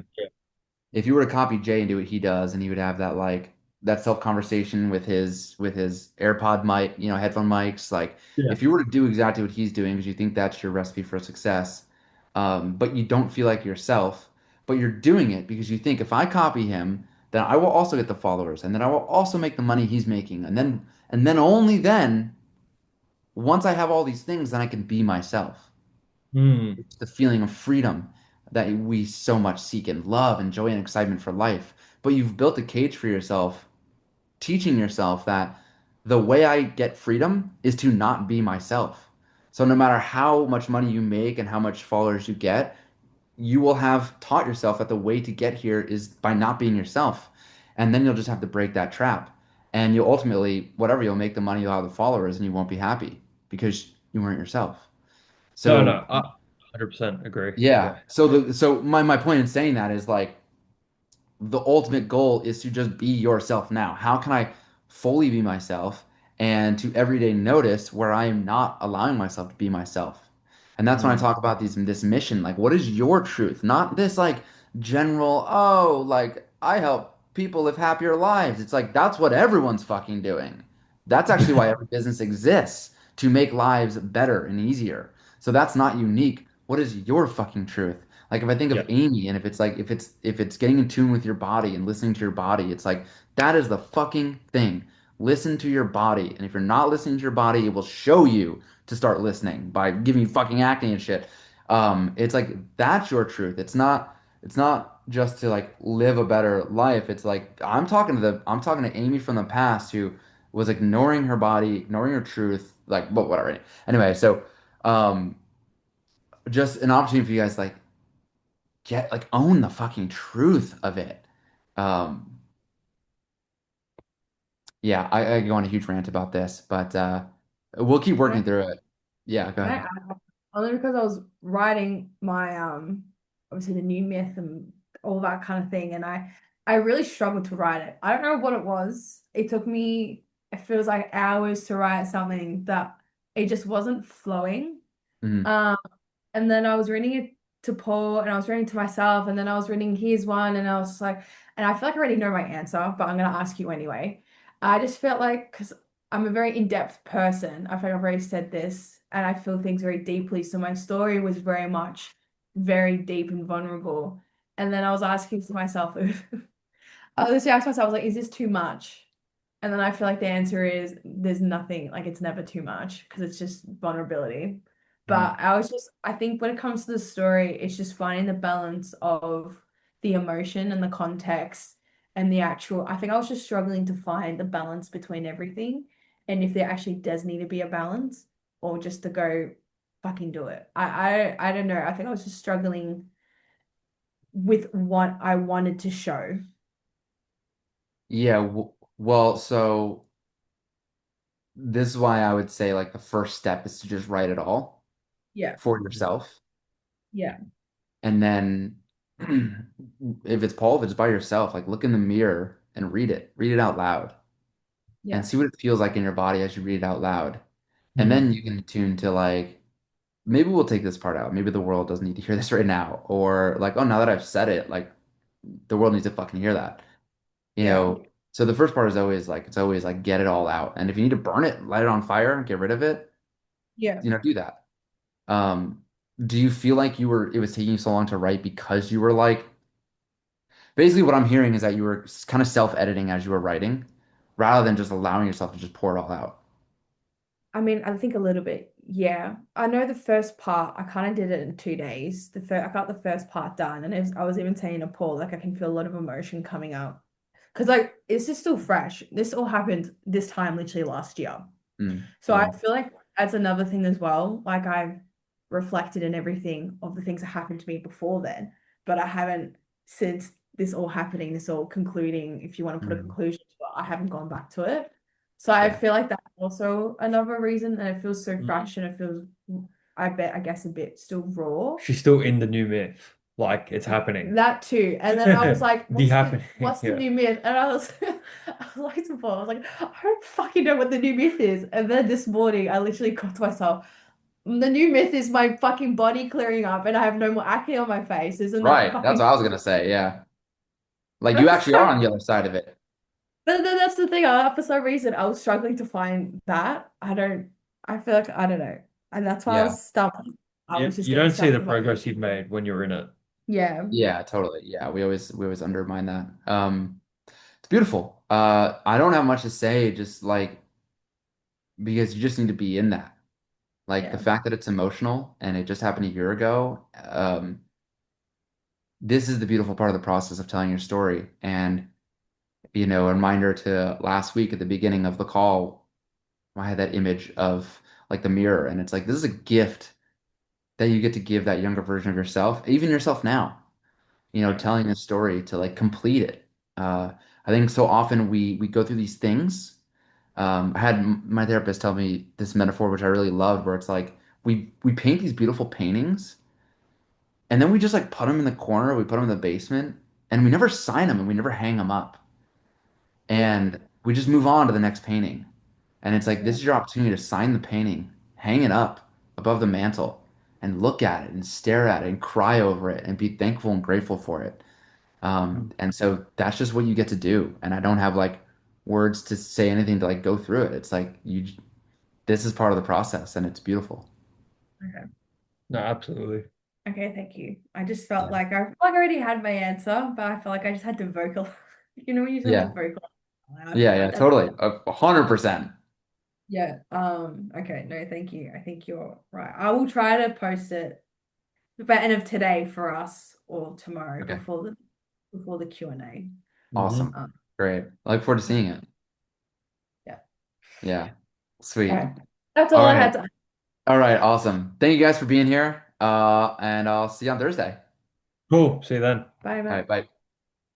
If you were to copy Jay and do what he does, and he would have that like that self conversation with his AirPod mic, headphone mics, like Yeah. if you were to do exactly what he's doing because you think that's your recipe for success, but you don't feel like yourself, but you're doing it because you think if I copy him, then I will also get the followers, and then I will also make the money he's making, and then only then, once I have all these things, then I can be myself. Mm. It's the feeling of freedom that we so much seek and love and joy and excitement for life. But you've built a cage for yourself, teaching yourself that the way I get freedom is to not be myself. So no matter how much money you make and how much followers you get, you will have taught yourself that the way to get here is by not being yourself. And then you'll just have to break that trap. And you'll ultimately, whatever, you'll make the money, you'll have the followers, and you won't be happy because you weren't yourself. No, So no, I 100% agree. yeah. Yeah. So my point in saying that is like the ultimate goal is to just be yourself now. How can I fully be myself and to every day notice where I am not allowing myself to be myself? And that's when I Mm. talk about this mission. Like, what is your truth? Not this like general, oh, like I help people live happier lives. It's like that's what everyone's fucking doing. That's actually why every business exists to make lives better and easier. So that's not unique. What is your fucking truth? Like if I think of Yeah. Amy and if it's like if it's getting in tune with your body and listening to your body, it's like that is the fucking thing. Listen to your body. And if you're not listening to your body, it will show you to start listening by giving you fucking acne and shit. It's like that's your truth. It's not just to like live a better life. It's like I'm talking to Amy from the past who was ignoring her body, ignoring her truth, like but whatever. Anyway, so um just an opportunity for you guys like get like own the fucking truth of it. Um yeah, I go on a huge rant about this, but we'll keep Can I, working through it. Yeah, go can I ahead. add? Only because I was writing my obviously the new myth and all that kind of thing, and I really struggled to write it. I don't know what it was. It took me, it feels like hours to write something that it just wasn't flowing. Mhm. Um, and then I was reading it to Paul and I was reading to myself and then I was reading his one and I was just like, and I feel like I already know my answer, but I'm gonna ask you anyway. I just felt like because I'm a very in-depth person, I feel like I've already said this, and I feel things very deeply. So my story was very much very deep and vulnerable. And then I was asking to myself, I was asking myself, I was like, is this too much? And then I feel like the answer is there's nothing, like it's never too much because it's just vulnerability. Mhm. But I think when it comes to the story, it's just finding the balance of the emotion and the context and the actual. I think I was just struggling to find the balance between everything and if there actually does need to be a balance or just to go fucking do it. I don't know. I think I was just struggling with what I wanted to show. Yeah, well, so this is why I would say like the first step is to just write it all Yeah. for yourself. Yeah. And then if it's Paul, if it's by yourself, like look in the mirror and read it. Read it out loud and Yeah. see what it feels like in your body as you read it out loud. And Mm. then you can tune to like, maybe we'll take this part out. Maybe the world doesn't need to hear this right now. Or like, oh, now that I've said it, like the world needs to fucking hear that. You Yeah. know, so the first part is always like, it's always like get it all out. And if you need to burn it, light it on fire, get rid of it, Yeah. do that. Um, do you feel like it was taking you so long to write because you were like, basically, what I'm hearing is that you were kind of self-editing as you were writing, rather than just allowing yourself to just pour it all out. I mean, I think a little bit. Yeah. I know the first part, I kind of did it in 2 days. I got the first part done, and I was even saying to Paul, like, I can feel a lot of emotion coming up. Because, like, this is still fresh. This all happened this time literally last year. Mm, So I yeah, feel like that's another thing as well. Like I've reflected in everything of the things that happened to me before then, but I haven't since this all happening, this all concluding, if you want to put a mm, conclusion to it, I haven't gone back to it. So I yeah, feel like that's also another reason, and it feels so Mm. fresh and it feels, I guess, a bit still raw. She's still in the new myth. Like it's happening. That too. And then I was like, The happening. what's the Yeah. new myth? And I was like to Paul, I was like, I don't fucking know what the new myth is. And then this morning I literally got to myself, the new myth is my fucking body clearing up and I have no more acne on my face. Isn't that right. That's fucking what I was gonna say. Yeah, like you gross? actually are on the other side of it. But then that's the thing. For some reason, I was struggling to find that. I feel like, I don't know. And that's why I Yeah, was stuck. I was just You getting don't see stuck the with what you. progress you've made when you're in it. Yeah. yeah, totally. Yeah, we always undermine that. It's beautiful. I don't have much to say, just like because you just need to be in that. Like the Yeah. fact that it's emotional and it just happened a year ago. This is the beautiful part of the process of telling your story. And a reminder to last week at the beginning of the call, I had that image of like the mirror, and it's like this is a gift that you get to give that younger version of yourself, even yourself now, Yeah. telling a story to like complete it. I think so often we go through these things. I had my therapist tell me this metaphor, which I really loved, where it's like we paint these beautiful paintings, and then we just like put them in the corner, we put them in the basement, and we never sign them and we never hang them up. Yeah. And we just move on to the next painting. And it's like, this Yeah. is your opportunity to sign the painting, hang it up above the mantle, and look at it and stare at it and cry over it and be thankful and grateful for it. Mm. And so that's just what you get to do. And I don't have like words to say anything to like go through it. It's like this is part of the process and it's beautiful. Okay. No, absolutely. Okay, thank you. I just felt Yeah. like I already had my answer, but I felt like I just had to vocal. You know, when you just have to Yeah. vocal. I Yeah, feel yeah, like that's totally. 100%. yeah. Okay, no, thank you. I think you're right. I will try to post it by the end of today for us or tomorrow Okay. before the Q&A. Awesome. Um, Great. I look forward to seeing it. yeah. Yeah. All Sweet. right. That's All all I right. had to. All right. Awesome. Thank you guys for being here. And I'll see you on Thursday. Cool. See you then. Bye, All right. Matt. Bye.